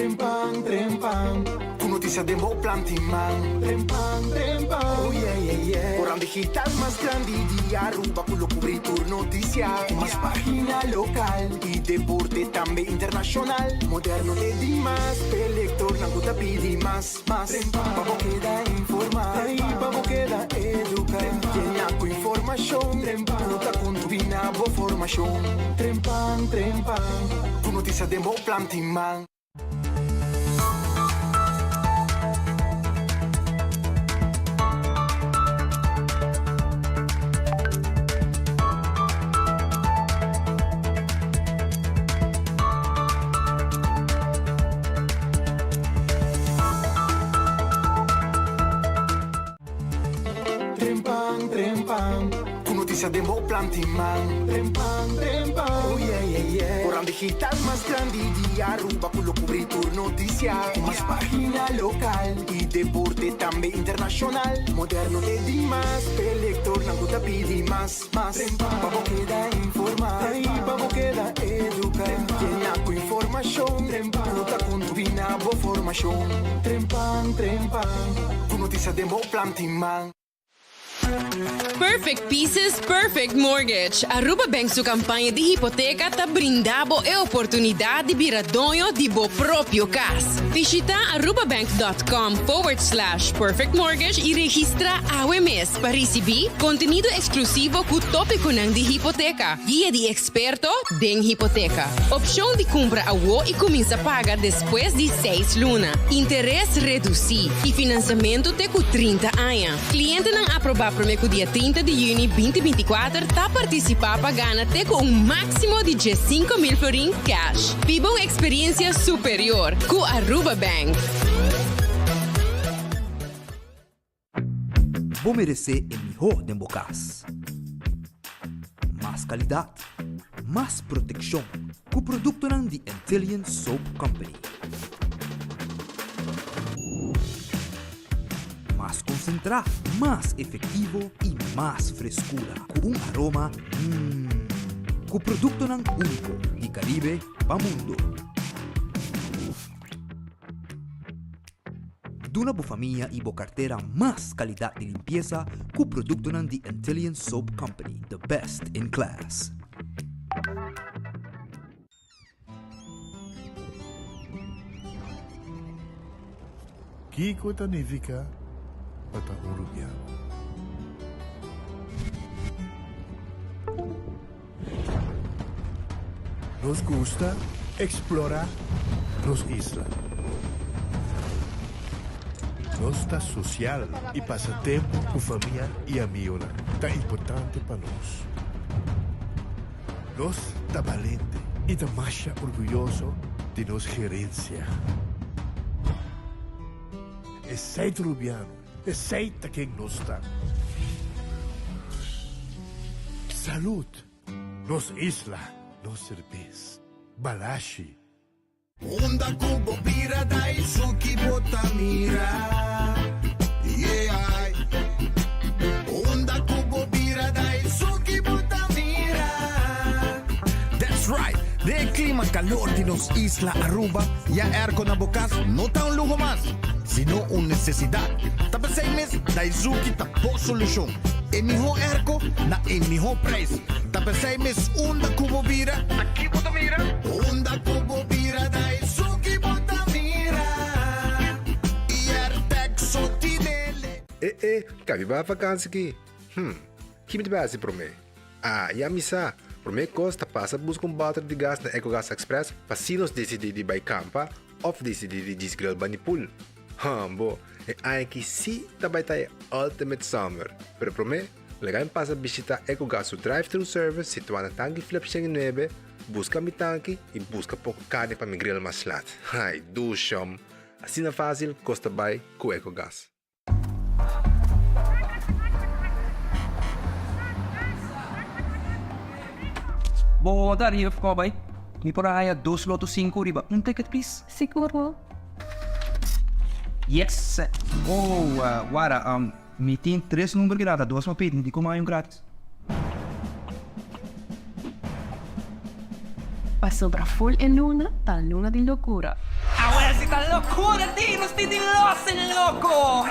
Trempang, trempang, com notícia de bom plantimang. Trempang, trempang, oh yeah, yeah, yeah. Corang digital más grande de Aruba, con lo cobertura noticia. Más página local y deporte también internacional. Moderno de Dimas, pelector, nanguta pidi más. Pavo queda informar, pavo queda educar. Llena con información, nota con tu binabo formación. Trempang, trempang, con notícia de bom plantimang. Com notícia de bom plantimang. Trempang, trempang, oh yeah, yeah, yeah. Corang digital más grande de Aruba, con lo cobertura noticia. Más página local y deporte también internacional. Moderno de Dimas, pelector, nanguta pidi más. Pavo queda informar, pavo queda educar. Llena con información, nota con tu binabo formación. Trempang, trempang, com notícia de bom plantimang. Perfect Pieces, Perfect Mortgage. Aruba Bank su campanha de hipoteca tá brindando a oportunidade de virar dono de bo próprio casa. Visita arubabank.com/perfect mortgage e registra AWMS para receber conteúdo exclusivo com tópico de hipoteca, guia de experto em hipoteca, opção de compra a WO e começa a pagar depois de 6 lunas, interesse reduzido e financiamento até com 30 anos. Cliente não aprovar para o dia 30 de junho 2024 está participar para ganhar até com máximo de 5.000 florin cash. Viva uma experiência superior com Aruba Bank. Vou merecer o melhor de bocas. Mais qualidade, mais proteção com o produto de Intellian Soap Company. Mais concentrado, mais efetivo e mais frescura, com aroma com o produto único de Caribe para o mundo. Duna boa família e boa carteira mais qualidade de limpeza com o produto de Intellian Soap Company, the best in class. Kiko Tanivika Bata Uruguay. Nos gusta explorar las islas. Nos está social y pasatiempo con familia y amigos tan importante para nos. Nos está valiente y demasiado orgulloso de nos gerencia. Es seid rubiano. Aceita quem nos está. Salud. Nos isla, nos cerveza. Balashi. Onda kubo bira da isuki botamira. Yeah. Onda kubo bira da isuki botamira. That's right. De clima calor de nos isla Aruba. Ya erco na bocas no tá un lujo más, sino una necesidad. Tapa 6 meses da Izuki tá por solução. E mijo erco na e mijo preço. Tapa 6 meses onda kubo bira. Aqui botamira. Onda kubo bira da Izuki botamira. E ertexo tinele. Cabe ba vacância aqui. Que me base para mim? E a missa. Para mim costa passa busca battery de gás na EcoGas Express para se nos decidir de buy campa ou decidir de desgrill banipul. Bo, é que sim também tá Ultimate Summer. Pero para mim, legal passa visitar EcoGas o drive-thru service situado na tanque Flip 9, busca mi tanque e busca pouco carne para mi grill mais lat. Ai, do chum. Assim é fácil, costa buy com EcoGas. Boa tarde, ficou bem? Me por aí 2 lotos 5 riba. Ticket, please. Seguro. Yes. Wara, me tem 3 números grátis, 2 uma pede, de como grátis. Passou para full em luna, tá luna de loucura. Agora La locura di Los loco!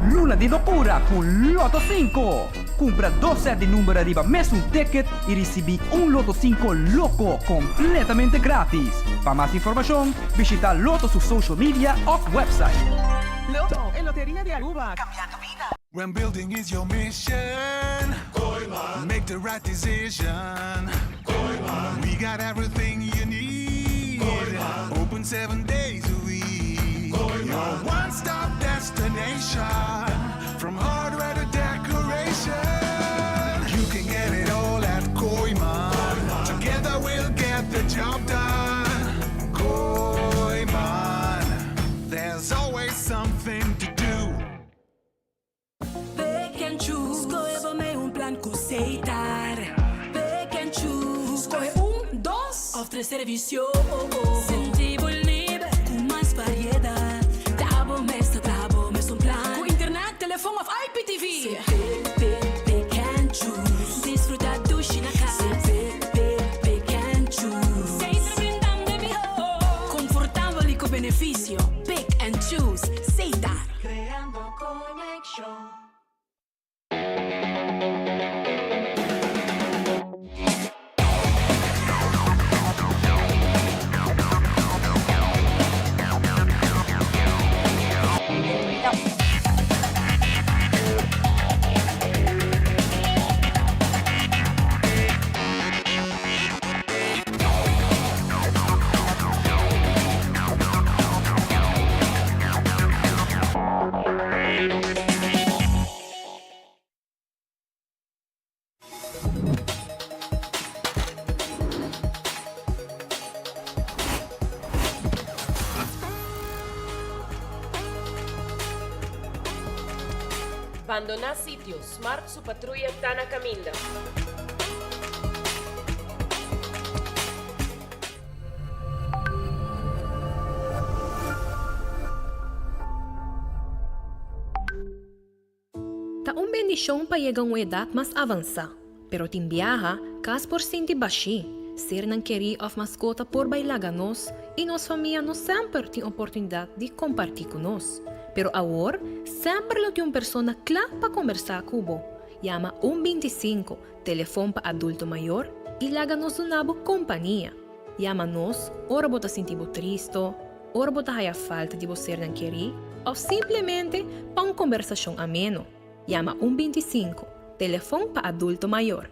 Luna di locura con Lotto 5. Compra 12 de número arriba mes un ticket y recibí un Lotto 5 loco completamente gratis. Para más información, visita Lotto su social media o website. Lotto, en Lotería de Aruba, cambiando vida. When building is your mission, make the right decision. We got everything you need. Open 7 days a week. Your one-stop destination. From hardware to decoration. You can get it all at Koiman. Together we'll get the job done. Koiman. There's always something to do. Pick and choose. Escolhe un plan Cuseitar. Pick and choose. Escolhe 1, 2 of 3 servicios. Sentivo libre com mais variedade. Tabo mes um plan. Com internet, telefone of IPTV. Pick and choose. Desfrutar do China casa. Pick and choose. Sempre brindando de mejor. Confortável e com benefício. Pick and choose. Seitar. Creando conexão. Abandonar sitio. Smart su patrulla está na caminda. Ta un bendición pa llegar a una edad más avanzada, pero tin viaja cas por sinti baixi, ser nan queri of mascota por bailaganos e nos família não sempre tem oportunidade de compartilhar conosco. Pero agora, sempre lo tem uma pessoa clara para conversar com o Llama 125, telefone para adulto maior e laga-nos uma boa companhia. Llama-nos, ora bota sentir triste, ora bota a falta de você não querer, ou simplesmente para uma conversação ameno. Llama 125, telefone para adulto maior.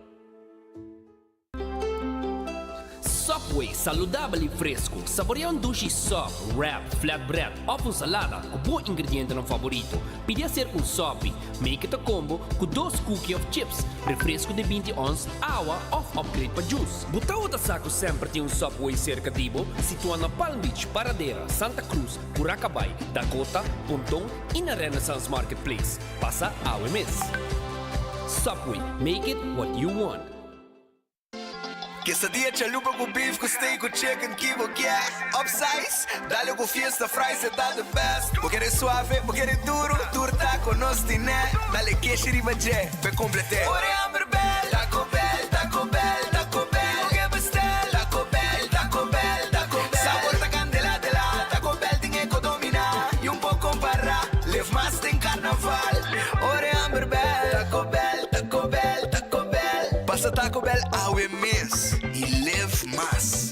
Subway, saudável e fresco. Saboreia um duche soft, wrap, flatbread ou uma salada com bom ingrediente no favorito. Pide a ser um sopi. Make it a combo com 2 cookies of chips, refresco de 20 ons, água ou upgrade para juice. Buta outra saco sempre tem um Subway cerca de você, situado na Palm Beach, Paradera, Santa Cruz, Curacabai, Dakota, Pontão e na Renaissance Marketplace. Passa a OMS. Subway, make it what you want. Quesadilla chalupa com beef, com steak, com chicken, que vou quer. Upsize, dale com fiesta, fries, tá the best. Vou querer suave, vou querer duro, duro tá com nós, tiné. Dale queixa e ribajé, pra completar. Ore Amber Bell, Taco Bell, Taco Bell, Taco Bell. Vou querer pastel, Taco Bell, Taco Bell, Taco Bell. Sabor da candela de lá, Taco Bell tem que dominar. E pouco comparar, leve mais tem carnaval. Ore Amber Bell, Taco Bell, Taco Bell, Taco Bell. Passa Taco Bell ao mês e leve mais.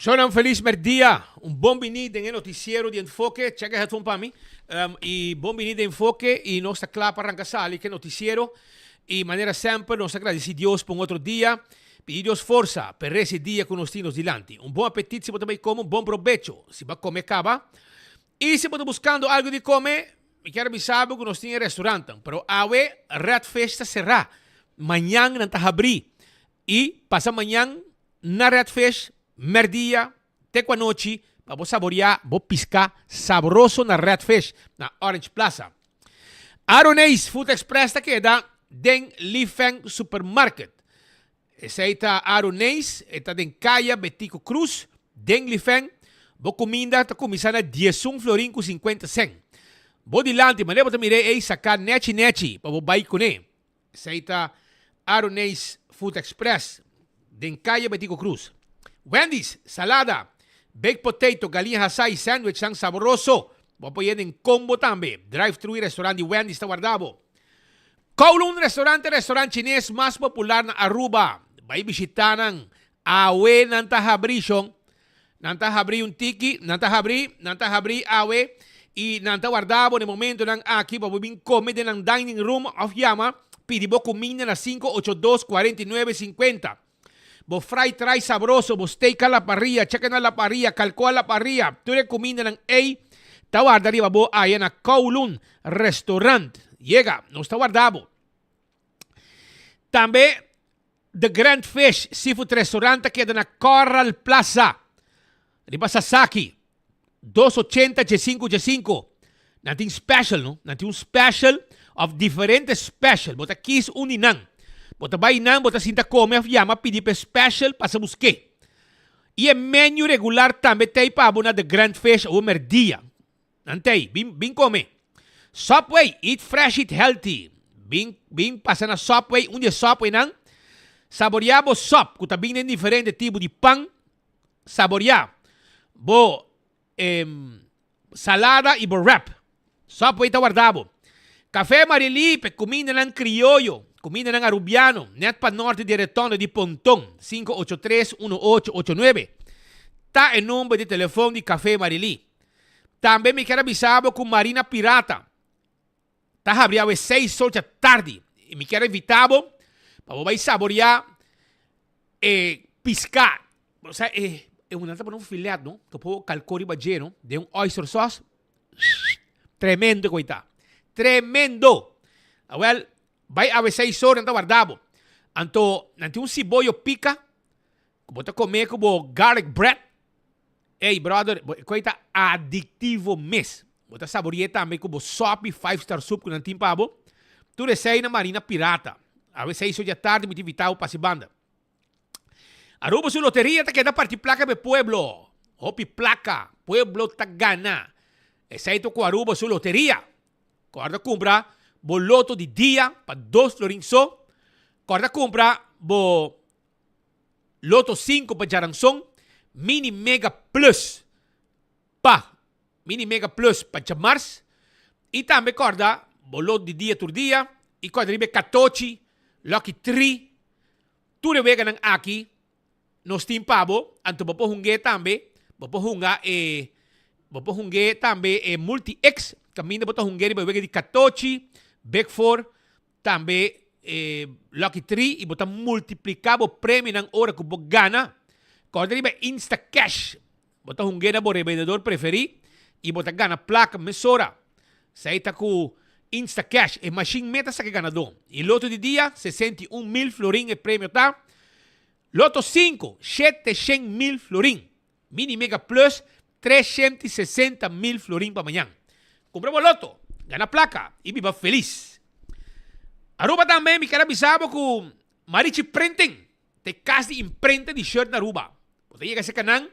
Son un feliz día. Un bom venido en el noticiero de Enfoque. Checa het para mí. Y bom venido de Enfoque. Y nos está claro para arrancar que noticiero. Y manera siempre nos agradecemos a Dios por otro día. Pedir Dios fuerza para ese día con los tinos delante. Un buen apetito si también come, un buen provecho. Si va a comer cava. Y si está buscando algo de comer, me quiero avisar que nos tiene restaurante. Pero ahora, Red Festa será. Mañana en abrir. Y pasa mañana na Red Fest. Merdia, teco noche, para saborear, vou piscar sabroso na Red Fish, na Orange Plaza. Aronês Food Express queda den Lifeng Supermarket. Essa aí tá Aronês, está den Caia Betico Cruz, den Lifeng, vou comida, tá começando a 11 florin com 50 cent. Vou dilante, mas lembra também aí sacar neti, para vou bair com ele. Essa aí tá Aronês Food Express, den Caia Betico Cruz. Wendy's, salada, baked potato, galinha assai, sandwich sang saboroso. Vou apoiar em combo também. Drive-thru e restaurante de Wendy's está guardado. Kowloon restaurante chinês mais popular na Aruba. Vai visitar ng awe nanta habrison. Nanta habri un tiki, nanta habri awe. E nanta guardado no momento ng aqui para bibing come ng dining room of Yama. Pidibo comida na 582-4950. Vos fry try sabroso, vos steak a la parrilla, chicken a la parrilla, calco a la parrilla. Tú le comida ng A. Está guardado bo ayan na Kowloon Restaurant. Llega, no está guardado. También The Grand Fish Seafood Restaurant queda na Coral Plaza. Riba Sasaki. 280-5. Natin special, no? Natin un special of diferentes special. Bota kiss uninang. Bota bainang, bota sinta come, llama, pidi pe special, pasa busque. Y el menu regular también te pabo na The Grand Fish o merdia. Antay, bin come. Subway, eat fresh, eat healthy. Bin pasa na Subway, unde Subway nang. Saborear bo sop, kuta bin en diferente tipo de pan. Saborear bo salada y bo wrap. Subway ta guardado. Café Marili, pe comida ng criollo. Comida ng Arubiano, net pa norte de Retorno de Pontón, 583-1889. Tá el número de teléfono de Café Marili. Também me quero avisar com Marina Pirata. Tá abrindo às 6 horas da tarde. E me quero evitar para você saborear piscar. O sea, un alta para un filete, ¿no? Que puedo calcori bajeno de un oyster sauce. Tremendo, coita. Tremendo. Well, vai a 6 horas anda guardado. Anto, nanti un cibollo pica. Bota comer como garlic bread. Hey, brother, coita adictivo mes. Bota saborear também como sope 5-star soup com nanti pabo. Tu recei na Marina Pirata. A 6 horas da tarde me invitava para banda. Aruba su lotería te queda partir placa de pueblo. Hopi placa. Pueblo ta gana. Esa es tu Aruba su lotería. Guarda compra boloto de dia para 2 florin so. Guarda compra bo loto 5 para Jaranson. Mini Mega Plus pa. Mini Mega Plus para Chamars. E também guarda boloto de dia tur dia. E guarda ribe 14. Lucky 3. Tu le vega nang aki. Nos timpabo, anto bopo hunge tambe, bopo hunga tambe multi-X, camina boto hunge di bawege di 14, Big 4, tambe Lucky 3, e bota multiplicabo premi ng ora ko gana. Kaya di ba Insta Cash, bota hunge na bo revendedor preferi, e bota gana placa mesora. Sa ita ko Insta Cash, e machine meta sa que ganador. E loto di dia, 61,000 florin e premio ta. Loto 5, 700,000 florin. Mini Mega Plus, 360,000 florin para mañana. Compramos loto, gana placa y viva feliz. Aruba también, me quiero avisar con Marichi Printing. Te casi imprenta de shirt na Aruba. Você llega a ese canal,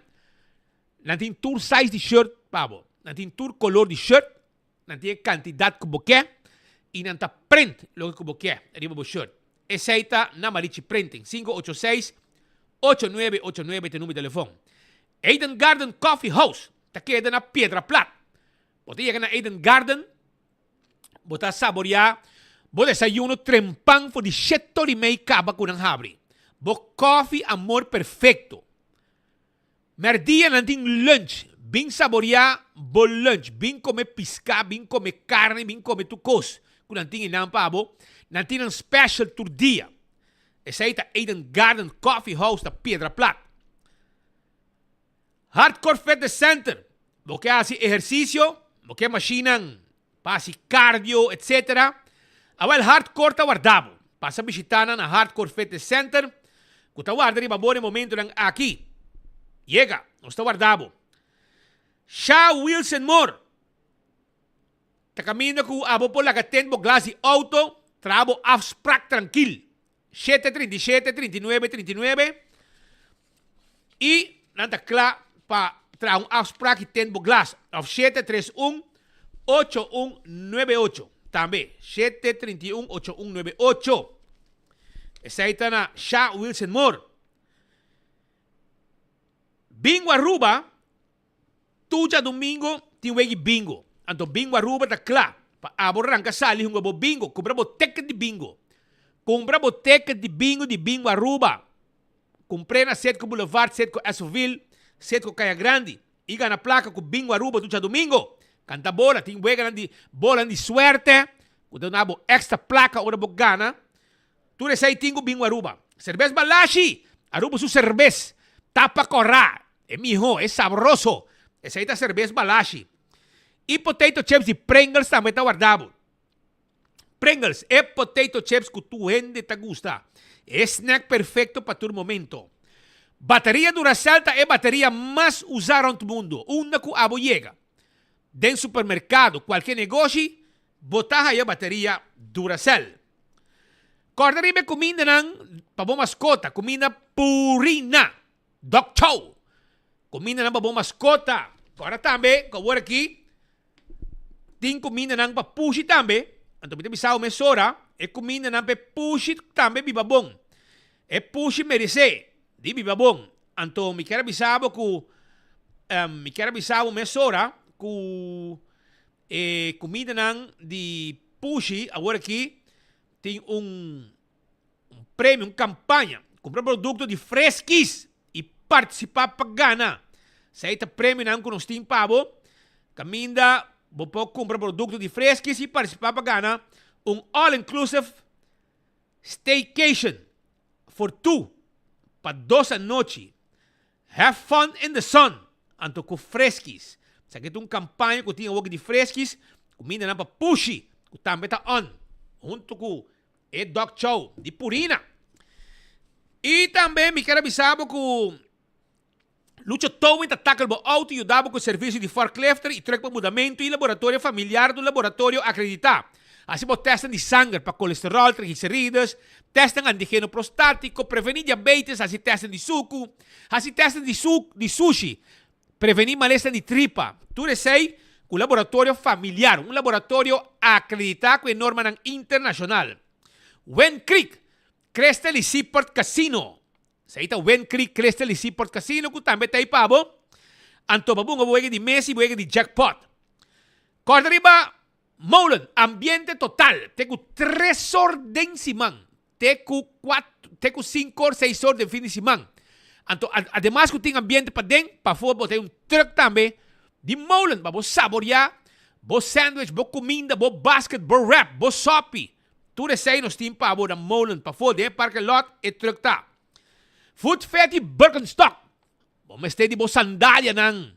nanti tour size de shirt, pavo. Nanti tour color de shirt, nanti cantidad como que, y nanti print lo que como que, arriba bo shirt. Esa está na Marichi Printing, 586-8989 te número de teléfono. Eden Garden Coffee House. Te queda na Piedra Plata. Você llega na Eden Garden. Bota saborear. Bo desayuno trempang for di 7:30 kaba kunang habri. Bo coffee amor perfecto. Merdia nanting lunch. Bin saborear bol lunch. Bin come pisca, bin come carne, bin come tukos. Kung nanting inang pabo, nanting ang special tour dia. Esa ita Eden Garden Coffee House na Piedra Plata. Hardcore Fitness Center. Boke asi ejercicio, boke machinang pasi cardio, etc. Awal hardcore ta wardabo. Pasa bisitana na Hardcore Fitness Center. Kuta warda rin babone momento ng aki. Llega, nos ta wardabo. Siya Wilson Moore. Takamino ku abo po lagaten mo glasi auto, trabo afsprak tranquil. 737 39 39. Y nantakla pa tra un afsprak iten mo glas of 731 8198. Tambe 731 8198. Esa ita na siya Wilson Moore. Bingo Aruba, tuja domingo, tiwegi bingo. Anto bingo Aruba takla. Pa aborang kasali hunga bo bingo. Kumpra bo ticket di bingo. Kumpra bo ticket di bingo Aruba. Kumpre na set ko Boulevard, set ko Esoville, set ko Kaya Grande. Iga na plaka ko bingo Aruba tuja domingo. Kanta bola, tingwega di bola di suerte. Kuda na bo extra plaka o na bo gana. Ture say tingo bingo Aruba. Cervez Balashi. Aruba su cervez. Tapa corra. Mijo, es sabroso. Esa ita cervez Balashi. E potato chips de Pringles também está guardado. Pringles é potato chips que tu gente te gusta. É snack perfecto para tu momento. Bateria Duracell é a bateria mais usada no mundo. Una que abo llega. Den supermercado, qualquer negócio, botar aí a bateria Duracell. Cordarime comida ng pabong mascota. Comida Purina. Dog Chow. Comida ng pabong mascota. Agora também, kawar aqui, ting comida ng papushi também. Anto bita bisao mesora, e comida ng papushi também bibabong. E pushi merece, di bibabong. Anto mi kera bisabo ku, mi kera bisabo mesora, ku comida ng di pushi, agora aqui, tem prêmio, campanha. Comprar produto de fresquis e participar para ganhar. Sa ita prêmio ng kunos team pabo, kaminda, bopo comprar produto de fresquis e participar para ganhar all-inclusive staycation for 2 pa 2 a noche. Have fun in the sun. Anto ku fresquis. Sa kitong campanha ku tinga wag di fresquis, kuminda na pa pushi, ku tambe ta on. Junto ku Dog Chow di Purina. E também me quero avisar que Lucha Towing ataca o auto e ajudava com o serviço de forklifter e truck para mudamento e laboratório familiar do laboratório acreditado. Assim, você testa de sangue para colesterol, triglicéridos, testam antígeno prostático, prevenir diabetes, assim testam de suco, assim testam de sushi, prevenir malestar de tripa. Tudo isso aí com o laboratório familiar, um laboratório acreditado com a norma internacional. Wen Creek, Crestel e Seaport Casino. Sa ita Wen Creek, Crestel e Seaport Casino, kung tambe tayo pabo, anto babunga buwege di Messi, buwege di jackpot. Korda riba, Molen, ambiente total. Teku 3 horas den simang. Teku 5 or 6 horas de fin de simang. Anto, además kung ting ambiente pa den, pa fútbol, tayo truck tambe, di Molen, ba, bo saborear, bo sandwich, bo comida, bo basket, bo wrap, bo sopi. Tudo isso aí nos team pabo da Molen, pa fútbol, de parque lot, e truck ta. Food Fetty Birkenstock. Bumeste di bo sandália ng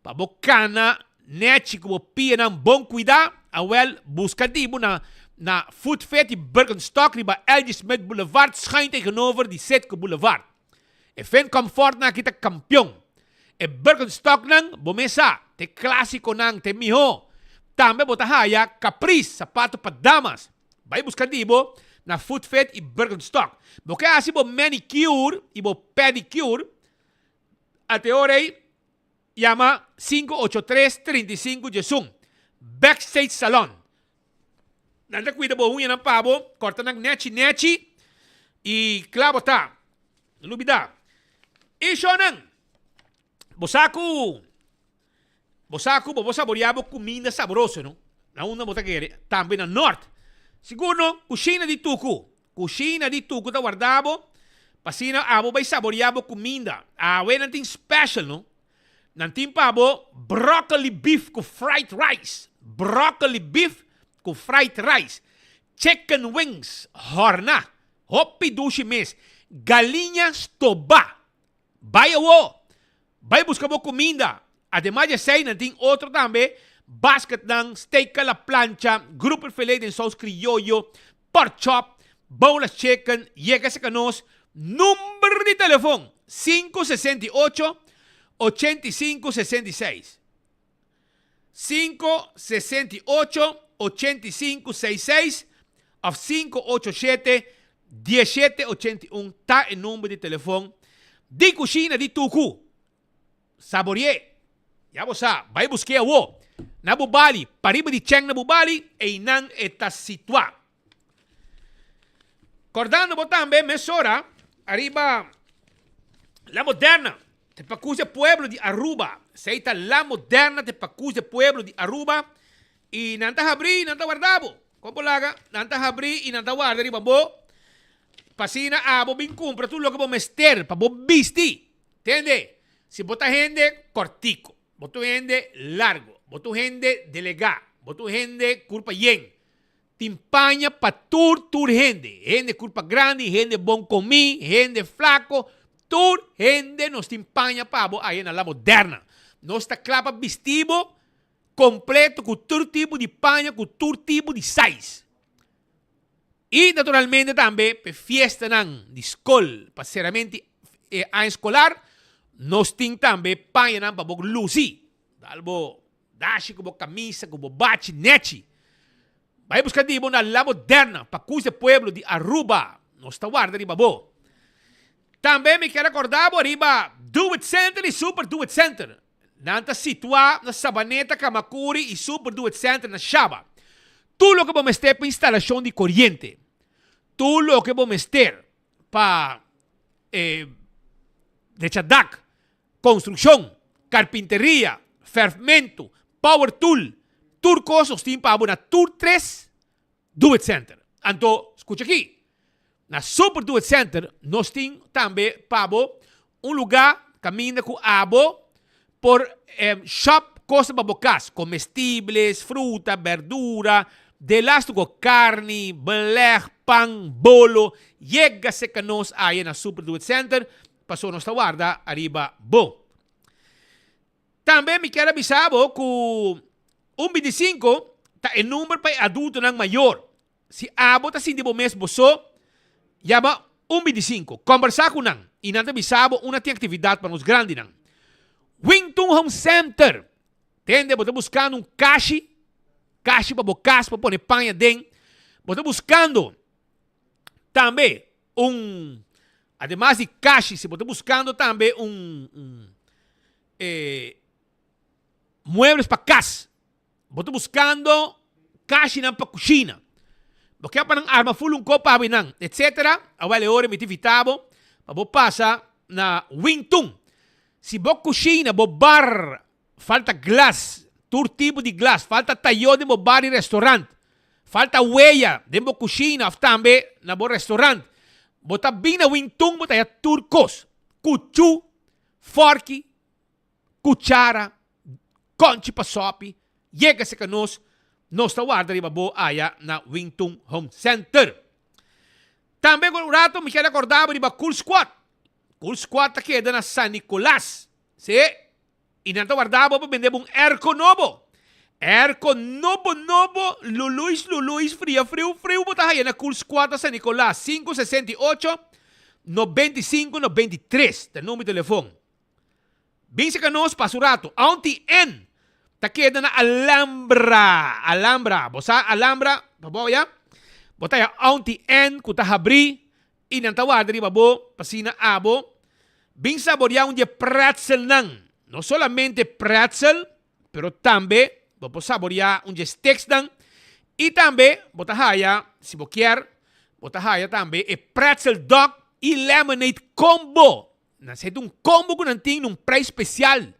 pabokana, nechi kubo pia ng bong cuida. Awel, busca di mo na Food Fetty Birkenstock riba LG Smith Boulevard schijnt tegenover die Setco Boulevard. E fen comfort na kita kampyong. E Birkenstock ng bumesa, te klasiko ng te miho. Tambe botahaya, Caprice, sapato pa damas. Bay busca di bo na Food Fet e Birkenstock. Porque assim bo manicure e bo pedicure, até hora aí, llama 583-35 Jesum. Backstage Salon. Nanda cuida bo unha ng pabo, corta ng nechi e clavo ta. Lubida. E siya nang bosaku, bo saboreabo comida saboroso, no? Na una botagere, tambe na norte. Siguro, kusina di tuku. Kusina di tuku ta guardavo Pasina abo bay saboreabo comida. Awe natin special, no? Nantin pa abo broccoli beef ko fried rice. Broccoli beef ko fried rice. Chicken wings, horna. Hopi dushi mes. Galinha stoba. Bayawo. Bay busca mo comida. Además de say natin otro tambe. Basket ng steak a la plancha. Grupo filet en sauce criollo. Pork chop. Boneless chicken. Llega sa canos. Número de teléfono 568-8566. 568-8566 of 587-1781. Ta el número de teléfono. Di kusina di tuku. Saborie. Ya vos sa. Vai busque a wo. Nabubali. Pariba di cheng nabubali. E inang eta situa. Cordando botambe mesora. Arriba, La Moderna, te Pacuse Pueblo de Aruba. Seita La Moderna, te Pacuse Pueblo de Aruba. Y nanta abri, nanta guardabo. Como laga, nanta abri y nanta guarda. Arriba, bo. Pasina, abo, bin cumpra tú lo que vos mester, pa vos visti. ¿Entiende? Si vos gente, cortico. Vos tu gente, largo. Vos tu gente, delegá. Vos tu gente, culpa yen. Timpaña pa tur gente. Gente culpa grande, gente bon comi, gente flaco. Tur gente nos timpaña pavo ahí en la Moderna. Nos está clapa vestido completo con tur tipo de paña, con tur tipo de size. Y naturalmente también per fiesta nan di skol, pa seramente a escolar, nos tin también paña nan pa bok luci. Dalbo dashi como camisa, como bachi, nechi. Vai buscar dibo na La Moderna, Pacuse Pueblo de Aruba. Não está guarda riba bo. Também me quero acordar riba Do It Center e Super Do It Center. Nanta situa na Sabaneta, Kamakuri e Super Do It Center na Shaba. Tudo lo que vamos ter para instalação de corrente. Tudo lo que vamos ter para dechadak, construção, carpinteria, fermento, power tool. Turcos os tim pa na Tour 3 Do It Center. Anto, escucha aqui. Na Super Do It Center, nós tim também pa lugar caminha com abo por shop coisa para bocas, comestíveis, fruta, verdura, de elástico, carne, belé, pão, bolo. Llega-se que nós aí na Super Do It Center, passou nossa guarda arriba bo. Também me quero avisar que 125 ta el número para adulto ng mayor. Si abo ta sindi bo mes boso, llama 125. Conversar con nang. Y nanta bisabo una actividad para los grandes nang. Wington Home Center. Tende, bote buscando un cashi para bocas, para poner panha den. Bote buscando también además de cashi, se bote buscando también muebles para casa. Boto buscando cash na pa kusina. Bokya pa ng arma full ko pa binang, etc. Awale ore mitivitabo. Pabo pasa na wingtung. Si bo kusina, bo bar, falta glass, tur tipo de glass, falta tayo de bo bar e restaurant. Falta huella de bo kusina, aftambe na bo restaurant. Bota bina wingtung, bota ya turcos. Kuchu, forky, kuchara, conchi pa sopi. Llega-se que nós está guarda riba bo aya na Wington Home Center. Também com o rato me quero acordar riba Cool Squad. Cool Squad ta queda na San Nicolas. Se e nanta guardava para vender airco novo. Airco novo, Luluis, frio, bota aí na Cool Squad ta San Nicolas. 568-95-93. Tem número de telefone. Bem se que nós passa o rato. Auntie N. Ta queda na Alhambra. Bosa Alhambra, baboya. Botaya Auntie N, kuta habri. Inantawad riba bo, pasina abo. Bin saborear de pretzel nang. No solamente pretzel, pero también vamos saborear de steaks nang. Y también, botahaya, si bo quer, botahaya también pretzel dog y lemonade combo. Necesito un combo con un precio especial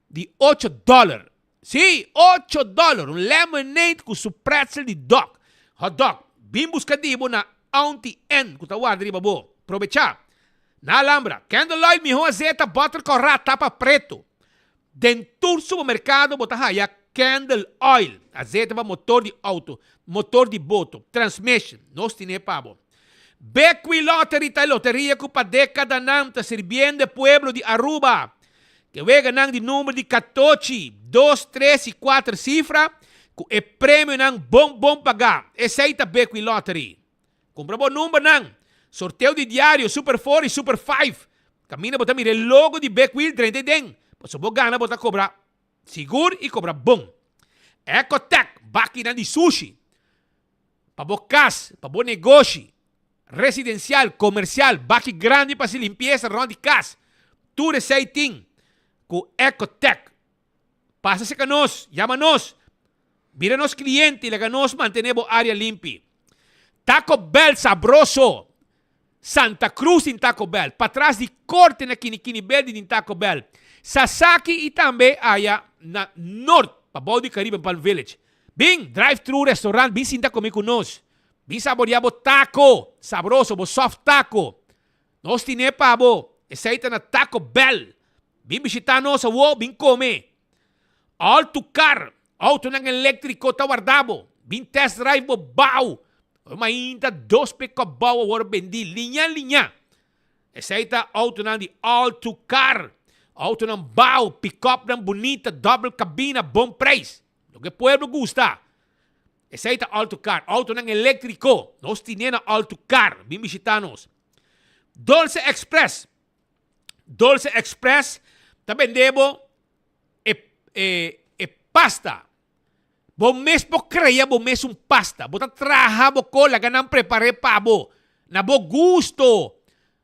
de $8. Sí, $8. Un lemonade con su pretzel de dog. Hot dog. Bin buscativo na Auntie N. Kutawad riba bo. Provecha. Na Alhambra, Candlelight, mijo azeite, butter corrado, tapa preto. Dentro do supermercado, botar raya Candle Oil. Azeite para motor de auto, motor de boto, transmission. Nós temos pabo. Bequi Lottery, tá loteria que para década não tá servindo o pueblo de Aruba. Que vega nang de número de 14, 2, 3 e 4 cifras. Que é prêmio nang bom pagar. Esse aí tá Bequi Lottery. Compra bom número nang. Sorteio de diário, Super 4 e Super 5. Camina botar mire logo de Bequi 30 den. Mas se você gana, botar cobrar seguro e cobrar bom. Ecotech, máquina de sushi. Para bom casa, para bom negócio. Residencial, comercial, baqui grande para se limpeza, ronda de casa. Tudo esse aí tem. Com Ecotech. Passa-se com nós, chama-nos. Mira nos clientes e lega nos mantenemos área limpa. Taco Bell sabroso. Santa Cruz em Taco Bell. Para trás de corte na Kini Verde em Taco Bell. Sasaki e também aí na norte, para Bode Caribe, Palm Village. Bem, drive-thru restaurante, bem sinta comigo conosco. Bem saborear o taco, sabroso, o soft taco. Nós temos para bo, esse aí está na Taco Bell. Bem visitar nós, bem comer. Alto car, auto ng elétrico, tá guardado. Bem test drive, bau. Mas ainda 2 pecabau agora vendi, linha. Esse aí está auto ng de alto car. Auto ng bau, pick-up ng bonita, double cabina, bom preço. O que o pueblo gusta. Esse aí está alto car. Auto ng elétrico. Nós temos alto car. Vim visitar-nos. Dulce Express. Dulce Express. Também debo pasta. Bom mesmo creia, bom mesmo pasta. Bota traha bo ko, laga nang prepare pa bo. Na bo gusto.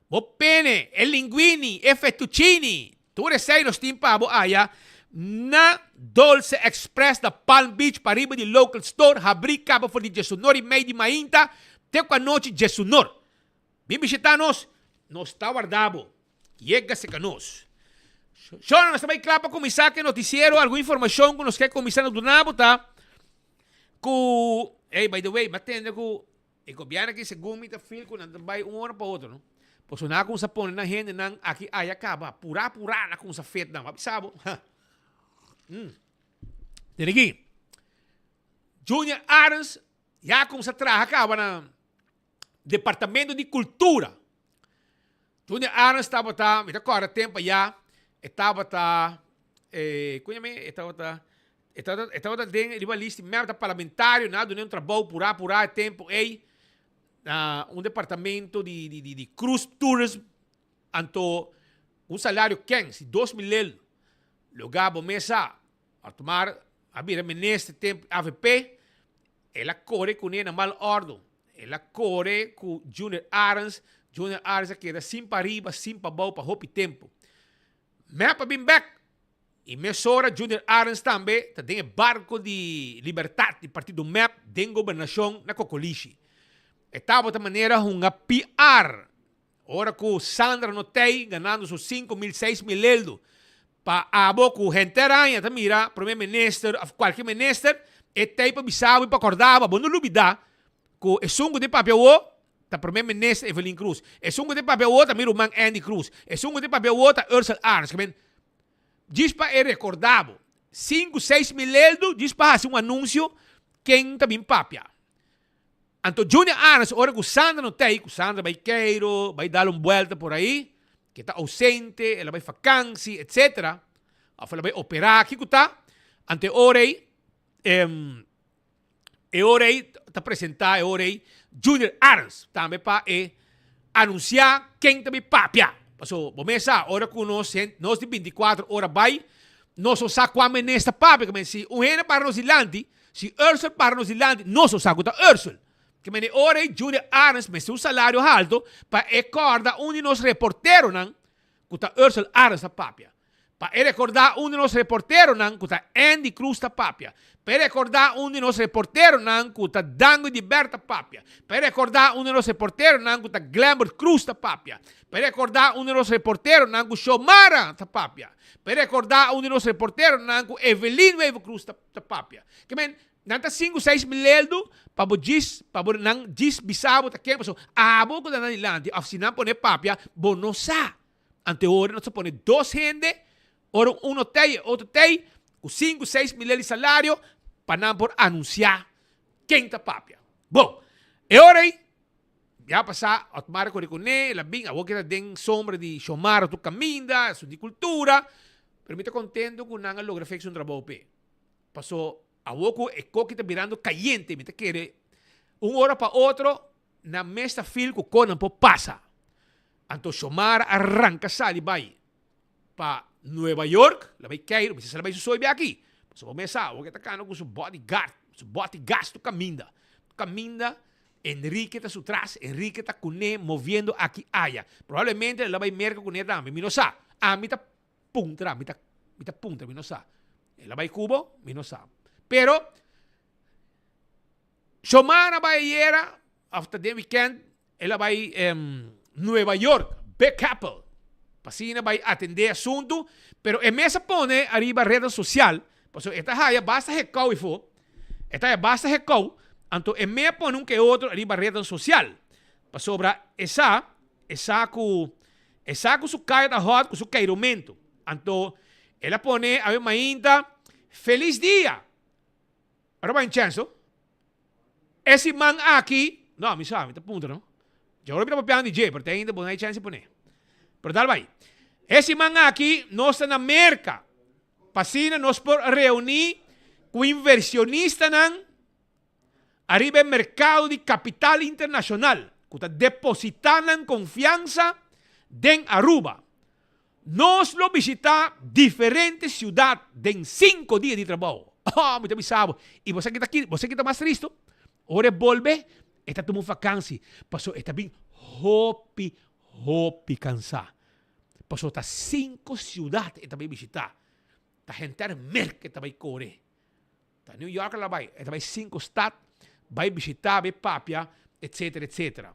Bo pene, e linguini, e fettuccini. Tu resei nos timpa bo aya na Dulce Express da Palm Beach pariba di local store habri cabo for di Jesunor e made di mainta te qua noche Jesunor. Vim visitanos, nos está guardado. Llega-se canos. Só nós também clapa começar que noticiero alguma informação que nos quer começar no Dunabo, tá? Hey, by the way, matenda ko e gobyerno aqui segundo me tá feel ko nandabay hora para outro, no? Pois na kung sa pon na gente nang aqui ay acaba pura na kung sa fet na mabisabo. Dirigi. Junior Arens ya kung sa traha acaba na Departamento de Cultura. Junior Arens estava tá, me recorda tempo já, estava tá estava dentro de uma lista mesmo parlamentário, nada, nem trabalho pura tempo aí. Departamento de cruise tourism anto salário quente, 2 mil lugar bom mesa a tomar a vir neste tempo AVP ela corre com ele na mal ordem ela corre com Junior Arens queda sim para arriba, sim para baixo para hopi tempo me para bem back e mesora Junior Arens também tem barco de liberdade de partido MEP de governação na Cocolishi. Estava de maneira uma PR. Ora que Sandra Notei ganhando seus 5 mil, 6 mil euros. Para abo que gente aranha, tá mira, primeiro-ministro, qualquer ministro, e tem para bisava e para acordava, bom não lubida, que é sungo de papel tá primeiro-ministro Evelyn Cruz. É sungo de papel tá mira o man Andy Cruz. É sungo de papel tá Ursula Arns. Diz para ele recordava, 5, 6 mil euros, diz para fazer anúncio, quem também papia. Anto Junior Arns, ora que Sandra não tem, que Sandra vai queiro, vai dar uma volta por aí, que está ausente, ela vai vacância, etc. Ela vai operar aqui, que está. Ante orei, está apresentar, Junior Arns, também para anunciar quem também papia. Passou, bom mesa, ora que nós de 24 horas vai, nós só saco nesta papia, que se o rei para nós ilante, se Ursula para nós ilante, nós só saco da Ursula. Que me ora Junior Arns me um salário alto para recordar de nos reporteros nan que tá Ursula Arns a papia. Para recordar de nos reporteros nan que tá Andy Cruz a papia. Para recordar de nos reporteros nan que tá Dango de Berta papia. Para recordar de nos reporteros nan que tá Glamour Cruz a papia. Para recordar de nos reporteros nan que Shomara a papia. Para recordar de nos reporteros nan que Evelyn Wave Cruz a papia. Que men Nanta 5, 6 mileldo, pabo nang gis bisabo ta kaya. So, abo ko na nilandi, af sinan pone papia, bonosa. Ante ora, nós pone 2 gente, ora uno tei, outro tei, com 5, 6 mileldo de salário, para por anunciar quem tá papia. Bom, e ora aí, já passar, automático com recone, la bing, a boca den sombra de Xiomara, tu caminda, su di cultura, pero me está contento com nanga logra fez um trabalho pe. Passou a boca e coque tá virando caliente, me está querer hora para outro, na mesa fil com conan po passa. Anto Xiomara arranca sali vai para Nueva York, la vai cair, se la vai sobe aqui. Passou a mesa, o que tá cano com su bodyguard, tu caminda. Enrique está su tras, Enrique está con él moviendo aquí allá. Probablemente la va a merca con él también, mi no sa. A mi ta punta, mi no sa. La va a cubo, mi no sa. Pero, Xiomara va a ir, after the weekend, ela va a Nueva York, Big Apple. Pasina va a atender asunto, pero en mesa pone arriba red social. Pues esta jaya basta recau e fo. Esta jaya basta recau. Anto en meia pone um que outro arriba rede social. Para sobra essa com su caia da hot, com su cairumento. Anto ela pone a mainda feliz dia. Agora vai em chance. Esse man aqui, não, me sabe, tá punto, não? Já olhei para o piano DJ, porque ainda não hay chance de poner. Pero tal vai. Esse man aqui, nós está na merca. Pasina nós por reunir com inversionista nan arriba el mercado de capital internacional, que está depositando confianza en Aruba. Nos lo visita diferentes ciudades en 5 días de trabajo. Ah, me avisaba. Y você que está aquí, você que está más triste, ahora vuelve, está tomando vacancia. Pasó, está bien hopi cansado. Pasó, está 5 ciudades, está bien visitar. Está gente al mercado, está bien correr. Está New York, la vai, está bien 5 estados. Vai visitar, vai papia, etc.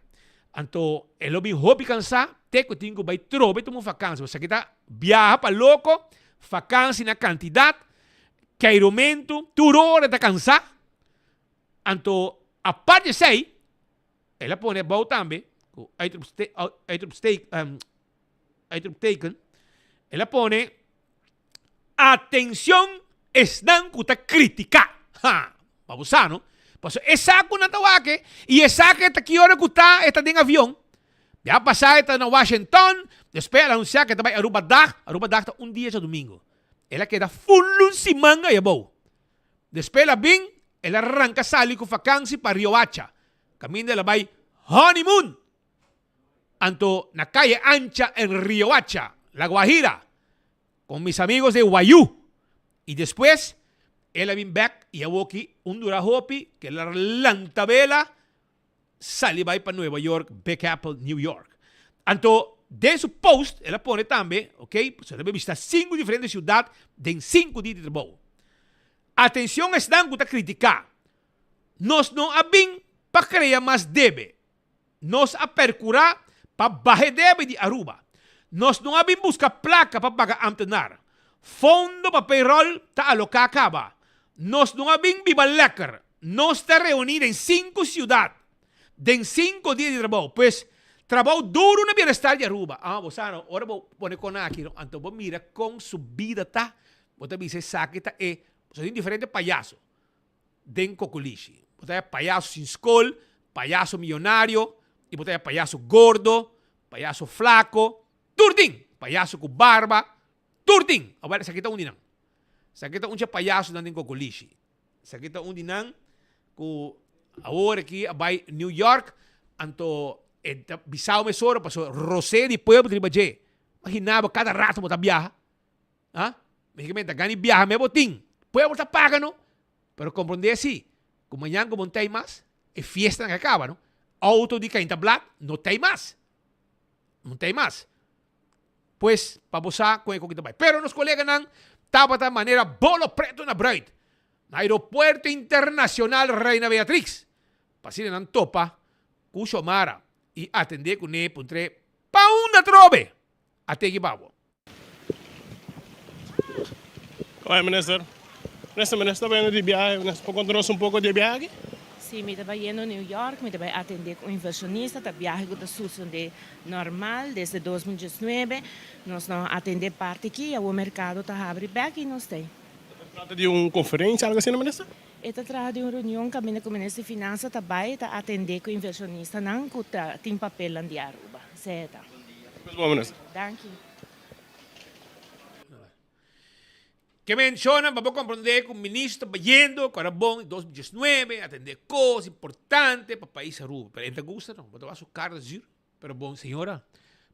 Anto, é lo bem hobby cansar, te que tenho vai trobe tomar vacância. Você que tá viaja para louco, vacância na quantidade, cairumento, turora da cansar. Anto, a parte de sei, ela põe bom também, com taken, ela põe atenção, estão que tá criticar. Ha, vamos a no? Pues esa con Natawake y esa que está aquí ahora que está en avión. Ya pasar está en Washington, después anunciar que está en Aruba está un día de domingo. Ella queda full simanga y abou. Después la bin, ella arranca sali con vacancia para Riohacha. Camina la bay honeymoon. Anto na calle ancha en Riohacha, La Guajira, con mis amigos de Guayú. Y después ela vem back e eu aqui dura hopi que la lantabela sali vai para Nueva York, Big Apple, New York. Anto, de su post, ela pone também, ok? Você deve visitar 5 diferentes cidades em 5 dias de trabalho. Atenção, estão a criticar. Nós não abim para criar mais debe. Nós a percurar para baixar debe de Aruba. Nós não abim buscar placa para pagar amtenar. Fundo para payroll está alocar acaba. Nós não abim viva lecker. Nós está reunido em 5 ciudades. En 5 días de trabajo. Pues, trabajo duro no bienestar de Aruba. Ah, vos sabes, ahora voy a poner con aquí. Entonces, vos mira con su vida, está. Vos te dices, saque, son diferentes payasos. Den Coculichi. Vos tenés payaso sin escola, payaso millonario, y vos tenés payaso gordo, payaso flaco, turdín, payaso con barba, turdín. A ver, saquita un dinán. Saquita un payaso en Coculichi. Saquita un dinán con agora aqui vai New York, anto bisao mesoro passou Rosé de Pueblo de Baje. Imaginava cada rato botar viaja. Ah? Mexicamente gani viaja me botin. Pueblo tá pagando. Pero compreender assim, como amanhã como não tem mais, é fiesta que acaba, não? Auto de quem tá black, não tem mais. Não tem mais. Pues, para posar com o que vai. Pero nos colegas não, tava da maneira bolo preto na bread. Aeropuerto Internacional Reina Beatriz. Pasine nan topa, ku Xiomara, y atender con él, puntre, pa una trobe. Ate gibawo. Go ahead, Minister. Minister, está vendo de viagem, conta-nos pouco de viagem? Sim, me estava indo a New York, me estava atender com um inversionista, a viagem da solução de normal, desde 2019, nós não atender parte aqui, o mercado está abrindo back e nós tem. Trata de uma conferência, algo assim, Minister? Esta trata de uma reunião com o Ministro de Finanças, também está atender com o inversionista, não que tem papel lá de Aruba, certo? Bom, Minister. Thank you. Que menciona, vamos compreender que o ministro está yendo, que era bom, en 2019, atender coisas importantes para o país Aruba. Pero ele gusta, não? Botar sua cara a dizer, pero bom, senhora,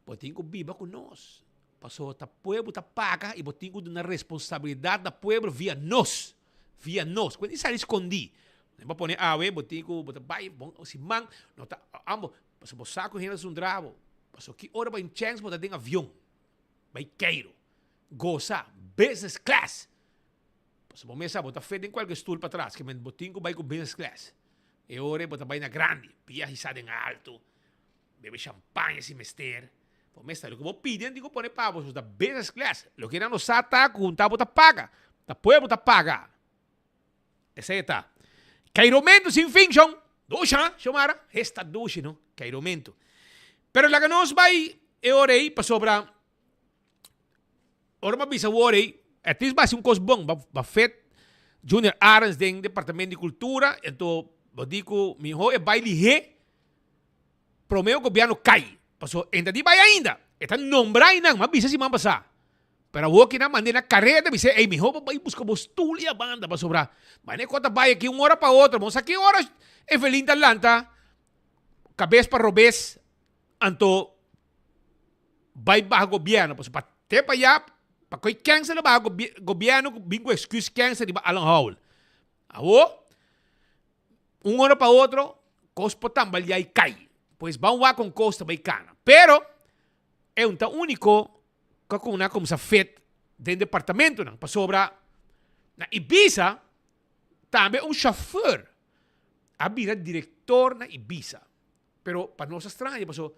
botinho viva conosco. Passou, o povo está paga e botinho uma responsabilidade do povo via nós. Via nós. Quando isso é escondido, vamos pôr botinho, botar vai, bom, se man, não está, amo, passou o saco em relação ao drabo. Passou que hora vai em chance, botar em avião. Vai queiro. Goza, business class. Passou bom, mesa, botar feito em qualquer stool para trás, que men botinho vai com business class. E hora, botar vai na grande, pia risada em alto, bebe champanhe se mester. Pô, mesa, o que vou pedir, digo, pôr para vocês da business class. O que não nos ata, contar, botar paga. Da povo, botar paga. Essa aí tá. Cairomento sem fim, João. Ducha, chamara. Esta ducha, não? Cairomento. Pero lá que nós vai, eu orei para sobrar. Ora, mas eu orei. Até vai ser coisa bom. Vai fet Junior Arens do Departamento de Cultura. Então, eu digo, meu irmão, vai ligar para o meu governo cai. Passou, ainda de vai ainda. Está nombrar não, mas bisa se man passar. Pero o que na maneira carreta, me dice, ei, mi joven, vai buscar postura e a banda para sobrar. Mas nem conta vai aqui hora para outra. Vamos aqui hora, Evelyn de Atlanta, cabeça para robês, anto, vai para o governo. Para ter para allá, para que cancel para o governo, bingo excuse cancel de Alan Hall. Awo, hora para outro, cospo também aí cai. Pois vamos lá com costa baicana. Pero, é um único que como sa fet dentro do departamento não para sobra na Ibiza também chauffeur a vira diretor na Ibiza pero para nós estranho passou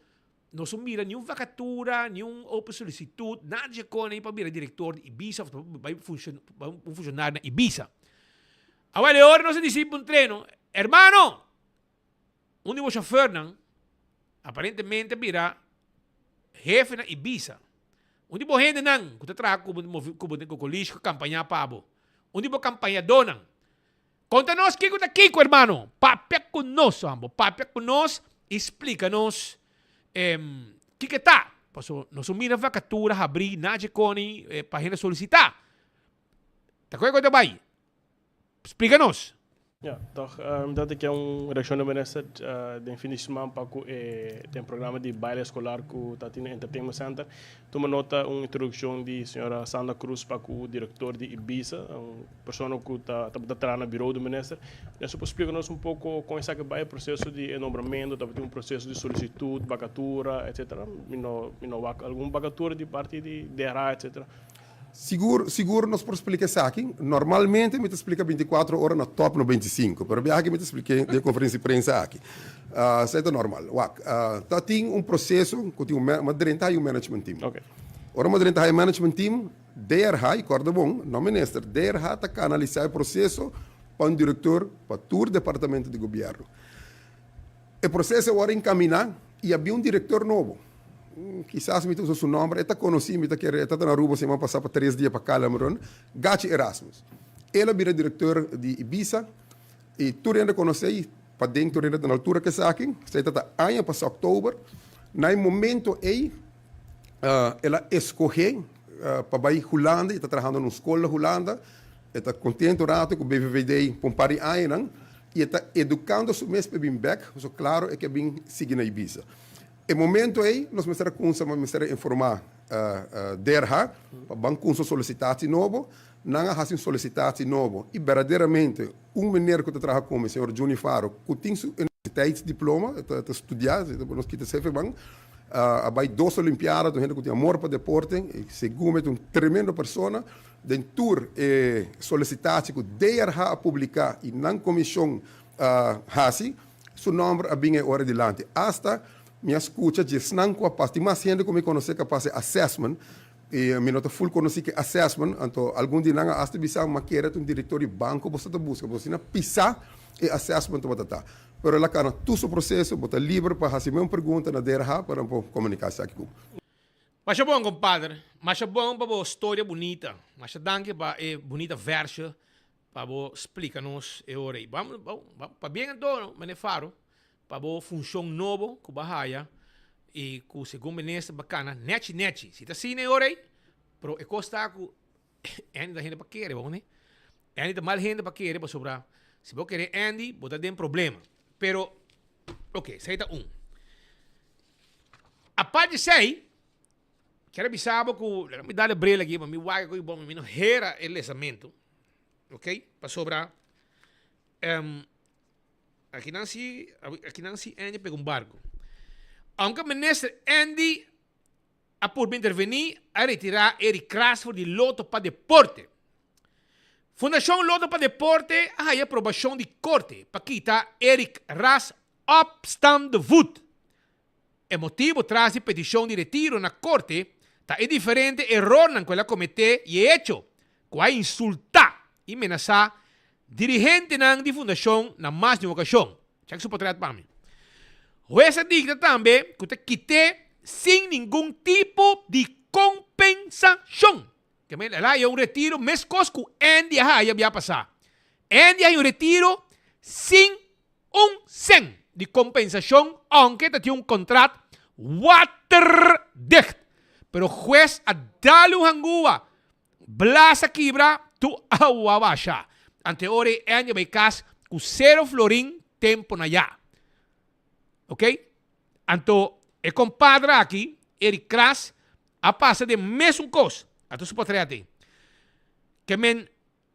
não mira nenhum vacatura nenhum open solicitude nada de cone para vira diretor de Ibiza vai funcionar na Ibiza agora hora nós dizemos treino hermano único chauffeur não aparentemente vira jefe na Ibiza. Onde bo gente nang, kung tatrack ko ko colis ko kampanya pabo. Onde bo kampanya donang. Conta-nos kiko ta kiko, hermano. Papia conosco, ambo. Papia conosco, explica-nos que tá. Paso, nos mira vacatura, abrir, nada coni, página solicitar. Tá coisa que vai? Explica-nos. Ja, toch, dat ik een reactie minister de finishman paku tem programa de baile escolar ku tatina entertainment center. Toma nota uma introdução de senhora Sandra Cruz paku diretor de Ibiza, pessoa que tá na bureau do minister. Nós só explica-nos pouco com esse baile processo de enombramento, também um processo de solicitude, vacatura, etc. Alguma vacatura de parte de DRA, etc. Seguro nós por explicar isso aqui. Normalmente me explica 24 horas na top no 25, pero bem aqui me expliquei de conferência de imprensa aqui. Isso é normal. Tá tem processo que tem uma management team. Okay. Ora uma management team, DRH, corda bom, não minister, DRH tá analisar o processo para diretor para todo departamento de governo. O processo agora encaminhar e havia diretor novo. Quizás me usa seu nome, eu conheci, me tá na Aruba semana passada para 3 dias para Calamron, Gachi Erasmus. Ele vira diretor de Ibiza e tudo ainda conheci, para dentro ainda na altura que está aqui, se está ano passado outubro, no momento aí, ela escolheu para ir Holanda, está trabalhando na escola Holanda, está contente rato com o BVVD por um par de anos, e está educando seu mês para vir back, so claro é que vem seguir na Ibiza. E momento aí, nós vamos informar DRH, para com solicitação nova, não há solicitação nova. E verdadeiramente, menino que trabalha com o senhor Juni Faro, que tem seu diploma, está estudando, nós quitamos sempre bem, vai 2 Olimpiadas, gente que tem amor para deporte, e segundo, uma tremenda pessoa, dentro solicitação que DRH publicar e na comissão seu nome é bem hora adiante. Hasta minha escuta diz não com a parte mais gente que me conhece que fazer assessment E a minha full conoci que assessment, então algum dia nanga hasta bisa maquera um diretor banco você tá busca, você na pisa e assessment to batata. Pero lá cara todo o processo, bota livre para fazer uma pergunta na DRH para comunicar aqui com. Mas é bom, compadre. Mas é bom para a história bonita. Mas é danke para a bonita verso para explicar-nos e ora. Vamos para bem então, mas é faro para a função nova que bahaya e que segundo ministro bacana, neti. Se está assim e ora, pero é costa que ainda gente para querer, vamos né? Ainda mal gente para querer para sobrar. Se você querer Andy, bota tem problema. Pero, ok, sai tá A parte de sei, quero avisar que me dá a brela aqui, mas me vai com bom, me não era o lesamento, ok? Para sobrar. Aqui não se Andy pega barco. Aunque o ministro Andy a por intervenir a retirar Eric Cransford de loto para deporte. Fundação Loto para Deporte a aprovação de corte para quitar Eric Ras obstand de voet. O motivo traz de petição de retiro na corte é diferente erro naquela comitê e hecho que a insultar e ameaçar dirigente de fundação na mais de uma ocasião. Já que isso pode para mim. Essa dicta também que te quite sem nenhum tipo de compensação. Que lá é retiro, mais coisa que Andy ia passar. Andy é retiro sem cent de compensação, aunque tenha contrato waterdicht. Pero juez a darle hangua, blasa quebra, tu agua baixa. Ante ore Andy vai cas com 0 florim tempo na ya. Ok? Anto, e compadre aqui, Eric Kras, a passa de mesmo coisa. Ato se pode ter. Que men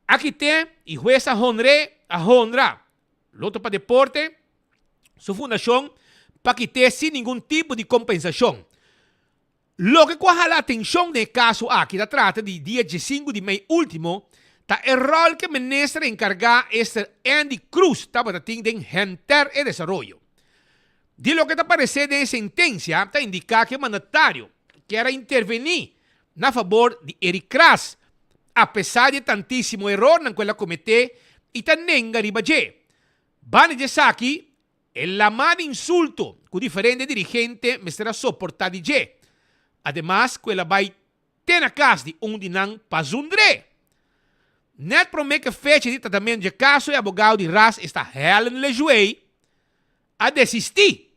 aqui tem e juez a honra. Loto para deporte, sua fundação, para que tenha sem nenhum tipo de compensação. Lo que qual a atenção no caso aqui, da trata de dia 15 de maio último, tá o rol que o ministro encargado é Andy Cruz, estava tendo em Renter e Desarrollo. De lo que está aparecendo em sentença, está indicar que o mandatário quer intervenir na favor de Eric Kras, apesar de tantíssimo erro naquela comitê e também garibaje. Bani de Saki, el amado insulto que diferente dirigente me será soportado de. Además, que ela vai ter na casa de dinang pazundre. Net promete que fecha de tratamento de caso e abogado de Ras está Helen Lejuei a desistir.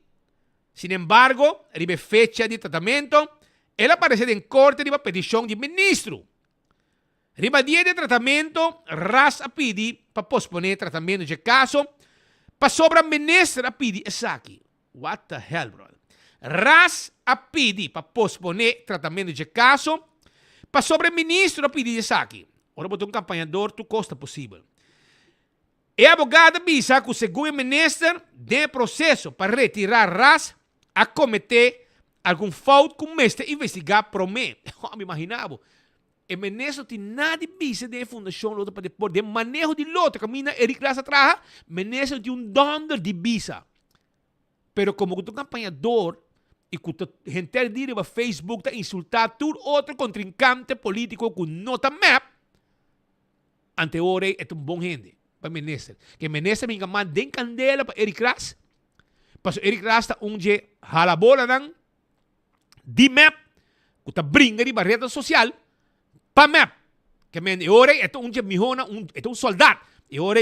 Sin embargo, ribe fecha de tratamento, ela aparece em corte de petição de ministro. Riba dia de tratamento, Ras a pedi para posponer tratamento de caso, para sobra ministro a pedi essa aqui. What the hell, bro? Ras a pedi para posponer tratamento de caso, para sobra ministro a pedi essa aqui. Ora botou campanhador, tu costa possível. E a abogada bisa que o segundo ministro de processo para retirar Ras a cometer algum falta com mestre investigar promete. Me imaginava. E ministro tem nada bisa de fundação Loto para depois de manejo de lote. Camina Eric Ras atrás, ministro tem dólar de bisa. Pero como o campanhador e que a gente dire no Facebook está insultar todo outro contrincante político que não está map, ante ora é bom gente para ministro. Que ministro me manda den candela para Eric Ras. Para Eric Ras está onde hala bola nang di map que está brinca de barreira social para map. Que men ora é onde mihona é soldado. E ora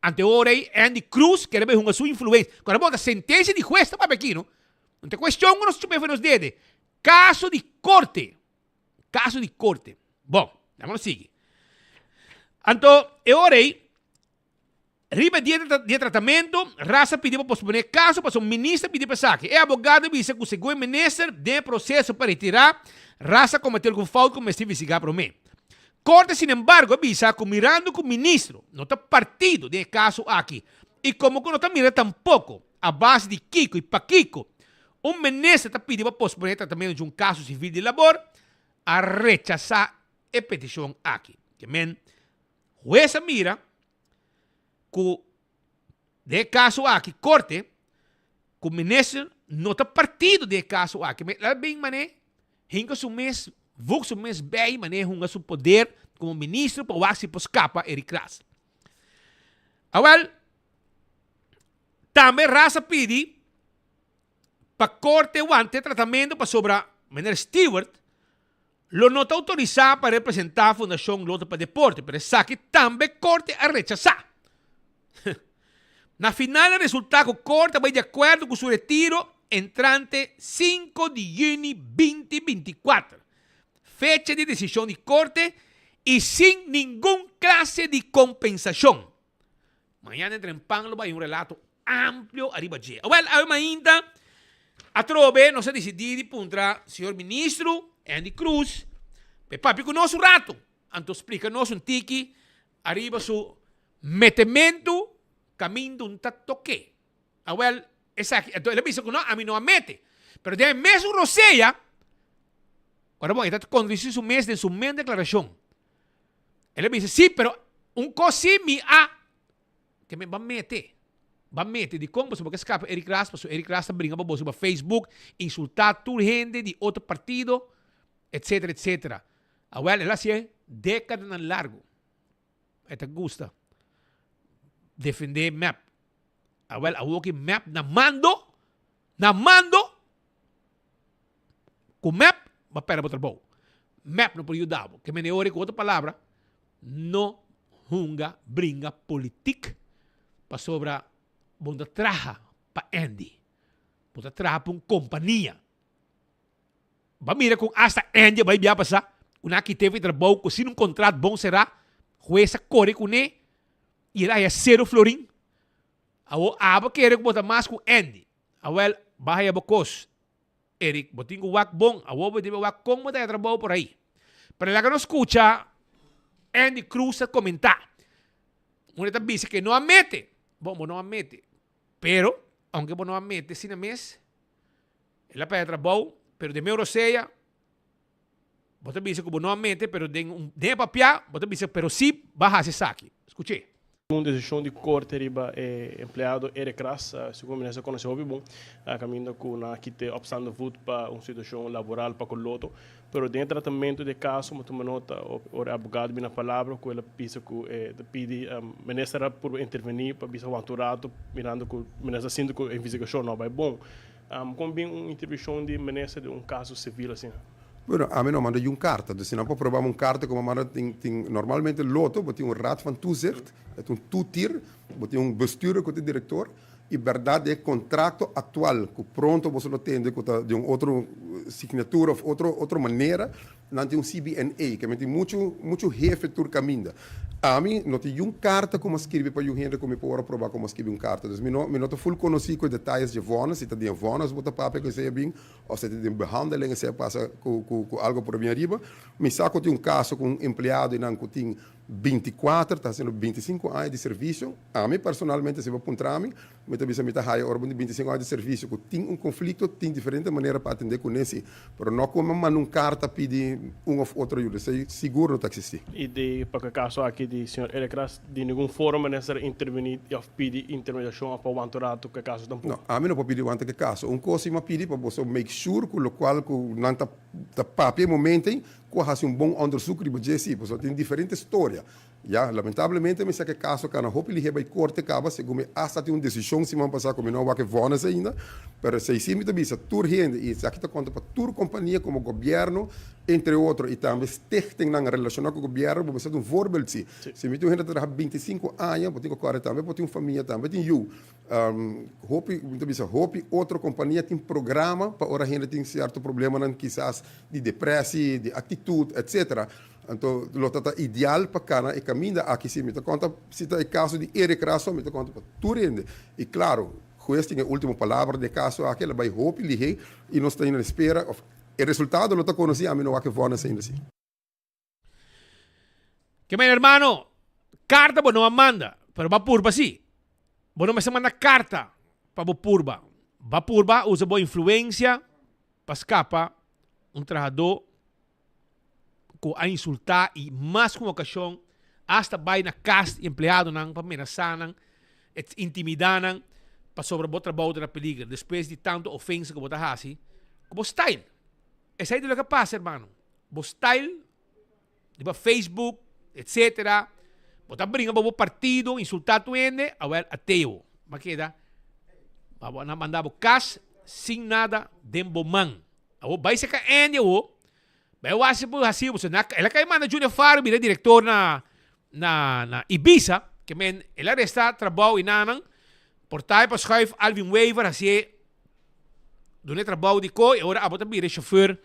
ante ora Andy Cruz que deve sua influência. Quando bota sentença de juez para pequeno. Não tem questão que nós chupemos nos dedos. Caso de corte. Bom, vamos seguir. Então, ora riba de tratamento, Raça pediu para posponer caso, para o ministro pediu para saque. E abogado disse que o segundo ministro de processo para retirar, Raça cometeu algum falta como estive investigar para mim. Corte, sin embargo, avisa que mirando que o ministro não está partido de caso aqui. E como que não está mirando tampouco a base de Kiko e Paquico, o ministro está pedindo para posponer tratamento de um caso civil de labor a rechazar a petição aqui. Que men, jueza mira que de caso aqui, corte, que o ministro não está partido de caso aqui. Mas bem, mané, hinca su mês Vux o mes bem manejam su poder como ministro para waxi para escapa Eric Kras. Well, também raça pedi para corte guante tratamento para sobra Mener Stewart lo não está autorizado para representar a Fundação Lota para Deporte, pero saque também corte a rechazar. Na final, o resultado corte vai de acordo com seu retiro entrante 5 de junho 2024. Fecha de decisão de corte e sem nenhuma classe de compensação. Amanhã entra em Panglo vai um relato amplo arriba de. Well, ainda a trove não se decidiu contra o senhor ministro Andy Cruz. Papi, conosco rato. Anto explica-nos tiki arriba su metemento caminho de um tatoque. Well, exacto. Então ele disse que não, a mim não a mete. Pero de mesmo Roseia, agora bom, ele está conduzindo su mês de su main declaração. Ele disse, sim, pero um cosi me a que me va meter. Va meter de como porque escapa Eric Kras, porque Eric Kras brinca para você Facebook, insultar tu gente de outro partido, etc, etc. Well, ele assim, décadas na largo. Esta gusta. Defender MAP. Well, a que MAP na mando, com MAP, va para o trabalho. MAP não pode ajudar. Que me neore com outra palavra, não hunga, brinca, política, para sobra, bunda traja para Andy. Bunda traja para uma companhia. Va mira com hasta Andy vai viajar passar. Una que teve trabalho, se um contrato bom será, jueza corre com ele, e ele é 0 florim. Aba quer botar mais com Andy. Well, bahaya bocos. Eric, botin com wak bom, vai deve wak como de trabalho por aí. Para lá que não escucha, Andy Cruz a comentar. Uma está dice que não admite. Bom, não admite. Pero, aunque não admite, sin mes, ele pede trabalho, pero de meu roseia, você dice que não admite, pero de papel, você dice, pero sim, baja esse saque. Escute. Uma decisão de corte riba empregado Eric Kras, segundo o ministro conheceu bem bom, caminhando com na que te obstando voto para uma situação laboral para o loto, pero dentro do tratamento de caso, muito nota o advogado bem na palavra, que ele pensa que pede ministro por intervenir para bisa o autorado, mirando que o ministro sendo que a investigação não vai bom, como bem uma intervenção de ministro de caso civil assim. Bueno, a mí no manda een kaart. Dus dan probamos een kaart como manda normalmente el loto, bote een raad van toezicht, het een toetier, bote een bestuurder, bote een director, e verdade é contrato atual, que pronto você lo tem de uma outra assinatura ou outra maneira, não tem um CBNA, que tem muito jefe por caminho. A mim não tem uma carta como escrever para o gente como pode provar como escrever uma carta. Então, eu não full conheci com detalhes de vonas, se tem vonas, bota papel que seja bem, ou se tem behandeling, se passa com algo por minha riba. Me saco de um caso com um empregado e não tem 24, está sendo 25 anos de serviço. A mim, personalmente, se eu apontar a mim, me também se me está de 25 anos de serviço, que tem um conflito, tem diferente maneira para atender com esse, mas não como uma carta pedir um ou outro ajuda, seguro não está existindo. E de para o caso aqui de senhor Eric Kras, de nenhuma forma necessário intervenir e pedir intermediação para o anturato que caso tampouco. Não, a mim não pode pedir o ante que caso. Coisa eu pedir para você make sure que o qual que não está papel momento que hace bom onderzoek die budget sim, porque tem diferente história. Ja, lamentavelmente, me sei que caso que na hope ele vai corte acaba, segundo hasta tem uma decisão se man passar como não vai que vonas ainda, pero se sim me também tur gente e se aqui tá conta para tur companhia como governo, entre outros, e também stichting na relação com o governo, você tem um voorbeeld sim. Se me tem gente que 25 anos, pode ter 40 também, pode ter uma família também, tem eu. Hope, hope outra companhia tem programa para a gente tem certo problema, quizás de depressão, de atitude, etc. Então, lo tata ideal para cana e caminho aqui sim, me te conta se tá o caso de Eric Kras, me te conta para tudo ainda. E claro, juez tem a última palavra de caso aqui, ela vai hope ligar e nós estamos na espera. O resultado lo tá conhecido, a mim não há que vona ainda assim. Que meu hermano, carta bo não manda, pero va purba sim. Bo não me manda carta para bo purba. Va purba usa bo influência para escapar trabalhador a insultar e mais com ocasião hasta vai na casa empregado não para ameaçar não intimidar não para sobre o trabalho da peligro depois de tanto ofensa que você faz como style essa é o que passa irmão style, di ba Facebook, etc. Bota brinca bo partido, insultar tu ende, a ver ateo. Makeda. Babo na mandabo cash sin nada dembo man. Awo vai se ka ende wo. Vai wasi po hasi po na ela kay mana Junior Faro bira direktor na Ibiza, que men ela resta trabalho inanang portai pa schuif Alvin Weaver hasi doon trabalho di ko e ora abot bira chauffeur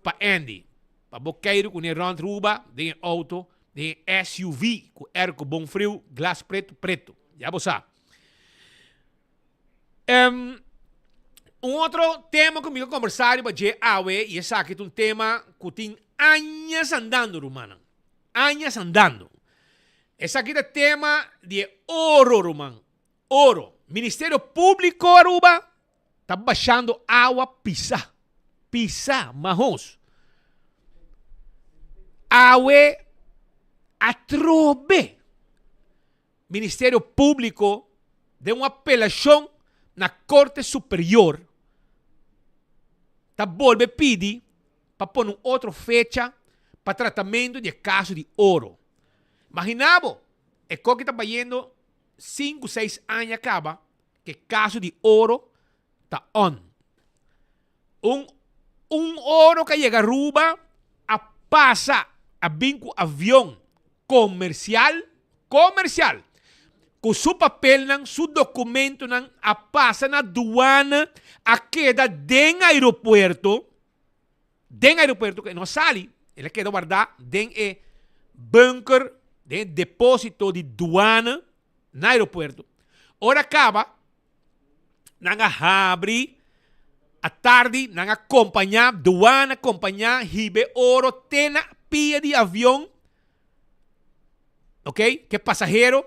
pa Andy. Pa bo kairo kun rond ruba de auto de SUV com erco bom frio, glas preto. Já você sabe. Outro tema comigo conversar é awe e esse aqui é um tema que tem anos andando, romano. Anos andando. Esse aqui é o tema de ouro, romano. Ouro. Ministério Público, Aruba, está baixando água pisa, marrons. Awe atrobe. Ministério Público deu uma apelação na Corte Superior. Tá volve pedir para pôr uma outra fecha para tratamento de caso de ouro. Imaginava, é que está fazendo 5, 6 anos acaba que caso de ouro está on. Ouro que chega a Aruba a passa a vinco avião comercial, com seu papel, seu documento, a passa na aduana, a queda dentro do aeroporto, que não sai, ele queda guardar dentro do bunker, dentro do depósito de aduana, no aeroporto. Ora acaba, não abre, à tarde, não acompanha, aduana, acompanha, ribe, ouro, tena, pia de avião, ok? Que passageiro,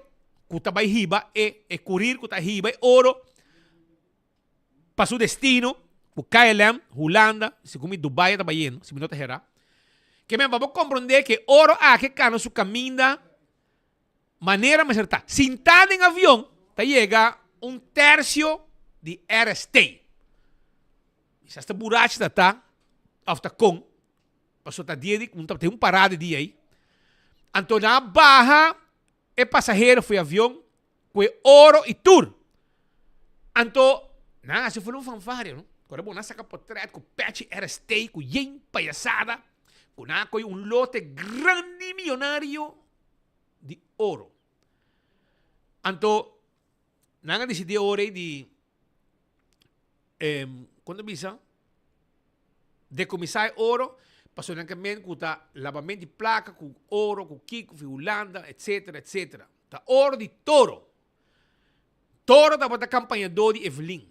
que está vai riba, é curir, que está riba, é ouro, para seu destino, o KLM, Holanda, se como Dubai está vai se me não te que me vamos compreender que ouro aqui cano su caminho, maneira mais certa. Sentado em avião, tá chega 1/3 de RST. Se esta buracha está, afta com, passou tá dia de, tem parada de aí. Então na barra, é passageiro foi avião, foi ouro e tour. Então, se foi um fanfare, não? Agora bom, nessa capotret com patch RST, com yen palhaçada, com lote grande milionário de ouro. Então, nanga decidiu ora de quando bisa decomissar ouro, passou naquele com lavamento de placa, com ouro, com Kiko, com Holanda, etc. Tá ouro de Toro. Toro estava da campanhador de Evelyn.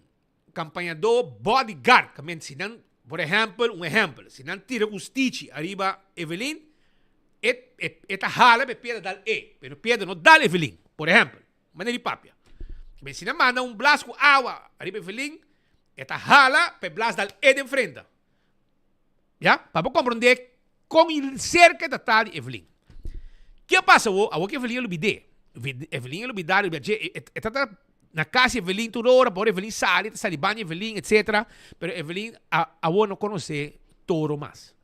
Campanhador bodyguard. Se não, por exemplo, se não tira o Stitch arriba Evelyn, é hala, pieda dal pero pieda não dal Evelyn, por exemplo. Maneira de papia. Se não manda blas com água arriba Evelyn, é hala, pe blas dal de enfrente. Já? Para compreender com o cerca da tarde Evelyn. O que passa? A que Evelyn olvidou. Evelyn olvidou, na casa Evelyn toda hora, por Evelyn sai banho Evelyn, etc. Pero Evelyn a não conhece Toro mais.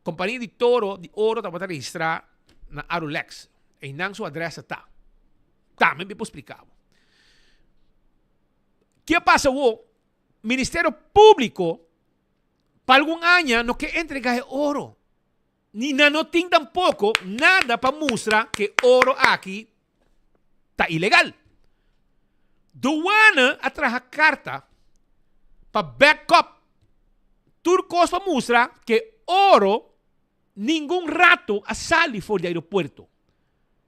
Companhia de Toro, de ouro, está para registrar na Arulex. E não sua adressa está. Tá, me vou explicar. O que passa? O Ministério Público para algum ano não quer entregar ouro. Ni não tem tampouco nada para mostrar que ouro aqui está ilegal. Duana atrás a carta para backup. Turcos para mostrar que ouro nenhum rato a sali fora do aeroporto.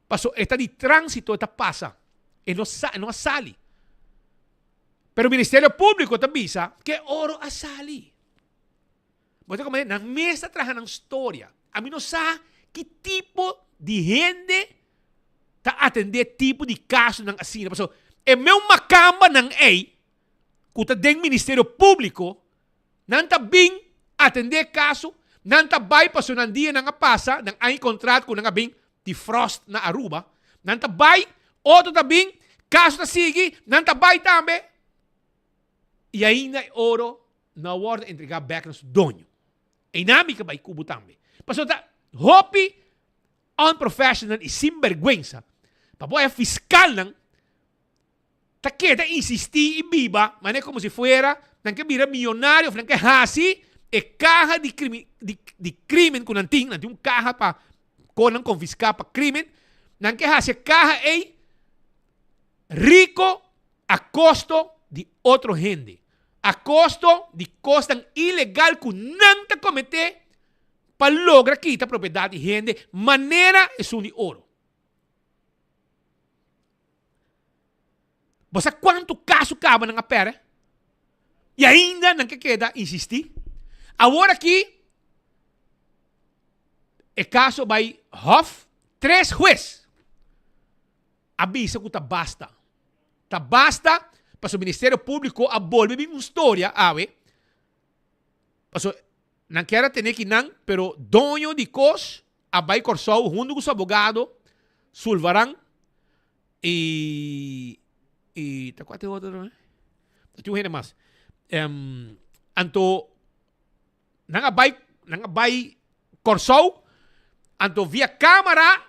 Passou, está de trânsito, está passa. E não sali. Pero o Ministério Público também avisa que ouro a sali. Você como na mesa traja na história. A mim não sabe que tipo de gente está atendendo tipo de caso não assim. Passou, é meu macamba não é que está dentro do Ministério Público não está bem atender caso, não está bem passou um dia não passa, não há contrato com não bem de frost na Aruba, não está bem, outro está bem, caso está sigue, não está bem também. E ainda ouro não pode entregar back no dono. Inamica by kubo tambe. Paso ta hopi unprofessional e sinvergüenza. Papo é fiscal nang ta queda insistir e biba, mas é como se fuera nan que vira milionário, nan que hasi e caja de crime com nanting caja pa konan confiscar pa crime, nan que hasi caja e rico a costo de outro gente. A costo de costas ilegal que não te cometer para lograr quitar propriedade de gente. Maneira é um de ouro. Você quanto caso acaba na pera? E ainda não queda insistir. Agora aqui, o caso vai Hof, 3 jueces. Avisa que tá basta. Tá basta. Para o Ministério Público a volver uma história, ave. Paso, não quero ter que não, pero dono de cos, a vai corsou, junto com o advogado, Sulvarán, tá quase outro, não é? Tinha gente mais. Anto, não vai corsou, anto via câmara,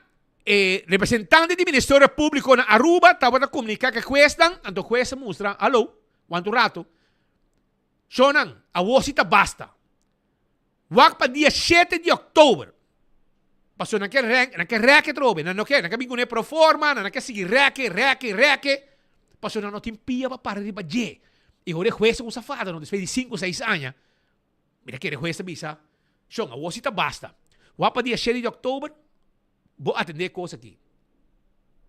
representante do Ministério Público na Aruba estava a comunicar que cuestan, então cuesta mostra, alô, quanto rato, Shonan, a wasita basta. Wak para dia 7 de outubro. Passou naquele reque trobe, não quer, naquele bingo pro forma, naquele seguir reque. Passou na notimpia para de badje. E agora cuesta um safado, não depois de 5, 6 anos. Mira que cuesta bisa. Shon, a wasita basta. Wak para dia 7 de outubro, vou atender coisa aqui.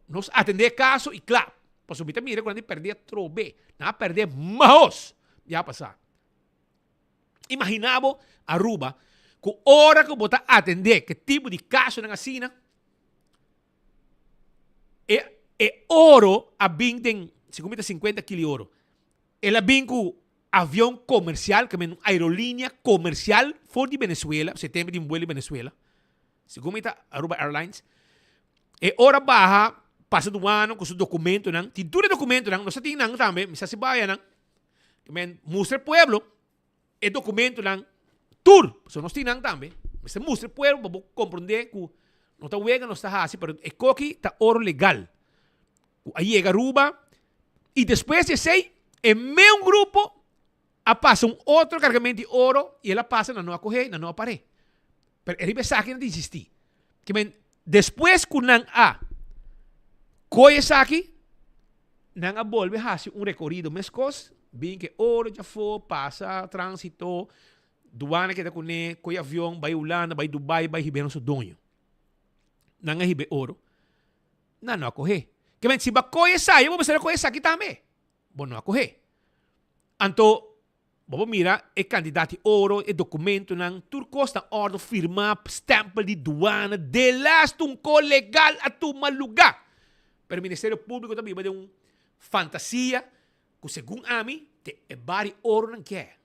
Nós atender caso e claro, para subir mira quando perder trobe, não perder maus, já passar. Imaginava Aruba, que hora que botar atender que tipo de caso na assina, é ouro a bem tem 50 kg de ouro. Ela bem com avião comercial, que é uma aerolínea comercial for de Venezuela, setembro de um vuelo de Venezuela. Segundo Aruba Airlines, e hora baja, passa do ano com seu documento, tem tudo documento, não se tem nada também, mas se vai, que mostra o pueblo, e documento, tour, se não tem nada também, mas se mostra o pueblo, para compreender que não está huega, não está assim, mas é coque, está ouro legal. Aí chega Aruba, e depois de sei, é meu grupo, a passa outro carregamento de ouro, e ela passa na não correr, na não aparece. Pero ele pensa que não existe. Que depois que não há coisa aqui, não há volve a fazer recorrido mescos, bem que ouro já foi, passa, trânsito, duana que está com ele, coi avião, vai Holanda, vai Dubai, vai Ribeirão Sudonho. Não há ribe ouro. Não há correr. Que se vai coisa, eu vou pensar coisa aqui também. Bom, não há correr. Então, vamos mirar o candidato ouro, o documento, tudo custa ordem, firma, stempel de duana, de last um colegal a tu lugar. Pero o Ministério Público também vai ter uma fantasia, que segundo a mim, é bari ouro não quer.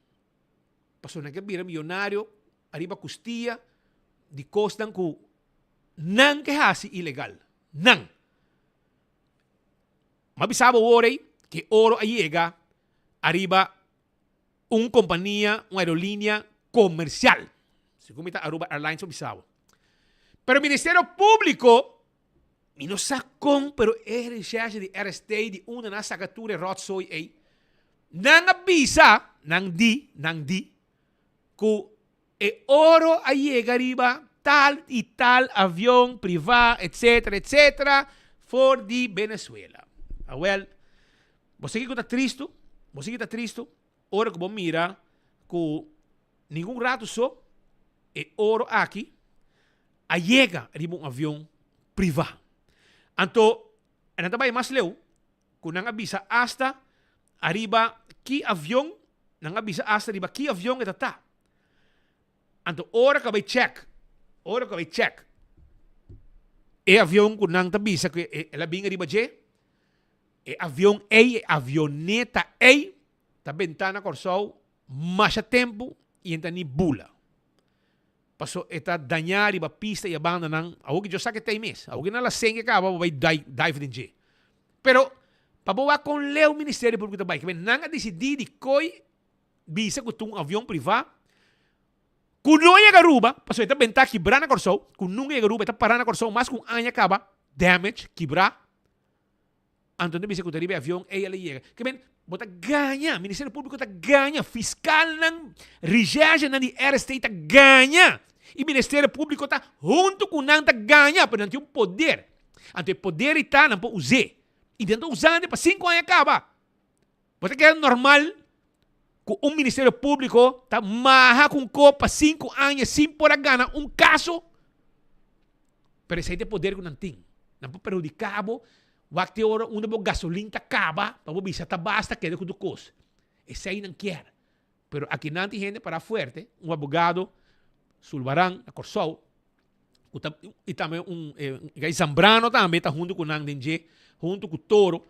Passou naquele vira milionário, arriba custia, de costa que não quer fazer ilegal. Não. Mas bisaba ouro que ouro aí chega, arriba uma companhia, uma aerolínea comercial. Segundo a Aruba Airlines o bisabo. Pero o Ministério Público, e não sacou, pero é recherche de RST de uma na sacatura rotsoi aí. Não avisa, não di, que é ouro aí chega arriba, tal e tal avião privado, etc., for de Venezuela. Well, você que está triste, ora que vamos mirar que nenhum rato só é ouro aqui, a chega arriba um avião privado. Então, não também mais leu, que não avisa hasta arriba que avião, não avisa hasta arriba que avião está. Então, ora que vai check, é avião que não avisa que ela vem arriba de, é avião é avioneta é, ta ventana corsou, mais tempo e então ni bula. Passou eta dañar e a pista e a banda não, algo que eu sei que tem mês, algo que não la senha que acaba vai dive dentro. Pero para boa com o Ministério Público também, que não decidir de coi visa que um avião privado Kung no llega Aruba, pasó esta ventaja quebrar na Corsou, kung nunca llega Aruba, esta parar na Corsou, mas kung anya acaba, damage, quebrar, Antônio Bice Cutaribe avião, ela chega. Que bem, bota ganha, Ministério Público tá ganha, fiscal não, rigégia não de RST tá ganha, e Ministério Público tá junto com não tá ganha, porque não tem um poder. Ante poder está, não pode usar. E dentro usando para 5 anos acaba. Bota que é normal que Ministério Público tá marra com copa 5 anos sem por a gana um caso, pero esse aí tem poder que não tem. Não pode prejudicar, waktu orang una bo gasolina ta acaba, para bisa ta basta queda com do custo. Esse aí não quer. Pero aqui não tem gente para fuerte, um advogado, Sulbarán, a Corsou, e também Zambrano também está junto com o Nandenge, junto com o Toro.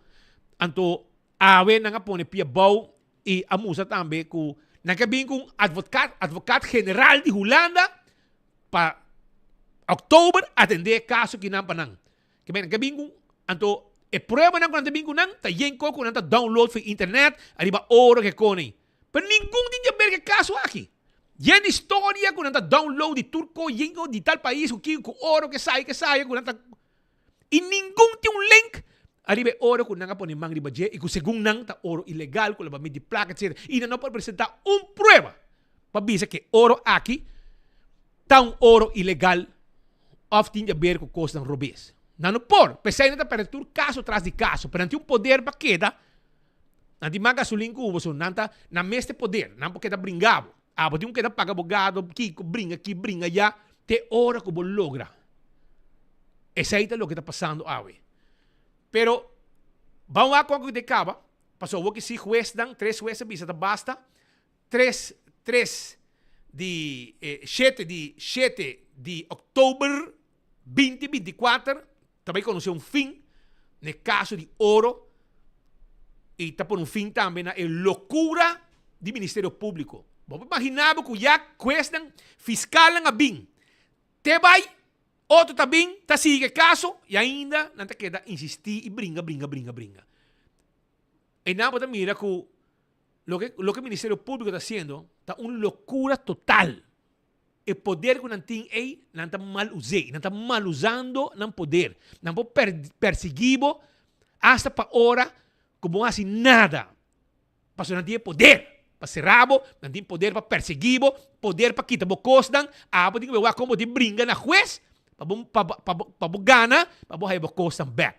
Então, a vez não põe pia bom e a musa também com não que vem com advogado general de Holanda para outubro atender caso que não para não. Que vem com então e prueba não quando vem com não tá yenko com não tá download para internet arriba ouro que cone. Pero ninguém tem que ver que caso aqui. E a história quando tá download de turco yenko de tal país com ouro que sai quando tá e ninguém tem um link arriba ouro com não põe mang riba je e com segundo não tá ouro ilegal com leva de placa etc. E não pode apresentar prueba para dizer que ouro aqui tá ouro ilegal of tem que ver com coisa robês. Não por, pensei na para tur caso atrás de caso, para ter poder para queda. Não tem mais gasolina que uso, não tá na mesma poder, não porque tá bringado. Ah, porque queda paga abogado, que bringa já, te hora que logra. Esse aí é o que está passando hoje. Pero vamos a com que acaba. Passou o que se juez dan, 3 jueces bisa basta. 7 de outubro 2024 também conheceu fim no caso de ouro e está por fim também na loucura do Ministério Público. Vamos imaginar que já cuestan fiscal a bem. Te vai, outro também, tá sigue caso e ainda não te queda insistir e brinca. E não pode mirar que lo que o Ministério Público está fazendo está uma loucura total. O poder que não tem aí, não está mal usado, não está mal usando o poder. Não pode perseguir hasta para hora como assim nada. Porque não tem poder para ser rabo, não tem poder para perseguir, poder para quitar o costan, pode ver como de brinca na juez, para ganhar, para botar o costan back.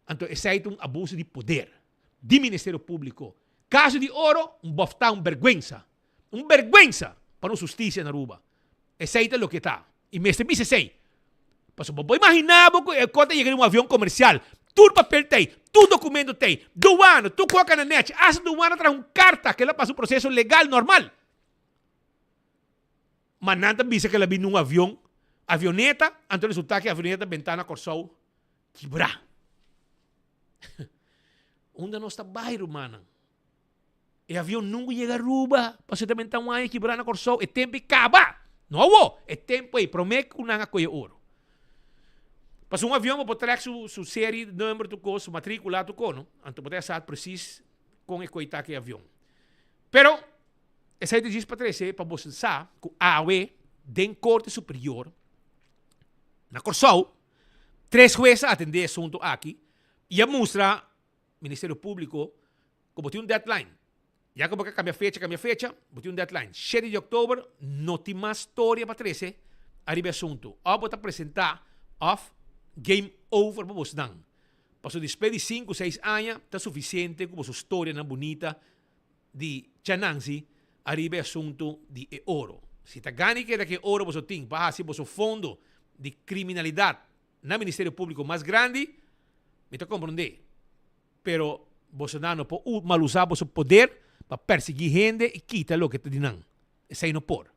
Então, esse é um abuso de poder do Ministério Público. Caso de ouro, boftão, vergüenza. Vergüenza para a justiça na Aruba. Esse aí é o que está. E mesmo me sei. Mas vou imaginar que quando chega um avião comercial, tudo papel tem, tudo documento tem, doano, tu coloca na net, a doana traz carta que ela passa um processo legal, normal. Mas nada diz que ela viu num avião, avioneta, então resulta que a avioneta ventana Corsou quebrar. Onde nós está bairro, mano? E avião nunca chega a Aruba, passou também tá um ano quebrar na Corsou, e tempo acaba. Não, é tempo aí, promete que não coisa ouro. Passou um avião para trazer sua série, número do curso, matrícula do cono, então pode ser preciso com o coitado que avião. Pero, essa aí diz para trazer, para você saber, que a AUE, den Corte Superior, na Corsou, 3 jueces atender assunto aqui, e a mostra, Ministério Público, como tem um deadline. Já que cambia fecha, tem um deadline. 7 de outubro, não tem mais história para trazer, arriba assunto. Ou pode apresentar, game over para você dar. Passou después de 5, 6 anos, está suficiente com a sua história na bonita de Chanansi, arriba assunto de ouro. Se está ganhando que ouro você tem, para assim você fundo de criminalidade no Ministério Público mais grande, me está compreender. Pero você não pode mal usar o seu poder para perseguir gente e quitar o que te dinan. Esse aí não pode.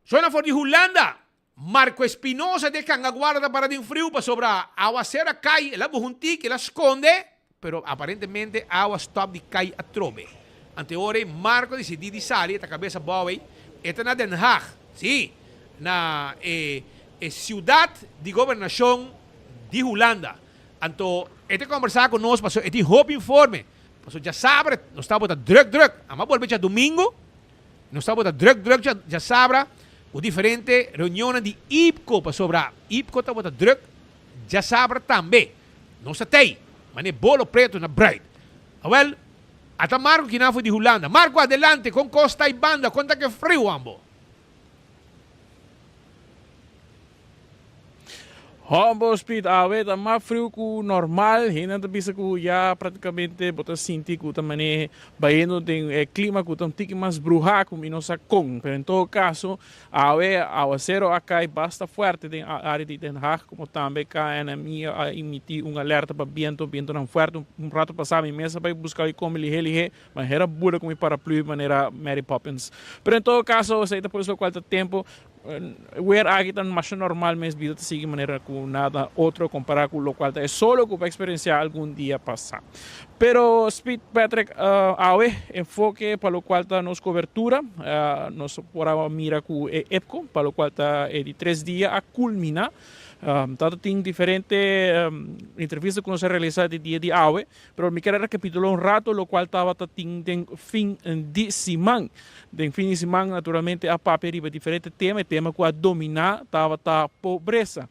Zona for de Holanda, Marco Espinosa de Cangaguarda para de frio para sobre a aguacera cai, ela bujunti que ela esconde, pero aparentemente agua stop de cai a trove. Anteore Marco decidiu de sair da cabeça boa, esta na Den Haag, sim, na ciudad de gobernação de Holanda. Então, este conversar conosco, passou este hope informe. Passou já sabe, nós estamos druk. Ama volver já domingo, Não está bota druk já sabra o diferente reuniões de IPCO para sobrar. IPCO está bota druk já sabra também. Não se tem, mas é bolo preto na bread. Well, até Marco que não foi de Holanda. Marco, adelante com Costa e Banda. Conta que frio, ambo. Hombo speed awe tá mais frio que o normal, ainda tá bisa que já praticamente bota sentir que também baiano tem clima que tam tique mais bruja como e nossa com, pero em todo caso awe aguacero acá basta forte tem área de Den Haag como também cá a emitir alerta para viento não forte rato passar em mesa para buscar como ele mas era burra como paraplu maneira Mary Poppins, pero em todo caso sei depois do qual tempo ver aqui tan mais normal mas vida de seguir maneira com nada outro comparado com o qual é solo que vai experienciar algum dia passar. Pero Speed Patrick awe enfoque para o qual está nos cobertura nos por mira com EPCO para o qual está de 3 dias a culminar. Tem diferentes entrevistas que nós realizamos de dia de AWE, pero me quero recapitular rato, o qual estava em fim de semana. De fim de semana, naturalmente, a papel diferente tema que a dominar estava a pobreza.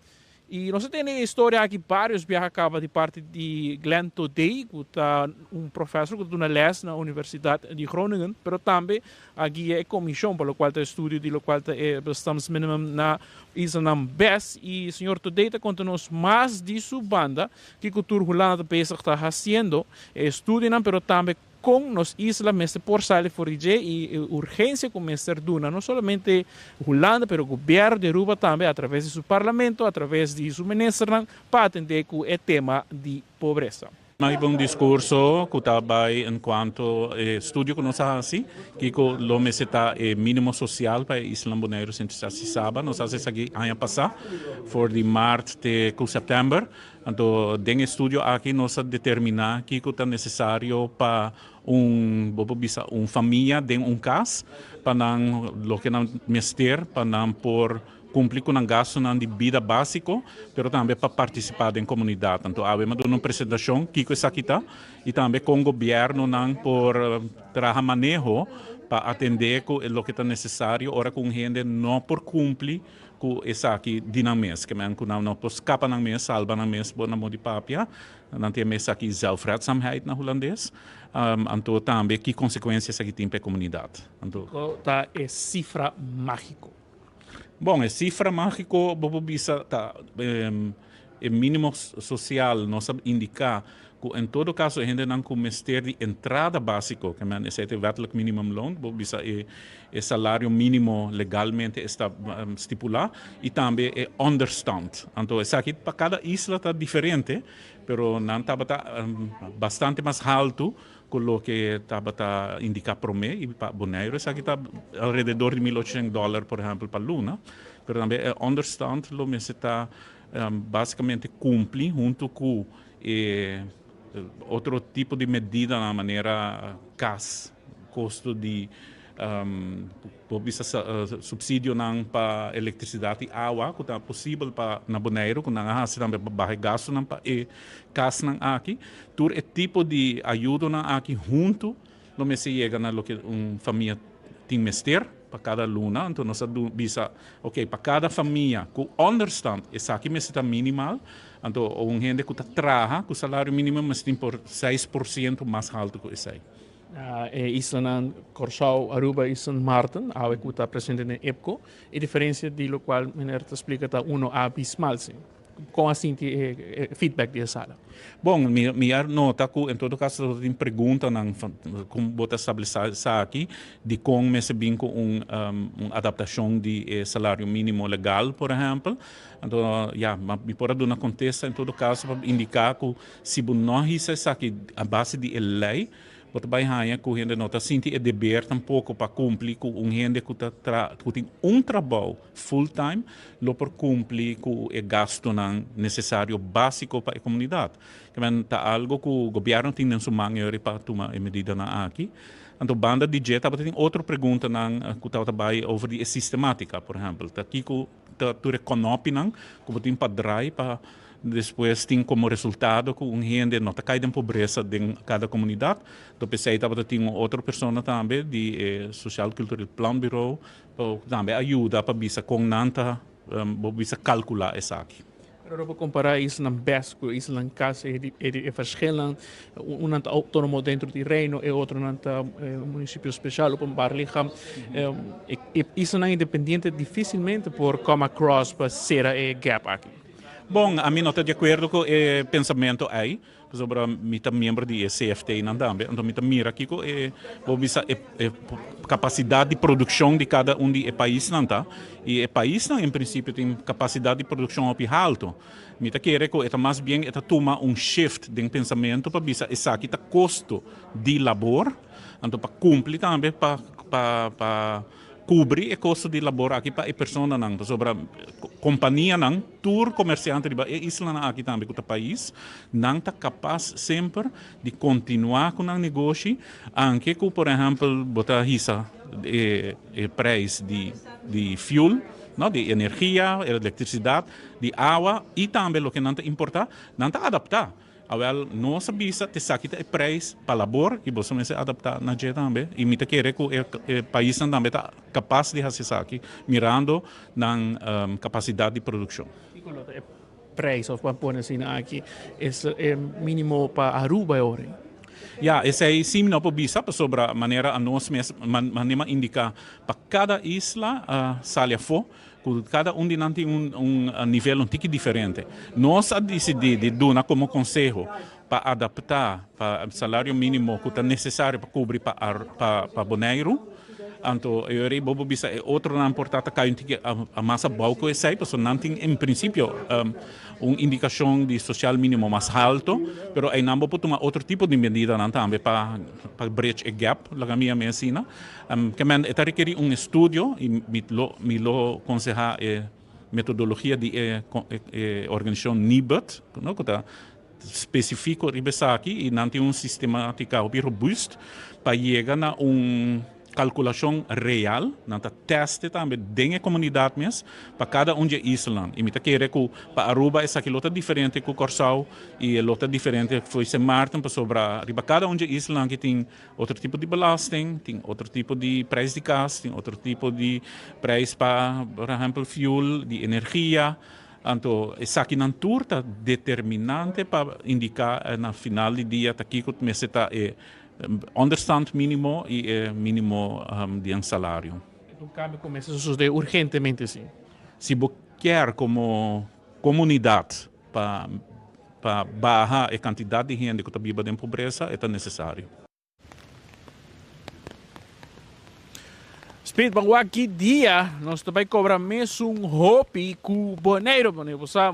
E nós temos história aqui, vários viajes acaba de parte de Glenn Todey, que é professor que está na les na Universidade de Groningen, mas também aqui é comissão para o qual está estudo, de lo qual estamos minimum na Islam BES, e o senhor Todey está contando-nos mais de sua banda, que a cultura holanda está fazendo, estudo, mas também com nos islas mestre por sair forige e urgência com mestre duna, não somente Holanda, mas o governo de Aruba também, através de seu parlamento, através de seu ministro, para atender com o tema de pobreza. May ibang diskurso kutabay enquanto estudio que nós assim que lo meseta mínimo social para Islam Bonaire entre saba nós hace aqui ano passado for de março te com setembro então den estudio aqui nós determinar que é necessário para família den caso para não lo que não mester para não por cumprir com o gasto de vida básico, mas também para participar em comunidade. Então, há uma apresentação que é aqui e também com o governo por trabalhar manejo para atender com o que é necessário, ora com gente não por cumprir com essa aqui dinâmica, que não por escapar na mesa, salva na mesa, boa na mão de papia, não tem mesa aqui zelfredzaamheid na holandês, então também que consequências aqui tem para a comunidade. Então, tá é cifra mágico. Bom, a cifra mágico, é mínimo social, nós indicar que em todo caso a gente não cometer de entrada básico, que é o wettelijk minimumloon, é salário mínimo legalmente está estipulado, e também é understand. Então, isso aqui para cada isla está diferente, mas não está bastante mais alto com o que estava indicar para mim e para Bonaire, isso aqui está ao redor de $1.800, por exemplo, para Luna, mas também é understand, lo que está basicamente cumpre junto com outro tipo de medida na maneira custo de subsídio para eletricidade e água, que é possível para na Bonaire, que não há também para gasto para casa aqui, tur é tipo de ajuda aqui junto, não me se chega na que família tem mester para cada luna, então nós bisa, ok, para cada família que understand essa aqui me está minimal, então gente que trabalha com o salário mínimo mas tem por 6% mais alto que isso aí. Isla Corsau, Aruba e Sint Maarten, a que está presente na EPCO, e diferença de lo qual meneer te explica está abismal, sim. Com assim feedback de sala. Bom, minha nota que em todo caso tem pergunta como botar estabelecer aqui de como se bem com uma adaptação de salário mínimo legal, por exemplo. Então, me pode dar uma contesta em todo caso para indicar que se não isso aqui a base de lei Wat bij haar que gente não está sentindo dever tampouco para cumprir com gente que tem trabalho full time, lo por cumprir com o gasto necessário básico para a comunidade. Que é algo que o governo tem em sua mão para tomar medida aqui. Então, banda de jet, tem outra pergunta que está over a sistemática, por exemplo. Aqui que tu reconope como tem para drive para depois tem como resultado que um gente não está caindo em pobreza em cada comunidade. Então pensei que tem outra pessoa também de Social Cultural Plan Bureau, também ajuda para bisa com nanta, bisa calcular isso aqui. Pero para comparar isso na Besco, isso na casa é verschillend. Um é autônomo dentro do reino e outro é município especial op een Barlicham. Isso não é independente dificilmente por come across para ser a gap aqui. Bom, a mim não estou de acordo com o pensamento aí. Sobre a minha membro de CFT também, então minha mira aqui com a capacidade de produção de cada de país não tá, e o país não em princípio tem capacidade de produção alto. Minha querer que é mais bem toma shift de pensamento para bisa essa aqui tá custo de labor, então para cumprir também para cobrir o custo de labor aqui para a pessoa não, sobre a companhia não, tour comerciante de isla não aqui também com o país, não está capaz sempre de continuar com o negócio, anche com, por exemplo, botar risa o preço de fuel, não, de energia, eletricidade, de água e também o que não importa, não está adaptar. Awel nossa bisa te sakita preço para labor e você se adaptar na jeito também e me querer que o país também está capaz de fazer isso aqui mirando na capacidade de produção. Preço para pôr assim aqui é mínimo para Aruba hoje. Esse é sim não para bisa sobre a maneira a nós maneira indicar para cada isla salia for. Cada de nós tem nível um tique diferente. Nós decidimos como conselho para adaptar para o salário mínimo que é necessário para cobrir para Bonaire. Então, eu bobo bisa outro não importa que a massa balco é sai, porque não tem em princípio uma indicação de social mínimo mais alto, mas aí não pode tomar outro tipo de medida também para bridge a gap, lá a minha medicina. Que é requerir estudo e me lo aconselhar metodologia de organização NIBUT, não que está específico aqui e não tem sistemática robusto para chegar a calculação real, nanta teste também dentro da comunidade mesmo, para cada de isla. E me querer que para Aruba essa aqui lota diferente que o Corsau e lota diferente que foi São Martin para sobre cada de isla que tem outro tipo de belasting, tem outro tipo de preço de gás, tem outro tipo de preço para, por exemplo, fuel, de energia. Então, essa aqui na tour está determinante para indicar na final do dia aqui que me está understand mínimo e mínimo de salário. Um cambio começa a suceder urgentemente, sim. Se você quer como comunidade para baixar a quantidade de gente que está viva em pobreza, é necessário. Speed, aqui dia, nós também cobramos hobby com Bonaire.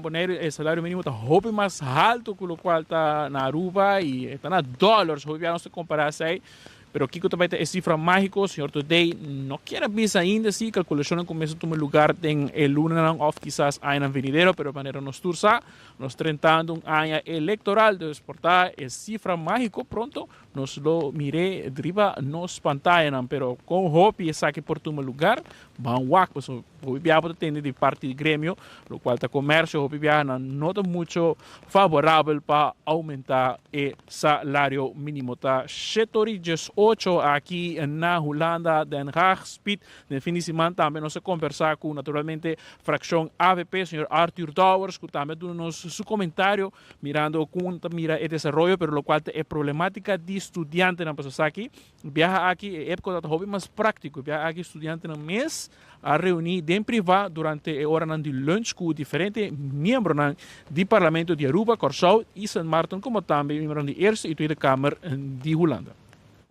Bonaire é salário mínimo, tá hobby mais alto que o qual está na Aruba e está na dólares. Hobby não se comparar aí. Pero aqui também tem cifra mágico, senhor Today, não quero ver ainda se calculação começa a tomar lugar em el luna ou quizás año venidero, pero de maneira nos tursa, nos tentando año eleitoral de exportar a cifra mágico pronto, nos lo miré driba nos pantalla, pero com hope e saque por tomar lugar, vão wak, pues o viabo tem de parte de grêmio, lo qual está comércio, o viabo não está muito favorável para aumentar o salário mínimo. Tá 7:08 aqui na Holanda, Den Haag, Speed, de fim de semana também nós conversar com naturalmente fração AVP, senhor Arthur Towers, que também dá-nos seu comentário, mirando como mira o desenvolvimento, pero lo qual é problemática de estudante na pessoa aqui, viaja aqui, é época de hobby mais prático, viaja aqui estudante no mês, a reunir em privado durante a hora de lunch com diferentes membros do Parlamento de Aruba, Corsau e São Martin, como também membros da Eerste e Tweede Kamer de Holanda.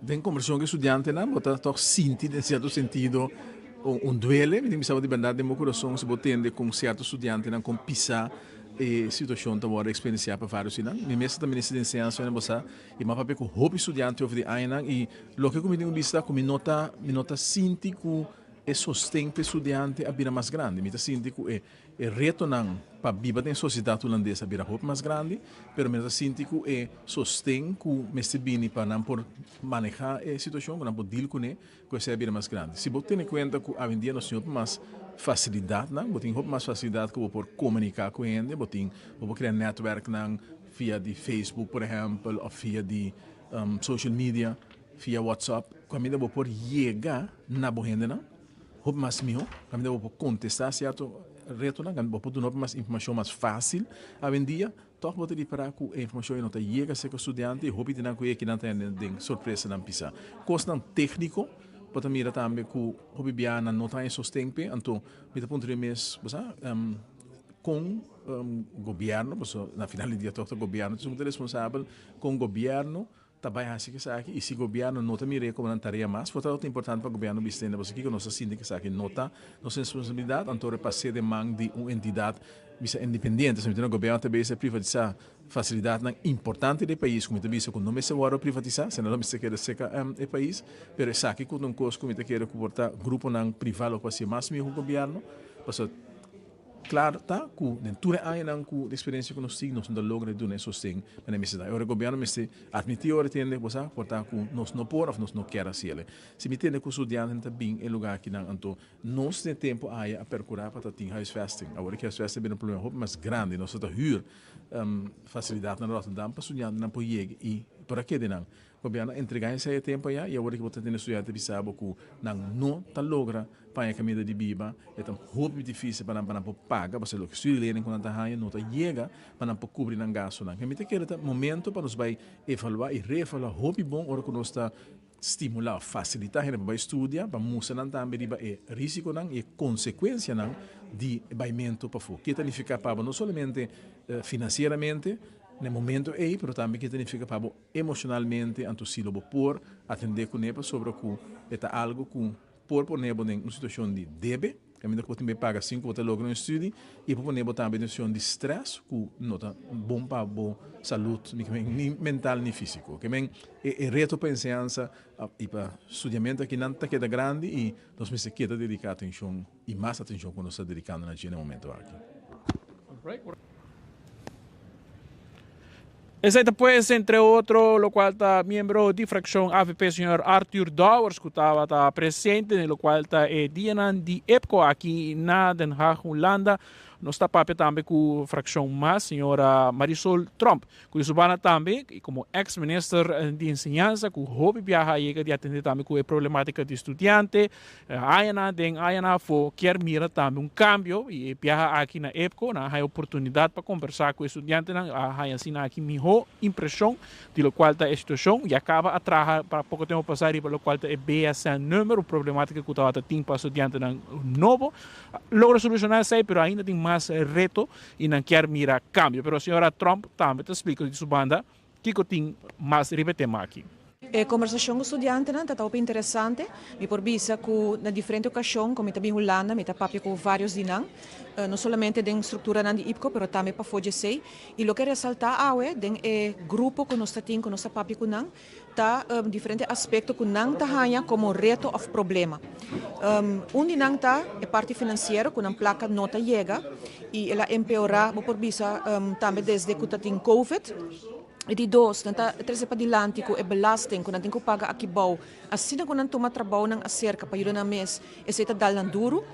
Den conversión que estudiante na bota toch sinti em certo sentido duele, me pensava de verdade de meu coração se botende com certo estudante na com pisar e situação da hora experienciar para vários não me mesmo também nesse licenciação na bossa e mas papel com hobby estudante of de aina e lo que comigo vista com minota sinti com e sostém para estudante a vida mais grande, me sinti com e reto não para viver em sociedade holandesa a vida mais grande, pero me sinti com e sostém com me bini para não por manejar a situação, não por deal com essa vida mais grande. Se você tem em conta que a vendia no senhor mais facilidade, não? Botem mais facilidade que eu por comunicar com ele, botem vou criar network não via de Facebook, por exemplo, ou via de social media, via WhatsApp, quando eu vou por chegar na bohende não, hop mais meu, quando eu vou contestar certo reto não, quando vou por dar mais informação mais fácil, hoje em dia toch vou ter para que a informação não está chega se o estudante, hop de não que não tem surpresa não pisa, custa técnico. Pota mira também que o Bibiana não tem sustento, então, me ponto de mês, com o governo, na final do dia todo o governo, somos responsáveis com o governo, também assim que sabe, e se o governo não tem recomendado tarefa mais, foi muito importante para o governo bistender, porque aqui que nós assim que sabe nota nossa responsabilidade, então repassar de mão de uma entidade independente, se o governo também se privatizar facilidade importante do país, como também se não me se vai privatizar, se não me se quer secar o país, pero essa aqui com um curso como te quer comportar grupo não privado para ser mais melhor o governo, para claro tá com dentro aí não com experiência que nós temos não logra do nesse sustento, mas me se dá o governo me se admitir ou entender você portar com nós não por ou nós não quer assim, se me entende com o estudante também em lugar que não então nós tem tempo aí a percorrer para ter huisvesting, agora que huisvesting é um problema mais grande, nós está huur facilidade na Rotterdam para estudante não pode ir e por aqui de não o governo entregar esse tempo aí e agora que você tem estudante sabe que não tá logra para a camisa de biba é tão muito difícil para não pagar para o que estuda quando está aí não tá chega para não cobrir não gasto não que me te quer momento para nós vai evaluar e reevaluar hobby bom hora que nós está estimular facilitar para estudar para mostrar também riba é risco não e consequência não de baimento para fora que significa para não somente financeiramente no momento aí, mas também que significa para emocionalmente, então se lo por atender com ele sobre que é algo que por nebo em uma situação de debe, que a medida que você paga 5 você logra um estudo e por nebo também em uma situação de stress que não está bom para a saúde nem mental nem físico, que é reto para a ensinança e para estudamento que não está queda grande e nós me se queda dedicar atenção e mais atenção quando está dedicando na no momento aqui. Ese después, entre otros, lo cual está miembro de fracción AVP, señor Arthur Dowers, que estaba presente, en lo cual está Dianan de EPCO aquí en Den Haag, Holanda. Nos está papel también con fracción más, señora Marisol Trump, que subana también, y como ex-minister de enseñanza, que hobby viaja y que atender también con la problemática de estudiante, ayana fo quer mira también un cambio, y viaja aquí en EPCO, hay oportunidad para conversar con estudiantes, hay así aquí mejor impresión de lo cual está la situación, y acaba a trabajar para poco tiempo pasar, y por lo cual está ese número problemática que estaba teniendo para estudiantes nuevo, logra solucionarse, pero ainda tem mais reto e não quer mirar cambio. Pero a senhora Trump também te explica de sua banda que tem mais tema aqui. A conversação com o estudante está muito interessante. Me por visa que na diferente ocasião, como também Holanda, me está com vários dinang, não somente da estrutura de IPCO, mas também para FOGC. E o que ressaltar é que o grupo que nós temos, que nós papi com nang, tá diferente aspecto que nang tá como reto ou problema. Dinang tá é parte financeira, que a placa não tá chega e ela empeora, por visa também desde que tem COVID. E de dois, nanta treze pa dilante ko e belasting ko natin ko paga akibaw. Assim na ko nang tumatrabaho ng acerca pa yun na mes e sa itadal ng duro.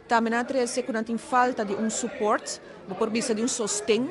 Tama na treze ko natin falta de support, por bisa de sosteng,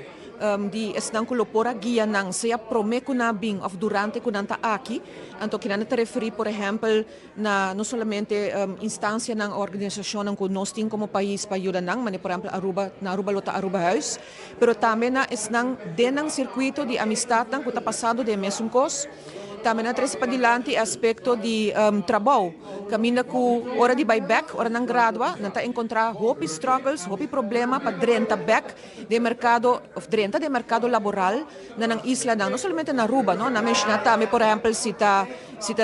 di esnang ko lopora guia nang saya prome ko na bing of durante ko nanta aki. Anto kinana te referi, por ejemplo, na no solamente instancia ng organisasyon ng kunosting como país pa yun nang, mani por ejemplo Aruba Lota Aruba House, pero tama na esnang denang circuito de amistad nang kuta pasado de mesong kos. Tama na tres padilante aspecto de trabaho. Kami na ku ora di buyback, ora nang gradua, nanta encontrar hopi struggles, hopi problema pa drenta back de mercado of drenta de mercado laboral na nang isla nang no solamente na Aruba, no, na mention tami por example sita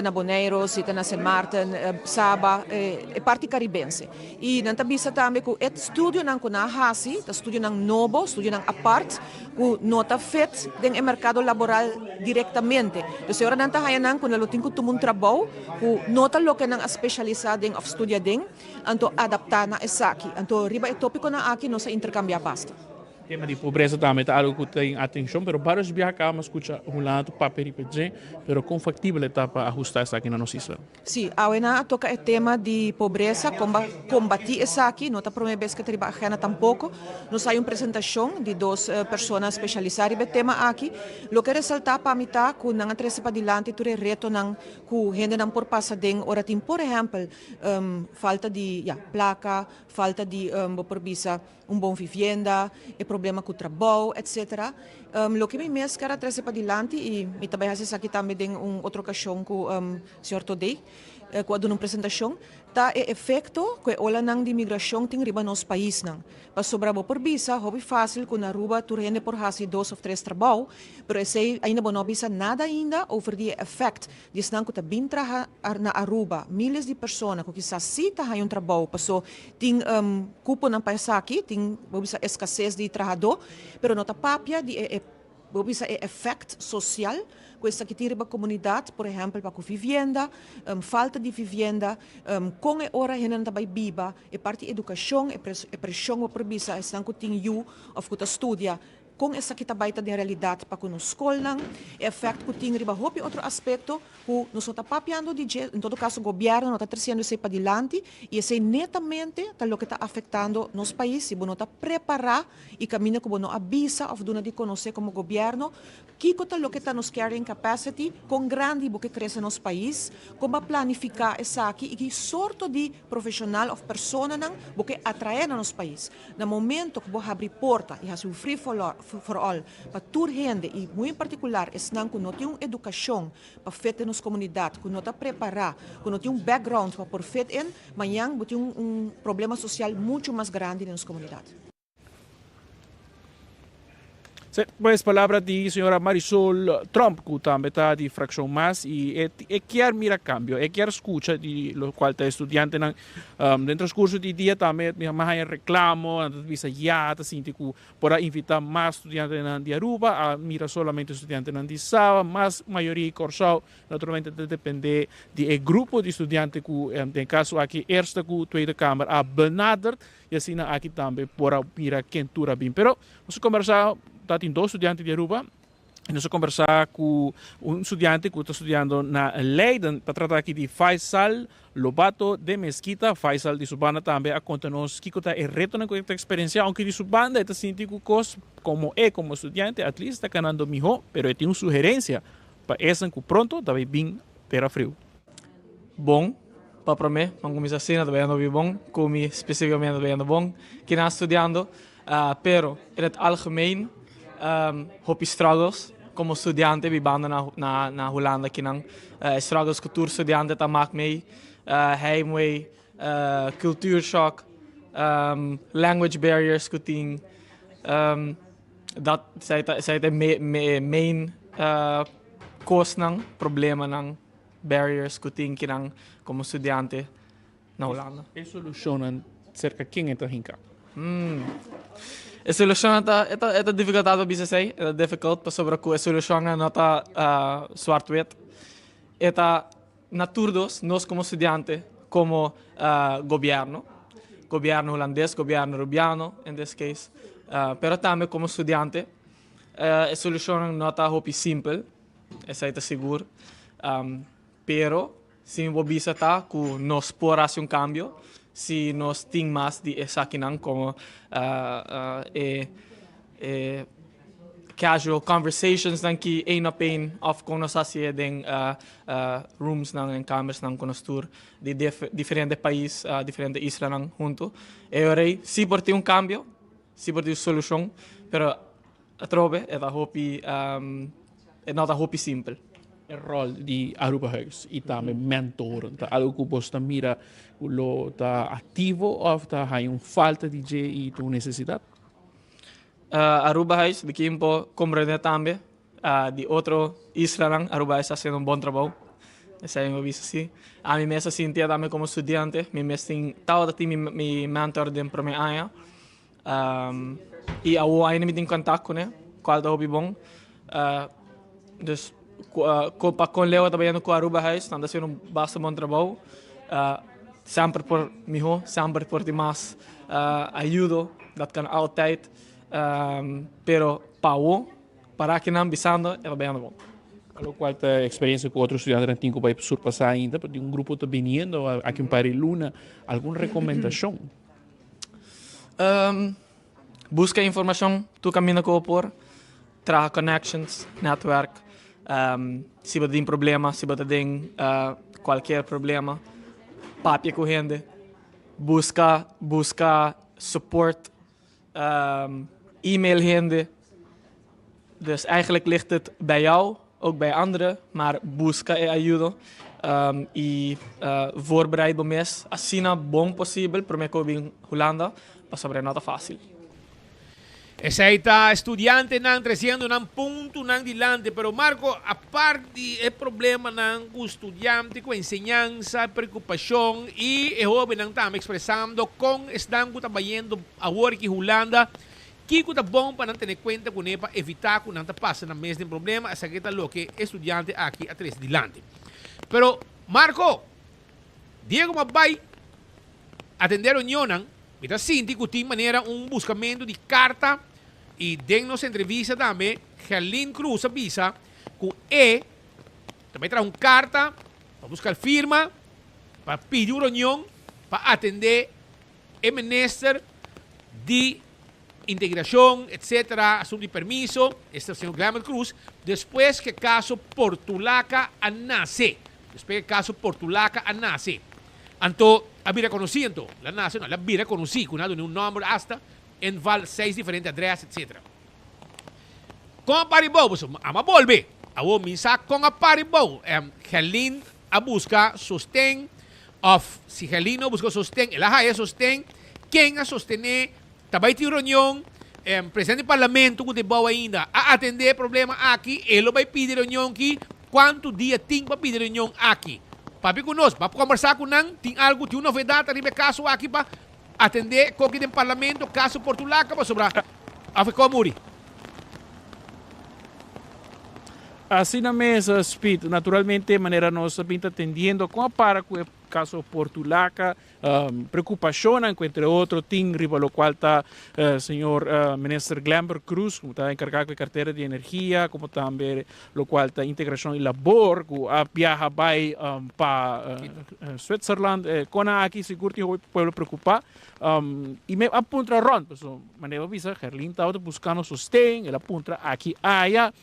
na Bonaire, sita na St. Martin, Saba, e parte caribense. E nanta bisa tami ku et studio nang kuna hasi, ta studio nang nobo, studio nang apart, ku nota fit den mercado laboral directamente. So ora nanta hayanan kun lalutin ko tumun trabaho, ku nota lo que nang specializading of studyading, anto adapta na esaki, anto riba e topiko na aki no sa intercambia basta. tema de pobreza também tá algo que tem atenção, pero vários viajes cá mas escuta um lado papel e pero com factível tá para ajustar essa aqui na notícia. Sim, a toca o tema de pobreza, combatir isso aqui, não está a primeira vez que triba agenda tampouco. Nós há uma apresentação de duas pessoas especializadas no tema aqui. Lo que ressaltar para mim tá que não atrasa para dilante tu reto não que gente não por passar den ora tem por exemplo falta de placa, falta de por visa bom vivienda, e problema com o trabalho, etc. Lo que me mês quer atrasa para dilante e me também há aqui também tem outra ocasião com o senhor Todei, quando uma apresentação, tá é efeito que ola nang de imigração tem riba nos país nang. Para sobrar por visa, hobby fácil com na ruba tu rende por hasi 2 ou 3 trabalho, pero esse ainda não bisa nada ainda over the effect. Diz nang que tá bem na Aruba, milhares de pessoas que quizás sim tá hay trabalho, passou tem cupo nang país aqui, tem bisa escassez de trabalhador, pero não tá papia de bisa effect social. Questa que tira a comunidade, por exemplo, para a vivienda, falta de vivienda, com a hora que não vai biba, e parte educação, e pressão por bisa, estão que tem ou que estudia, com essa que está da realidade para que nos escola, e efeito que tem riba hopi outro aspecto, que nós está papiando de em todo caso o governo não está trazendo isso para adiante, e esse netamente está o que está afetando nos países, e não está preparar e caminho que não avisa ou não de conhecer como governo, que está o que está nos carrying capacity, com grande que cresce nos países, como planificar essa aqui e que sorte de profissional ou pessoa não, que atrair nos países. No momento que você abre porta e faz free for all, para toda gente, e muito em particular, estão que não tem uma educação para feita nas comunidades, que não está preparado, que não tem um background para por feita em, amanhã tem problema social muito mais grande nas comunidades. Pues palavra de senhora Marisol Trump, que também está de fração mais e quer mira cambio, quer escuta de lo qual está estudante dentro do curso de dia também mais reclamo, visa já tá sinto que para invitar mais estudantes de Aruba, a mira solamente estudantes de Saba, mas maioria cursal naturalmente depende de grupo de estudantes que tem caso aqui eerste que tweede kamer a benaderd e assim aqui também para mira quem tura bem, pero vamos conversar. Tem 2 estudantes de Aruba e nós conversar com estudante que está estudando na Leiden para tratar aqui de Faisal Lobato de Mesquita. Faisal de Subana também a conta-nos que está reto na experiência, aunque de Subana está sentindo que como estudante, at least está ganhando melhor, pero tem uma sugerência para essa que pronto também bem terra frio. Bom, para mim, quando começa assim, também não bom, como especificamente também bom, que não estudando, pero in het algemeen heb struggles como estudante vivendo na Holanda que não struggles cultuur estudante tá maak mee heimwee cultuurshock language barriers que tem dat zij de main cause ng problema ng barriers que tem que não como estudante na Holanda. E solucionam cerca quem está hinka. A solução é dificuldade para dizer, é difficult para sobre a solução não está zwart-wit. É naturdos nós como estudante, como governo holandês, governo rubiano, em desse caso, pero também como estudante, a solução não está simples, essa é seguro, pero se você está que nós podemos fazer cambio. Se nós temos mais de essa como casual conversations que een op een of com nós assim rooms em câmeras com nós tour de diferentes países, diferentes islas junto. E se por ter cambio, se por ter solução, pero a trove é da hopi não da hopi simples. O rol de Aruba Huis e também mentor, algo que você mira lo está ativo ou está hay falta de e tu necessidade? Aruba Huis de Kimpo compreende também de outro isla Aruba Huis está fazendo bom trabalho. Essa é uma vista assim. A mim mesmo sentia também como estudante, me mesmo tem mi mentor de primeiro ano. E eu ainda me tenho contato com ele, qual é o hobby bom. Dus com Leo trabalhando com Aruba Huis, está fazendo bastante bom trabalho. Sempre por mim, sempre por demais ajuda, dat kan altijd. pero para que não bisando, ela bem bom. Lo qual a experiência com outros estudantes não tem que surpassar ainda, porque um grupo está vindo aqui em Paris Luna, alguma recomendação? Busca informação, tu caminha com o por, traga connections, network, se você tem problema, se você tem qualquer problema, papi com gente, busca support, e-mail gente. Dus eigenlijk ligt het bij jou, ook bij anderen, maar busca ajuda e voorbereid bom mês, assim bom possível, para mim que em Holanda, para sobre nota fácil. Esa está estudiante nan crescendo nan ponto nan dilante, pero Marco, a parte é problema nan com estudiante com enseñanza, preocupação e o jovem nan tam expressando com estão trabalhando a work em Holanda. Kiko tá bom para não ter conta com ele para evitar que não passe na mesma problema, essa que tá lo que estudante aqui atrás dilante. Pero Marco, Diego vai atender a reunião, mira sinti que tem maneira buscamento de carta e den-nos entrevista também, Herlin Cruz avisa que também traz carta para buscar firma, para pedir reunião, para atender o ministro de integração, etc., asunto de permiso, este é o senhor Glamour Cruz, depois que o caso Portulaca nasce. Depois que o caso Portulaca nasce. Então, a vira conhecendo, a nasce, não, a vira conheci, com um número hasta, em val 6 diferentes adresas, etc. Com a paribou, ama volve. A o misa com a paribou. Helin a busca sostém, se Helin não busca sostém, ela é sostém, quem a sostener também tem reunião, presidente do parlamento que boa ainda a atender problema aqui, ele vai pedir reunião aqui, quanto dia tem para pedir reunião aqui. Papi conosco, para conversar com nós, tem algo, tem uma novidade, tem caso aqui para atender com o parlamento, caso Portulaca, para sobrar. Africó Muri. Assim na mesa, Speed, naturalmente, maneira nós pinta atendendo com a para com o caso Portulaca, preocupação, entre outros, tem riba lo qual está senhor ministro Glamour Cruz, como está encarregado de carteira de energia, como também lo qual está integração e labor, que a viaja vai para Switzerland, com aqui seguro que o pueblo preocupa, e me apunta ron, então, maneira visa, Herlin está buscando sustento, ele apunta aqui, allá,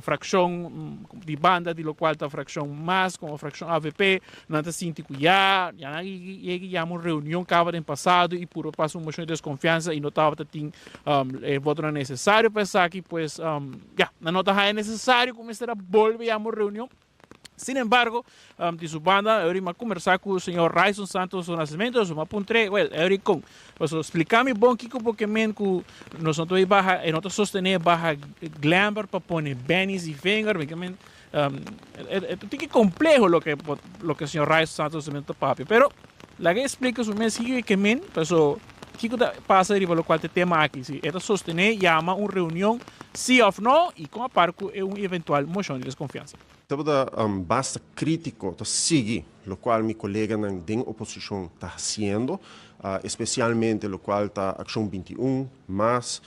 fração de banda, de lo qual está fração mais, como fração AVP, não está sentindo já uma reunião que estava no passado e por passar uma moção de desconfiança e não estava tendo voto não necessário pensar que pues não é necessário começar a volver a uma reunião. Sin embargo, de su banda, eu iria conversar com o senhor Raison Santos do Nascimento, eu apontei, eu com, explicar-me bom que porque nós não estamos barra, e não estamos sostener barra Glamour para pôr Benny's e Finger, porque é que complexo o que o senhor Raison Santos do Nascimento papi, pero la que explica o mês que men, pessoal, que passa de qual é o tema aqui, se é sostener, chama uma reunião, sim ou não, e com a parco é eventual moção de desconfiança. Toda basta crítico to sigue lo qual mi colega na den oposição está fazendo, especialmente lo qual está Ação 21, mas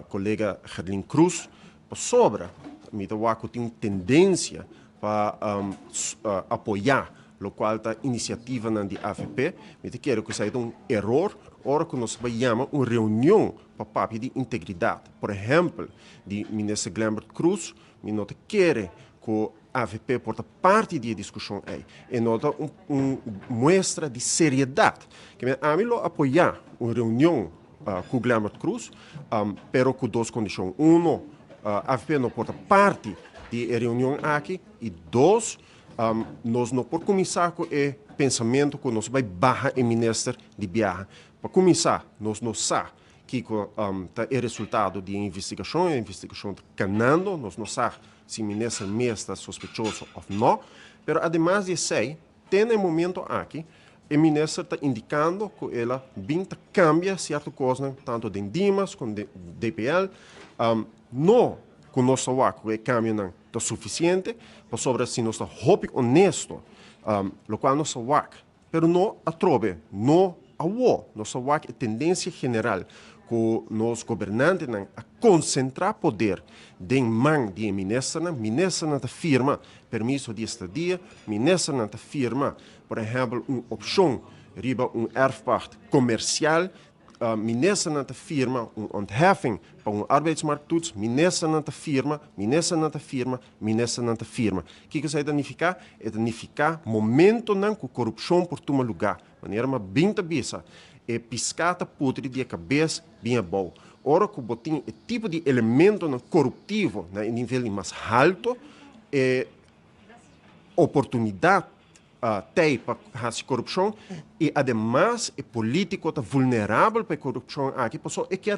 colega Herlin Cruz, sobra, mi tawaco tem tendência para apoiar lo qual está iniciativa na de AFP, me te quero que seja erro, ora que nós vamos uma reunião para papi de integridade. Por exemplo, de ministro Glamour Cruz, me não te quer que a AFP porta parte da discussão aí e nota mostra de seriedade que a mim apoiar uma reunião com Glamour Cruz, pero com duas condições. A AFP não porta parte da reunião aqui e dois, nós não podemos começar com o pensamento que nós vamos barrar o ministro de viagem. Para começar, nós não sabemos que é resultado de investigação, a investigação está canando, nós não sabemos se o ministro mesmo está suspeitoso ou não, mas, ademais de isso, tem um momento aqui, o ministro está indicando que ela cambia certa coisa, tanto de Dimas como de DPL, não que o nosso cambio não é suficiente, para sobre se nós estamos honesto, o qual nosso mas não a trobe, não a nosso é tendência geral, que por nos governantes a concentrar poder em mão de ministra, ministra não firma permisso de estadia, ministra não firma, por exemplo, uma opção riba erfpacht comercial, ministra não firma ontheffing para arbeidsmarkttoets, ministra não firma, ministra não firma, ministra não firma. O que isso é danificar? É danificar momento não com corrupção por tomar lugar. Maneira uma binta bisa é piscata podre de cabeça bem boa. Ora que botin é tipo de elemento não corruptivo na nível mais alto é oportunidade tem para a corrupção e, además, é político vulnerável para a corrupção aqui, por isso é que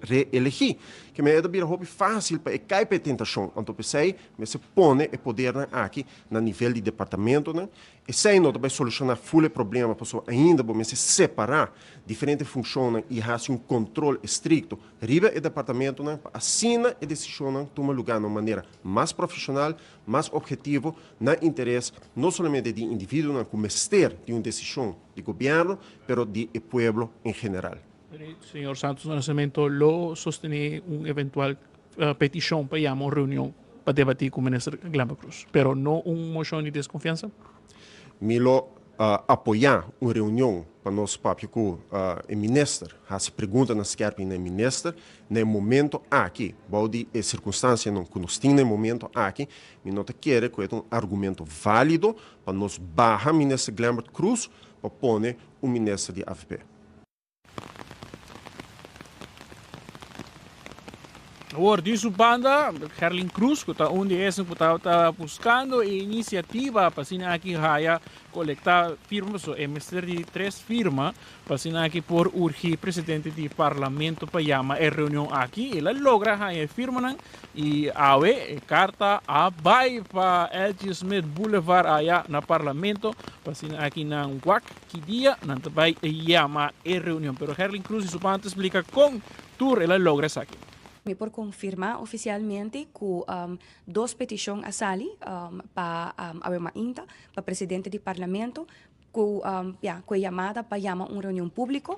reelegir. Que me é de vir fácil para cair para a tentação. Então, pensei, mas se põe o poder aqui, no nível de departamento, né? E sem não vai solucionar o problema, por isso ainda vamos separar diferentes funções e fazer controle estricto. Riba e departamento, né? Assina e decisão, toma lugar de uma maneira mais profissional, mais objetiva, no interesse não somente de indivíduo, né? Como mestre de uma decisão de governo, mas de povo em geral. Señor Santos Nascimento, lo sostiene eventual petición para llamar reunión para debatir con el ministro Glamba Cruz, pero no una moción de desconfianza. Milo apoiar uma reunião para nós papel com o ministro, as perguntas nas querem no ministro, no momento aqui, balde a circunstância não que nós temos no momento aqui, me nota quer que é um argumento válido para nós barra o ministro Glambert Cruz para pôr o ministro de AFP. Agora, diz o banda, Herlin Cruz, que está onde é que está buscando iniciativa para assinar aqui a coletar firmas, é mestre de 3 firmas, para assinar aqui por urgir presidente do parlamento para chamar a reunião aqui. Ele logra a firma e a carta a vai para L.G. Smith Boulevard aí no parlamento, para assinar aqui na UAC, que dia não vai chamar a reunião. Pero Herlin Cruz e o banda explica como tour ele logra isso aqui. Me por confirmar oficialmente que 2 petições a sali para a INTA, para presidente do parlamento, com chamada para chamar uma reunião pública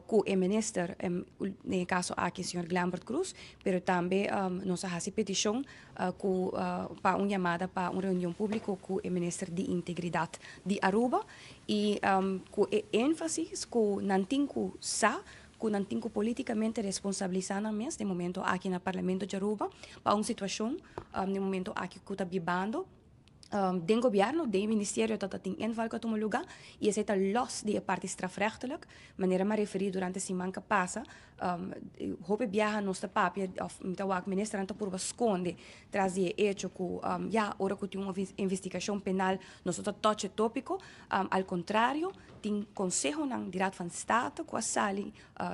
com o ministro, no caso aqui, o senhor Glambert Cruz, mas também nós fazemos petição para uma chamada para uma reunião pública com o ministro de Integridade de Aruba e com ênfase que não tem que que não tem que politicamente responsabilizar no momento aqui no Parlamento de Aruba para uma situação no momento aqui que está vivendo do governo, do ministério dat tem invalga tomar lugar e esse está los de parte strafrechtelijk, maneira me referi durante a semana que passa, hope viaja nossa papel, então o ministro anta por esconde, trazer hecho que ora que tem uma investigação penal, nós está toque tópico, ao contrário, tem conselho não direto van Estado, que a sali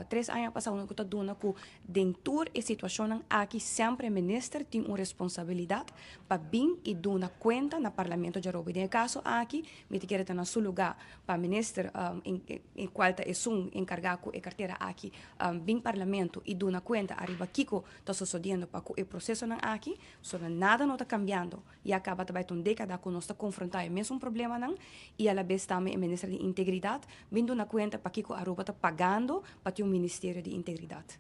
3 anos passados que está dando que dentro da situação aqui sempre o ministro tem uma responsabilidade para vir e dar conta no Parlamento de Aruba. No caso aqui, me quero estar no seu lugar para o ministro em qual é um encarregado com a carteira aqui, vir Parlamento e dar conta arriba Kiko está sucedendo para o processo não aqui, só nada não está cambiando e acaba também uma década que nós está confrontando o mesmo problema não e a la vez também o ministro de Integridade vindo na conta para Kiko Aruba está pagando para ter um Ministério de Integridade.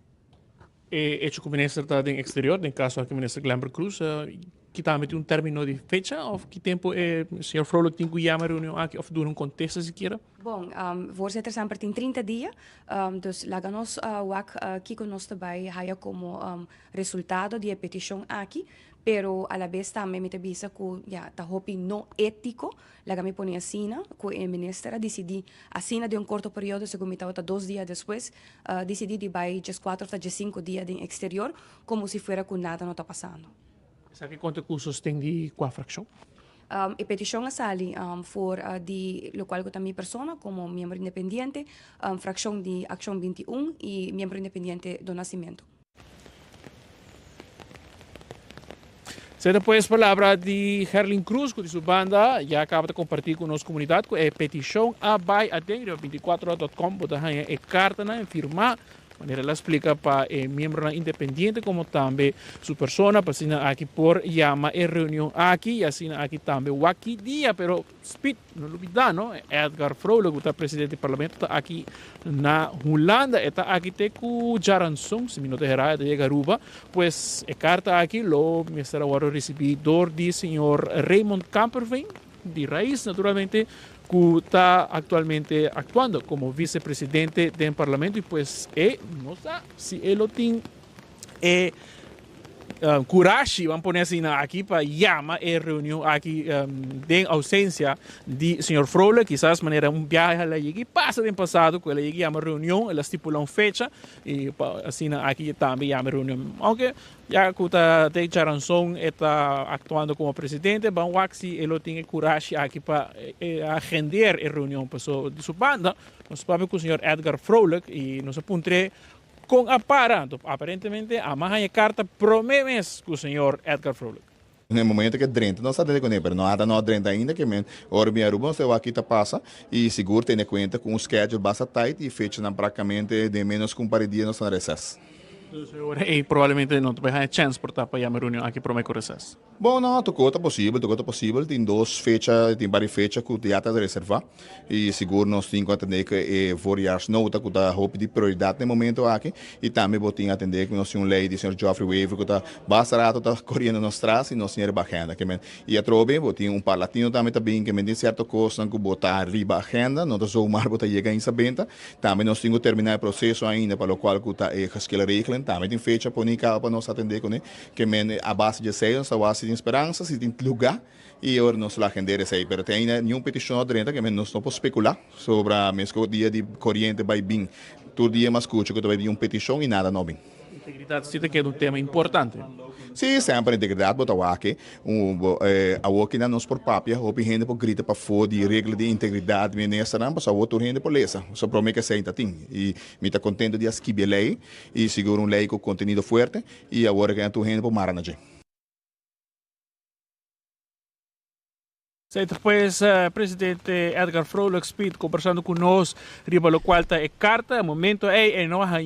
Hecho que o ministro está em exterior, no caso aqui o ministro Glambert Cruz, que também um término de fecha, ou que tempo o senhor Frollo tem que chamar a reunião aqui, ou durante um contexto sequer? Bom, voorzitter sempre tem 30 dias, dus laga nós aqui que nós também haya como resultado de petição aqui, pero a la vez também me avisa que já está hopi não ético, laga me põe assina, que o ministro decidi assina de um curto período, segundo me estava 2 dias depois, decidi de vai just 4 até 5 dias de exterior, como se fuera que nada não está passando. Sabe quantos cursos tem de qual fração? A petição a sali for de lo qual eu minha persona como membro independiente, fração de Ação 21 e membro independiente do Nascimento. Depois, palavra de Herlin Cruz, que sua banda já acaba de compartilhar com a nossa comunidade, que é petição a vai até 24horas.com, botar a carta na firmar, manera la explica para miembro independiente como también su persona, pues aquí por llama reunión aquí y así aquí también aquí día, pero speed, no lo olvida, ¿no? Edgar Vrolijk, que está presidente del parlamento, está aquí na Holanda, está aquí te cu Jaranson, si mi no te gerá, de Garuba, pues carta aquí lo me estará ahora recibidor del señor Raymond Kamperveen, de raíz naturalmente, que está actualmente actuando como vicepresidente del Parlamento y pues no sé si él lo tiene Kurashi, vamos a poner así aquí para llama reunión aquí de ausencia de señor Vrolijk, quizás manera un viaje a la llegué pasa del pasado que la llegué llama reunión, él estipula una fecha y así aquí también llama reunión, aunque ya que de Charanzón está actuando como presidente, Banwaxi él lo tiene Kurashi aquí para agendar la reunión pues, de su banda, nos vamos con el señor Edgar Vrolijk y nos apunté con aparentemente a más de carta promemes con el señor Edgar Vrolijk. No momento que Drenthe não está com ele, mas não há não Drenthe ainda que men Orbi Aruba se aqui tá passa e seguro tem conta com o schedule basta tight e fecha na praticamente de menos com dia no recesso. E provavelmente não vai ter chance por estar para a reunião aqui para o recesso. Bom, não, tocou possível, tem duas fechas, tem várias fechas que o teatro reserva e seguro nós temos que atender que várias notas que está roupa de prioridade no momento aqui e também vou ter que atender que nós temos lei do senhor Geoffrey Weaver que está bastante está correndo nos traz e nós temos a agenda que e a trobe vou ter parlatino também que tem certa coisa que botar arriba a agenda, não só o mar botar chega em sabenta, também nós temos que terminar o processo ainda para o qual que está esquela regla, também tem fecha para nós atender que a base de seis, a base de esperança, se tem lugar e agora nós lá agendar isso aí, mas tem nenhuma petição dentro que nós não podemos especular sobre a mesmo dia de corrente vai vir, todo dia mais escuto que vai vir uma petição e nada não vem. Integridade cita que é um tema importante. Sim, sempre integridade, botar o aqui, a aqui na nós por papia, o gente por grita para fora de regra de integridade, me nessa não, mas a outro gente por lesa, só promete que senta tem e me está contente de esquivar lei e seguro lei com conteúdo forte e agora que a tua gente por maranaje. Depois, presidente Edgar Vrolijk Speed conversando conosco, riba lo qual está carta, o momento não há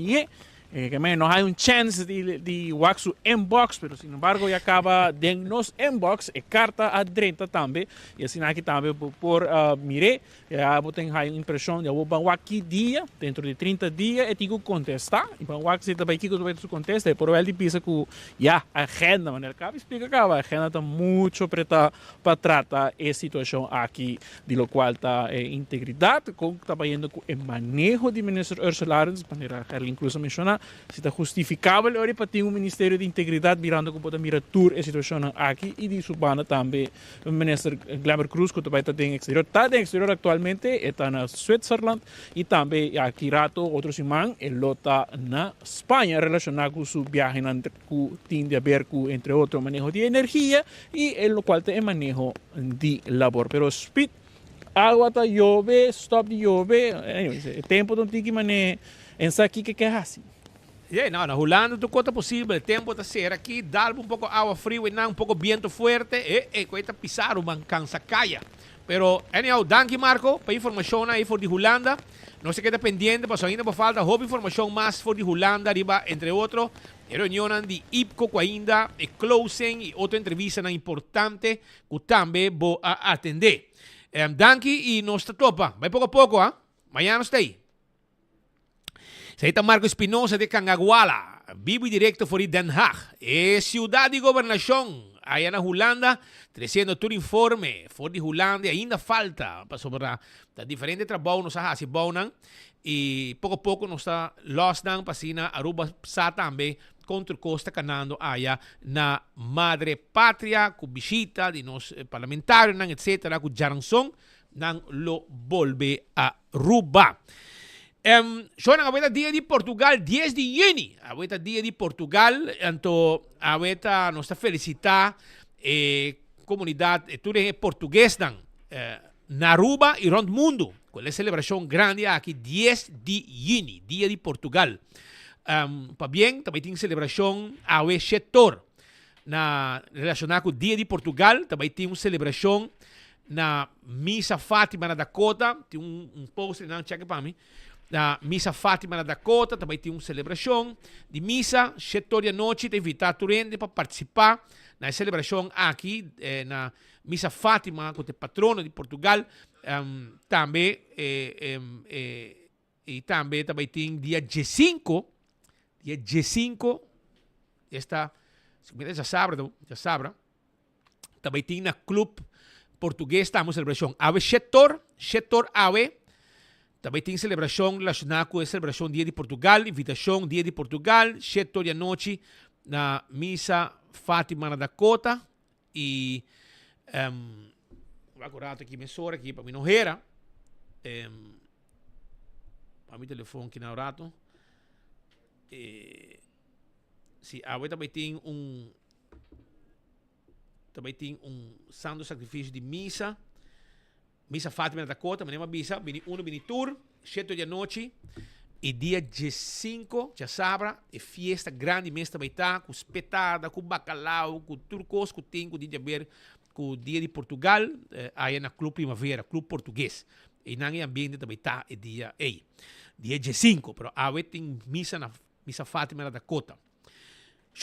que no hay un chance de wax su inbox, pero sin embargo ya acaba de nos inbox e carta a 30 también y así aquí también por mire ya boten hay impresión ya vou aqui dia dentro de 30 dias e tenho que contestar e vão wax se também que tu contesta por ele pisa que ya agenda maneira que explica que a agenda está muito preta para tratar a situação aqui de lo qual está integridade com trabalhando com o manejo de ministro Ursula Arens maneira que ele incluso menciona se está justificável agora para ter um Ministério de Integridade mirando como pode mirar a situação aqui e de subana também o ministro Glaber Cruz que também está em exterior atualmente está na Switzerland e também aqui rato outro semana ele está na Espanha relacionado com sua viagem que tem a ver com entre outros manejo de energia e o qual tem manejo de labor pero speed água está chove stop de chove o tempo não tem que manejar em aqui que é assim. No, na Holanda tu conta possível, o tempo está ser aqui, dá um pouco água fria e um pouco vento forte e coita pisar uma cansa caia. Pero anyhow, danke Marco, para informação aí for de Holanda. Não se queda pendiente, mas ainda falta houve informação mais for de Holanda, riba entre outros, reunião de IPCO que ainda é closing e outra entrevista importante que também vou atender. Danke e nós está topa, vai pouco a pouco, amanhã nós está aí. Saíta Marco Espinosa de Cangaguala, vivo e direto por Den Haag. Ciudad de Gobernación, allá na Holanda, trazendo todo informe. For de Holanda ainda falta sobre os diferentes trabalhos que se fazem. E pouco a pouco nos está lost down para Aruba sa também contra Costa Canando allá na Madre Pátria, com visita de nos parlamentários, etc., com Jaranzón, nang lo volve a Aruba. Son a dia de Portugal 10 de junho. A dia de Portugal, então a nossa felicitar comunidade tudo portuguesa na Aruba e rond mundo. Com a celebração grande aqui 10 de junho, dia de Portugal. Para bem, também tem celebração ao setor na relacionada com o dia de Portugal. Também tem uma celebração na Missa Fátima na Dakota. Tem um post não checa para mim. na Misa Fátima na Dakota, também tem uma celebração de missa, 7 da noite, te invitar a para participar na celebração aqui, na Misa Fátima, com o patrono de Portugal, também, e também tem dia 15, esta, já sabe, também tem na Clube Português, estamos celebração, ave setor ave, também tem celebração relacionada com a celebração Dia de Portugal, invitação Dia de Portugal, 7 da noite na Misa Fátima na Dakota. E agora aqui emissora aqui para mim não era. Para meu telefone aqui na rato. Sim, agora também tem santo sacrifício de missa. Misa Fátima na Dakota, mas não missa, vini tour, 7 da noite, e dia 15, já sabe, é festa grande mesmo também tá, com espetada, com bacalhau, com turcos, com tingo, de ver, com o dia de Portugal, aí na Clube Primavera, Clube Português. E não é ambiente também tá, é dia 15, mas aí tem missa Fátima na Dakota.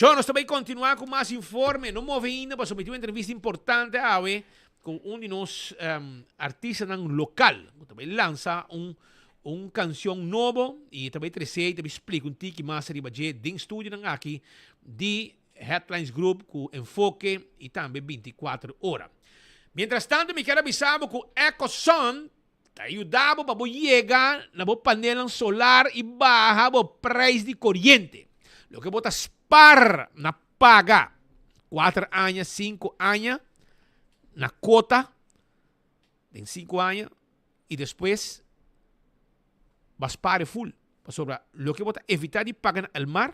Nós também continuar com mais informe, não move ainda, mas somente uma entrevista importante, com de nossos artistas local. Também lança canção novo e também também explica tique mais arriba de estúdio aqui de Headlines Group com enfoque e também 24 horas. Mientras tanto, me quero avisar que o EcoSun te ajudava para chegar na panela solar e bajar o preço de corriente. Lo que você spar na paga 4 anos, 5 anos, na cota em 5 anos e depois vas pagar full. Sobre lo que você evitar de pagar no mar,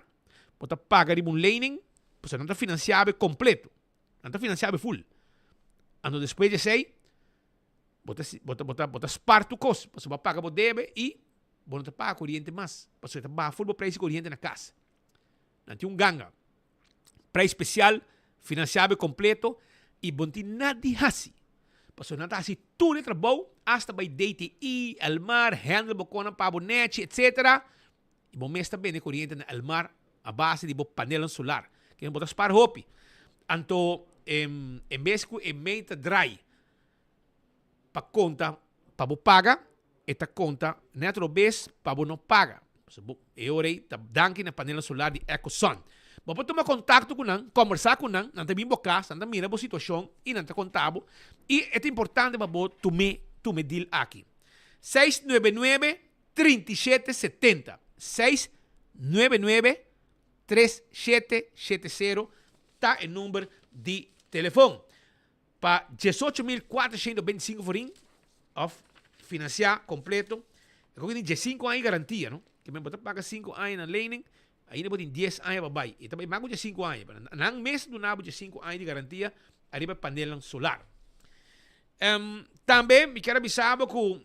você pagar de lening, você não está financiado completo, não está financiado full. Ano depois de sei, você spar tu costo, você vai pagar o débito e você não paga corrente mais, você vai pagar full o preço de corrente na casa. Não tem ganga. Preço especial, financiado completo, e bom tem nada de assim. Pastor, nada assim, tudo é trabalho, hasta by DTI, Almar, handle bocona para bonete, etc. E bom mês também, corrente na Almar, a base de panela solar. Que não botas para hopi. Anto, em vez que em meita dry, para conta, para paga, esta conta, netro vez, para não paga. Eu orei, danke na panela solar de EcoSun. Vamos tomar contato com ele, conversar com ele, não tem casa, não mira a situação e não tem contábil. E é importante para você tomar deal aqui. 699-3770. 699-3770 está o número de telefone. Para 18.425 forinhos, financiar completo. Eu tenho 5 anos de garantia, não? Que me botar paga 5 anos na lening, aí não tem 10 anos para baixo. E também mago de 5 anos. Nang mês do nabo de 5 anos de garantia, arriba panela solar. Também me quero avisar que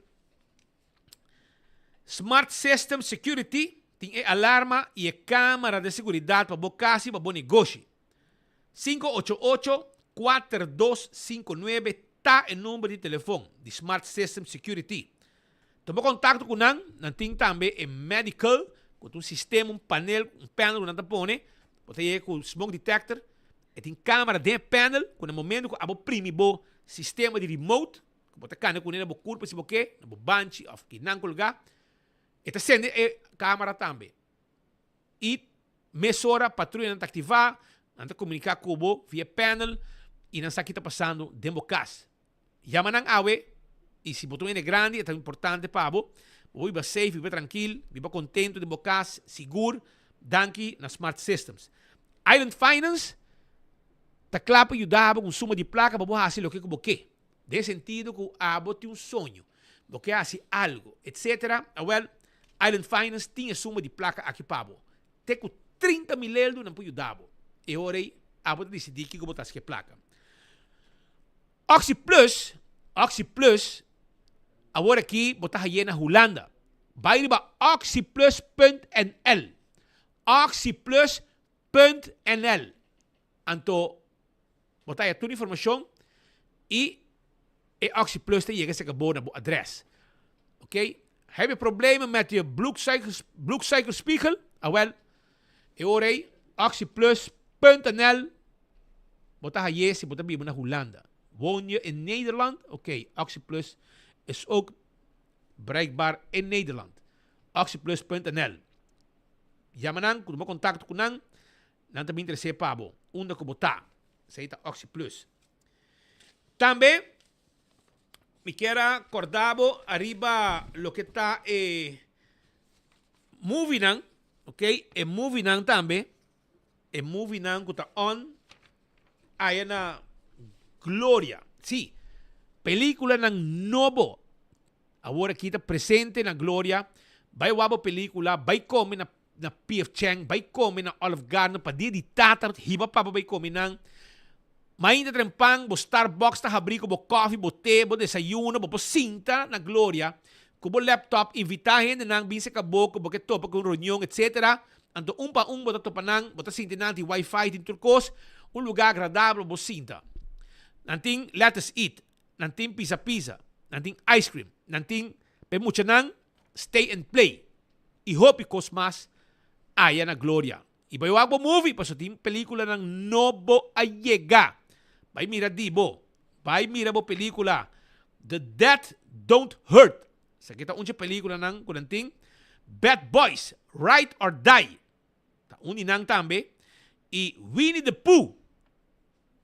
Smart System Security tem alarma e câmera de segurança para boa casa e para bom negócio. 588-4259 está o número de telefone de Smart System Security. Toma contato com nós, nós temos também em medical, com um sistema, um panel que nós põe, você tem com o smoke detector, e tem câmera dentro do panel, com o momento que você prime o sistema de remote, que você can com ele, você curva, se você no banchi, ou que não colgar, e você acende a câmera também. E mesora, patrulha não está ativada, não está comunicar com você via panel, e não sabe o que está passando dentro da casa. Chama não awe, e se botou é grande, é importante para você. Você vai safe, vai tranquilo, vai contente de bocar, seguro, danke na Smart Systems. Island Finance, está claro para ajudar com suma de placa para você fazer o que você quer. De sentido que você tem sonho, você quer fazer algo, etc. Well, Island Finance tem suma de placa aqui para você. Tem com 30 mil euros não pode ajudar você. E agora, você decide que você botar placa. Oxy Plus, agora aqui, botar aí na Holanda. Vai para oxyplus.nl. Oxyplus.nl. Então, botar aí toda a informação e Oxyplus te chega a no adresse. Ok? Heb je problemen met je bloedsuikerspiegel? Wel, Eorei, actieplus.nl. Bota ha yesi, bota bibo na Hollanda. Woon je in Nederland? Oké, Actieplus is ook bereikbaar in Nederland. Actieplus.nl. Yamanang, kung mo contact ko nang, nang tabi interesse pabo. Unda ko bota. Sa ita Actieplus. También, me quiera acordado arriba lo que está moving, ok? Moving también. Moving que está on. Hay una Gloria. Sí. Película ng Novo. Ahora kita presente na Gloria. Bay wabo película. Bay kome na P.F. Chang. Bay kome na Olive Garden. Padi di tatar. Hiba pa bay kome ng mainda trempang, bo Starbucks ta habri ko bo coffee, bo te, bo desayuno, bo sinta na Gloria, ko bo laptop, invitahin na nang binsa ka bo, ko bo keto, pa kung reunion, etc. Anto umpa bo ta panang, bo ta sinta nanti wifi din Turcos, un lugar agradable bo sinta. Nanting let us eat, nanting pizza, nanting ice cream, nanting pemucha nang stay and play. I hope ikos mas aya na Gloria. Ibayawag mo movie pa sa team pelikula ng Novo Allega. Bay mira dibo. Bay mira mo pelikula The Death Don't Hurt. Sa kita unsa pelikula ng kunanting Bad Boys, Ride or Die. Tauni nang tambe i Winnie the Pooh,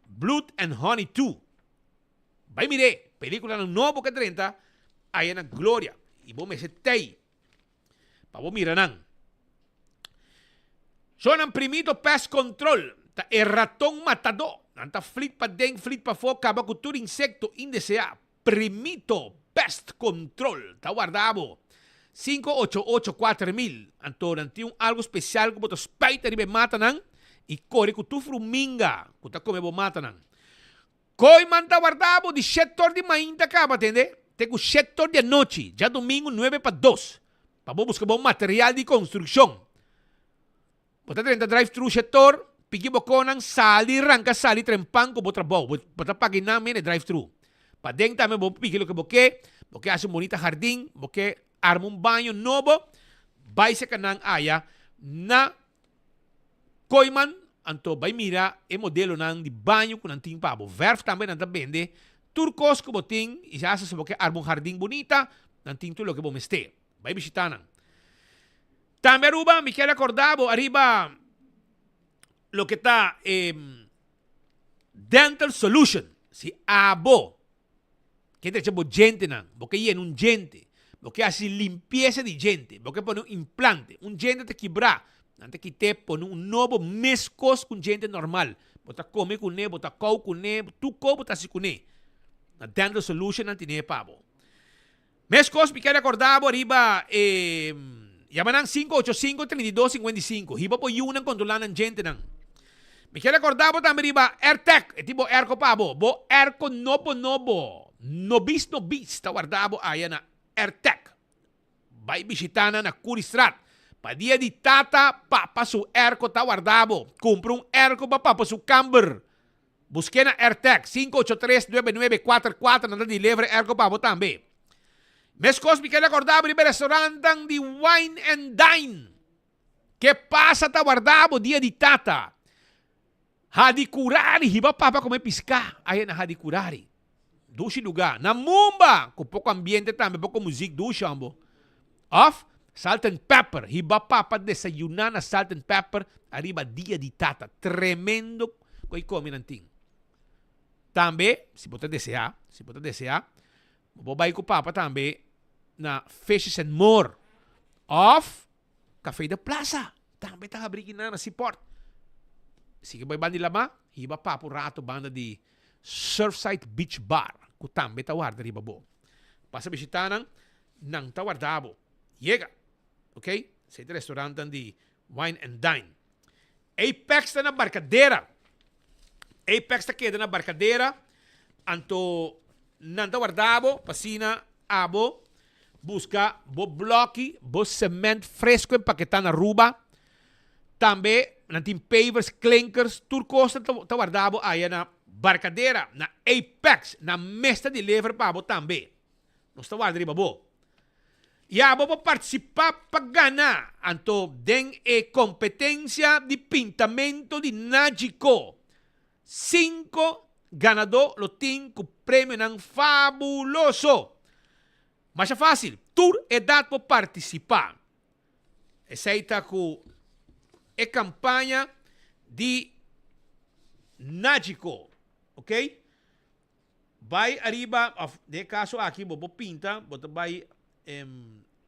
Blood and Honey 2. Bay mire pelikula ng Novo K30 ayan ang Gloria. Ibo mesetay. Pabo mira nang. So, ang primito pest control, ta ratong matado, nanta flit pa deng, flit pa fo, kabakutur insekto, indesea, primito pest control, ta guardabo, 5884000, anto, nanti yung algo special, kubo to spite, ribe mata nang, ikori kutu fruminga, kuta kome bo mata nang. Koi man ta guardabo, di 7 di mainta ka, batende, te ku 7 di anoche, ya domingo 9 pa 2, pabo busca bo material di construksyon. Bota 30 drive-thru setor, pigi boko ng sali, rangka sali, trempang ko bo trabaho. Bota pagin namin drive-thru. Padeng tame bo pigi lo ke boke aso bonita jardín, boke armong banyo nobo, bay sa kanang aya na koyman, anto bay mira, modelo ng di banyo kunang ting pabo. Verf tambe nang tabende, Turcos ko boting, isasa sa boke armong jardín bonita, nang ting tulo ke bo meste. Bay bisitanan. También aruba, me quiero acordado, arriba lo que está Dental Solution. Si abo, que te echamos gente, porque hay un gente, porque hace limpieza de gente, porque pone un implante, un gente te quebra, antes que te pone un nuevo mescos con gente normal. Bota come con ne, bota cau con ne, tu co bota si con ne. La Dental Solution não tiene pavo. Mescos, me quiero acordado, arriba, Yaman ng 585-3255. Hiba po yun ang kontrolan ng gente nang. May kaya recordabo tamang riba, AirTech. Iti bo airco pa bo. Bo airco nobo. Nobis. Tawardabo ayan na AirTech. Bay bisitana na Kuristrat. Padia di tata, papasu airco tawardabo. Kumpra un airco pa papasu Camber. Busque na AirTech. 583-9944 na deliver airco pa bo tambe. Mescos, me queda acordado de restaurantang di Wine and Dine. Que pasa tawardabo dia di tata. Hadikurari, hiba papa come pisca. Ayan na hadikurari. Dushi lugar. Namumba, com pouco ambiente também, pouco música, dushi ambo. Of salt and pepper. Hiba papa desayunar na salt and pepper. Arriba dia di tata. Tremendo koi come nanting. Tambe, si você desejar, mababay ko papa tambe na Fishes and More of Cafe de Plaza. Tambe tahabrikin na support. Sige ba nila ma? Hiba pa po rato banda di Surfside Beach Bar. Kutambe tawar dari babo. Pasa bisitanan ng tawardabo. Yega. Okay? Sa ito restaurantan di Wine and Dine. Apex na barkadera. Apex na keda na barkadera. Anto nanta guardabo, pasina, abo, busca bo blocky, bo cement fresco empaquetado na ruba. Tambe, nanting pavers, clinkers, Turcos na guardabo ayan na barkadera, na Apex, na mesta deliver pa bo tambe. Nos tawardari ba bo? Ya, vamos participar para ganar. Anto, den competencia de pintamento de Nagico. 5 ganador lo tienen con premio nan fabuloso. Mas é fácil. Tour é dado para participar. Essa está com a campanha de Nagico. Ok? Vai arriba, de caso aqui, vou pinta, vou vai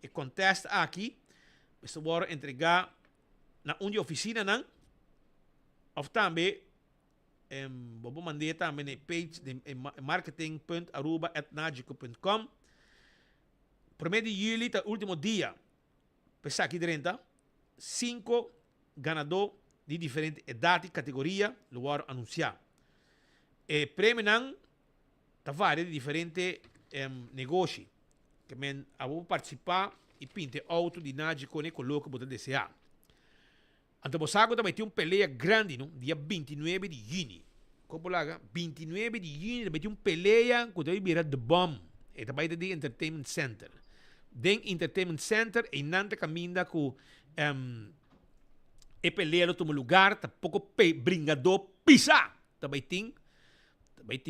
e contest aqui. Você vai entregar na onde oficina não? Of também vou mandar também na page de marketing.aruba@nagico.com. 1 de julho, tá último dia. Pensar aqui dentro, 5 ganadores de diferentes idades e categorias, lo vou anunciar. E prêmio não tá vários de diferentes negócios. Que men vou participar e pinte auto de Nagico ne coloca para desejar. Então, você também tem uma peleia grande, no dia 29 de junho. Como lá, 29 de junho, também tem uma peleia que vai virar The Bomb. E também tem o Entertainment Center. Den Entertainment Center, e nanta caminha com e peleia no lugar, tá pouco bringador pisa. Também tem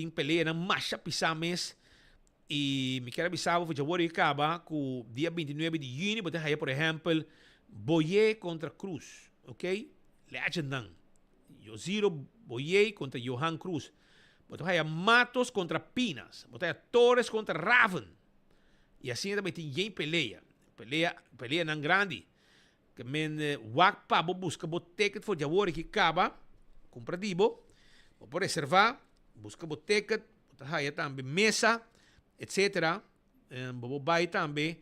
peleia na marcha pisa mes. E me quero avisar, vou fazer acaba com dia 29 de junho, vou ter por exemplo, Boye contra Cruz. Ok? Legend não. Yosiro Boye contra Johan Cruz. Botou aí Matos contra Pinas. Botou aí Torres contra Raven. E assim também tem quem peleia. Peleia não grande. Que men wak pa bo busca bo ticket for jawori que acaba. Compra dibo. Bo reservar. Busca bo ticket. Botou aí também mesa. Etc. Bo vai também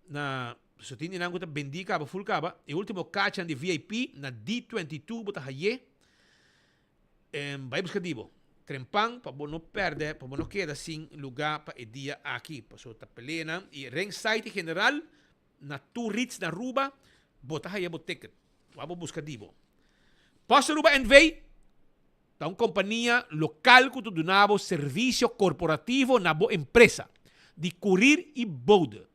na so tini nang kuta bendi kaba full kaba. E último kachan de VIP na D22 bota haye. Vai buscar dibo. Trempang para não perder, para não quedar sem lugar para o dia aqui. Passou a pelena e ring site general na Turits na Ruba, bota aí o ticket. Vamos buscar dibo. Posso Ruba NV? Da uma companhia local que donava serviço corporativo na boa empresa de curir e boda.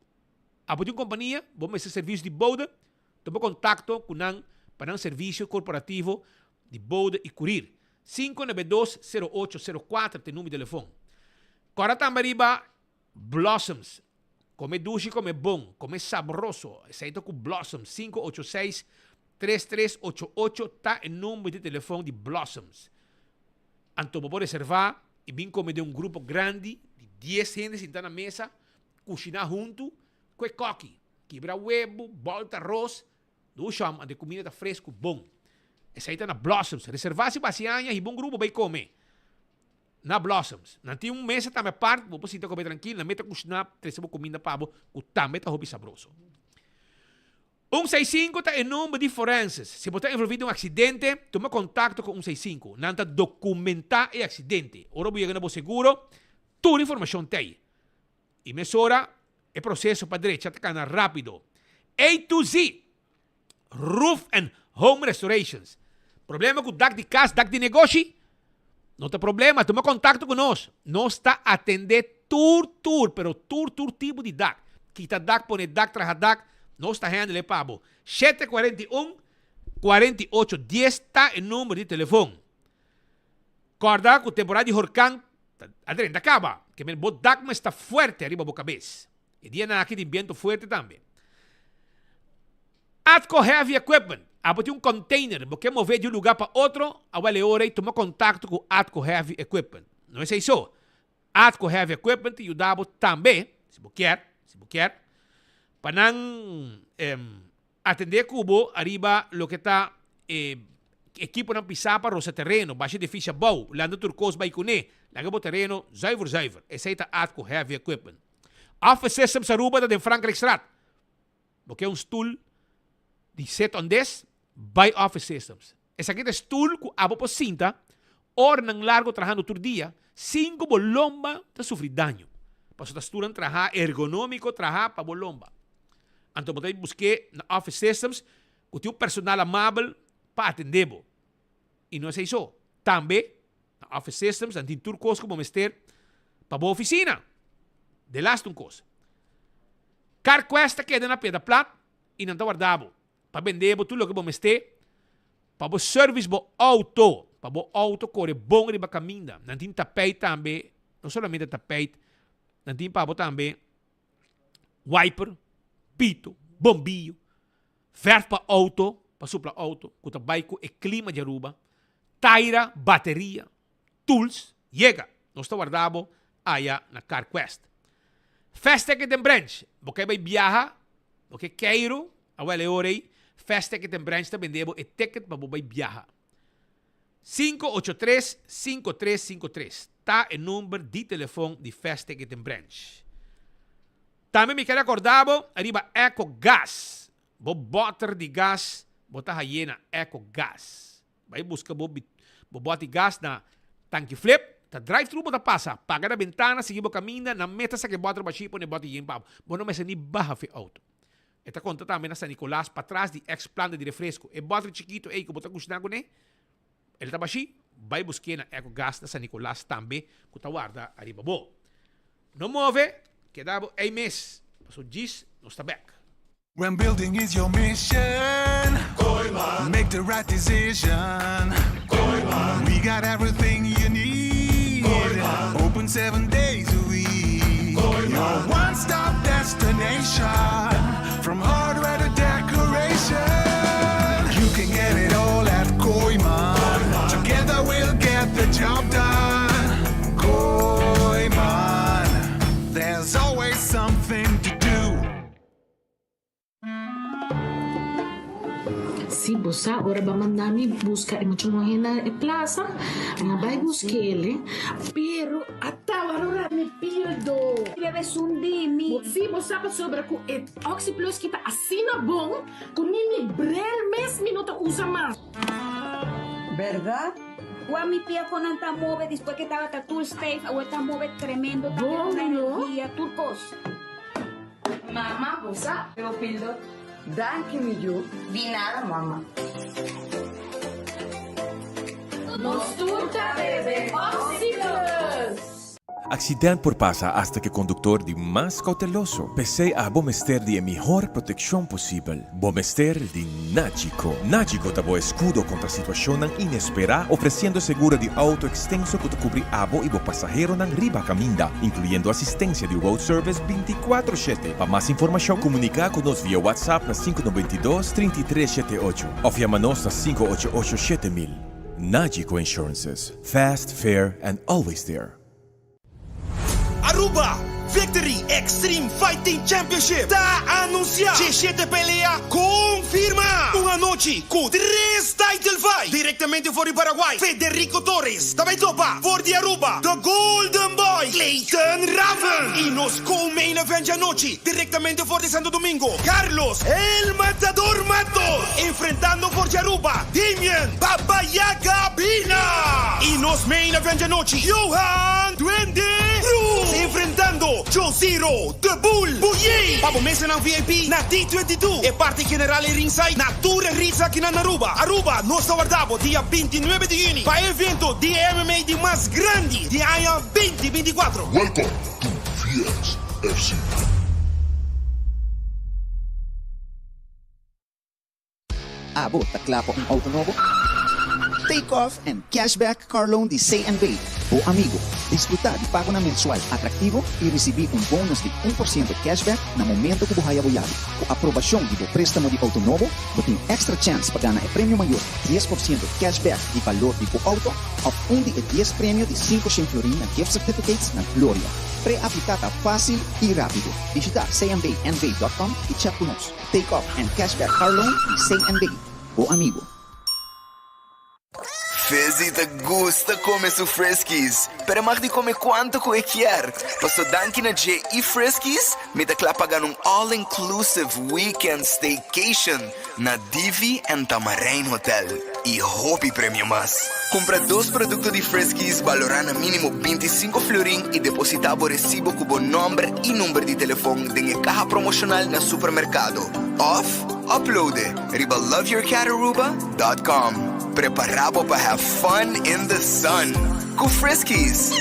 A uma companhia, vamos esse serviço de boda, toma contato com nang para um serviço corporativo de boda e curir. 592-0804 tem número de telefone. Agora também arriba Blossoms. Come duche, come bom, come sabroso. Aceita com Blossoms. 586-3388 tá o número de telefone de Blossoms. Então, vou reservar e vim comer de um grupo grande de 10 gente sentar na mesa, cozinhar junto, com coque, quebra huevo, volta arroz, do chão, de comida tá fresco, bom. Essa aí tá na Blossoms. Reservar-se bacianha e bom grupo vai comer. Na Blossoms. Nanti um mês também parte, vou sentar comer tranquilo, na meta cozinhar, trecemos comida para o também tá hobby sabroso. 165 tá em número de forenses. Se você está envolvido em um acidente, toma contato com 165. Nanta documentar o acidente. Ora vou chegar no seguro, toda a informação tem. E mesora, o processo para direita, tá cana rápido. A to Z. Roof and Home Restorations. Problema com DAC de casa, DAC de negócio? Não tem problema, toma contato conosco. Nós está atendendo pero tour tipo de DAC. Quita DAC, põe DAC, traja DAC, nós está handle pabo. 741-4810 está o número de telefone. Corda com temporada de huracán, adentro acaba, que o DAC mas está forte arriba da cabeça. E dia aqui de vento forte também. Atco Heavy Equipment. Tem um container, porque mover de um lugar para outro, a vale hora e tomar contato com Atco Heavy Equipment. Não é isso? Atco Heavy Equipment e ajudava também, se você quer, para não atender cubo, arriba lo que está equipo não pisar para roça terreno, baixa de ficha boa, lá no turcos vai com ele, lá no terreno, zuiver. Esse é Atco Heavy Equipment. Office Systems Aruba da Frankrijkstraat. Porque é um stool de 7 ondes, by Office Systems. Essa aqui é stool que abo por cinta, or nang largo trabajando todo dia, 5 bolomba tá sofrer dano. Passo tá estudan trabalhar ergonômico, trabalhar para bolomba. Então, eu busquei na Office Systems, que tem um personal amável para atender. E não é isso. Também, na Office Systems, tem turcos como mester para a oficina. De last um coisa. CarQuest queda na Pedra Plat e não está guardado. Para vender tudo o que você tem. Para o service bo auto. Para o auto corre bom riba caminho. Não tem tapete também. Não somente tapete. Não tem para também wiper, pito, bombilho, verde para auto, para supla auto, com o bike e clima de Aruba, taira, bateria, tools, chega. Nós está guardado aí na CarQuest. Fast Ticket and Branch. Porque vai viajar, porque quero, a orei, Fast Ticket and Branch está vendendo e ticket para vai viajar. 583-5353. Está o número de telefone de Fast Ticket and Branch. Também me quero acordar, arriba Eco Gas. Vou botar de gás, botar hiena Eco Gas. Vai buscar, vou botar gás na tanque flip, tá drive-thru, bota passa, paga na ventana, seguir o caminho, na meta sa que bota o chipo, ne bota hiena pa. Bueno, me sani baja fi auto. Esta conta também na San Nicolás, para trás de ex-planta de refresco. E bota chiquito, que bota gustar com ele. Ele tá baixi, vai buscar na Eco Gas na San Nicolás também, que tá guarda arriba bo. Não move, quedava mês. Passou diz, não está back. When building is your mission, make the right decision. We got everything you need. Open 7 days a week. Your one-stop destination. From hardware to decoration. You can get it all at Koiman. Together we'll get the job done. Koiman. There's always something to do. Si bosa, ora ba man nami busca emocionohin na plaza, nga bay buskele, pero atawa ora mi pildo. Deve sundimi. Si bosa pa sobra ko Oxyplus kita asina bom, kunini brel mes minuto usa más. ¿Verdad? O mi pia con anta move después que estaba tool safe, o esta move tremendo Bom, no? energía turcos. Mama, bosa, pero pildo. Danke mi yo. Di nada, mamá. Nos turta bebe Oxyplus. Accidente por pasa hasta que conductor de más cauteloso. Pese a Bomester de mejor protección posible. Bomester de Nagico. Nagico tabo escudo contra situación inesperada, ofreciendo seguro de auto extenso que te cubre abo y bo pasajero nan riba caminda, incluyendo asistencia de road service 24/7. Para más información, comunica con nos vía WhatsApp na 592-3378 o llamanos na 588-7000. Nagico Insurances. Fast, fair, and always there. Aruba Victory Extreme Fighting Championship está anunciado. 17 pelea confirma. Una noche con 3 title fight directamente fuori Paraguay. Federico Torres também topa for de Aruba. The Golden Boy Clayton Raven. Y nos co-main event anoche directamente for de Santo Domingo. Carlos El Matador Matos enfrentando for de Aruba Damian Babayaga Pina. Y nos main event anoche Johan Duende Cruz enfrentando Josiro The Bull Buye. Pabo mesa na VIP na T22 e parte generale ringside na Tour Rizza aqui na Aruba. Aruba nós aguardamos dia 29 de junho para evento de MMA de mais grande de AIA 2024. Welcome to Fies FC. Abo, taklapo ang auto novo? Take off and cashback car loan de C&B. O amigo, disfrutar de pago na mensual atractivo e receber bônus de 1% cashback na momento que buhay aboyado. Com aprovação do préstamo de auto novo, você tem extra chance para ganhar prêmio maior, 10% cashback de valor de auto, ou de 10 prêmio de 500 florin na gift certificates na Gloria. Pré-aplicada fácil e rápido. Visitar cmbnv.com e chat conosco. Take off and cashback car loan de C&B. O amigo. Fezi te gusta comer su Friskies, pero mag di come quanto que quer. Passo danki na J e Friskies, me da pagar all-inclusive weekend staycation na Divi and Tamarain Hotel. E hopi premio mas. Compra 2 produtos de Friskies, valorando mínimo 25 florin e depositava o recibo com o nome e número de telefone em caja promocional na supermercado. Off, upload riba loveyourcataruba.com. Preparado para have fun in the sun. Com Friskies.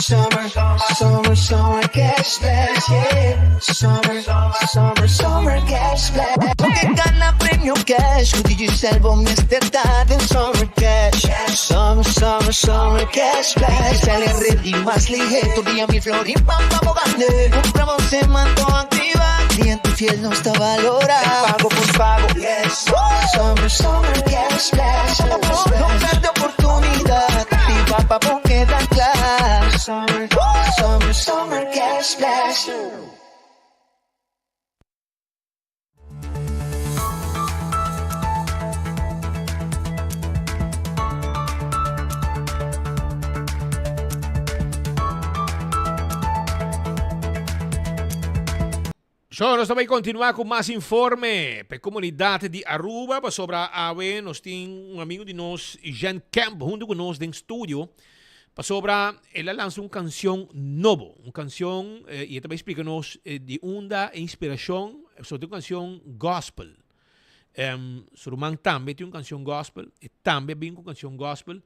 Summer, summer, summer cash splash, yeah. Summer, summer, summer cash splash. Porque gana premio cash, kung di salvo Mr. Datin summer cash. Summer, summer, summer cash splash. Sale ready más ligero, día mi flor y pampa bogande. Compramos se manto activa, cliente fiel no está valorado. Pago por pago, yes. Summer, summer cash splash. No perde oportunidad, y papá porque da clase. Summer, summer, summer cash splash. So, nós também continuar com mais informe para a comunidade de Aruba, para sobre a AWE, nós temos amigo de nós, Jean Camp, junto com nós no estúdio, para sobre ela lançou uma canção nova, uma canção, e também explica-nos de onda inspiração, sobre uma canção gospel. Surumang também tem uma canção gospel, e também bem com canção gospel,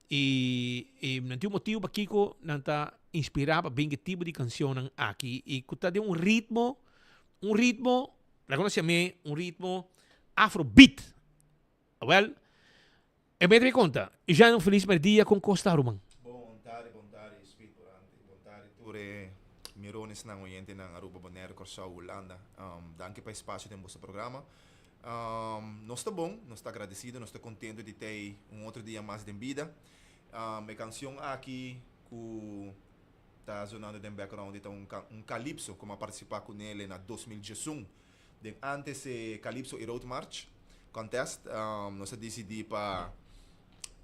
e não tem um motivo para Kiko não está inspirado para bem que tipo de canção aqui, e que está de um ritmo, la conoce a mí, un ritmo afrobeat. Well, e me dai conta, já não feliz per dia com Costa Ruman. Bontari, Espírito Ture, mirones ng oyente ng Aruba Bonaire, Corsao, Holanda. Danke pa espaço do nosso programa. Nós está bom, nós está agradecido, nós está contente de ter outro dia mais de vida. Minha canção aqui, que está sonando no background, então um Calypso, como a participar com ele na 2011. Antes Calypso e Road March contest, nós decidimos para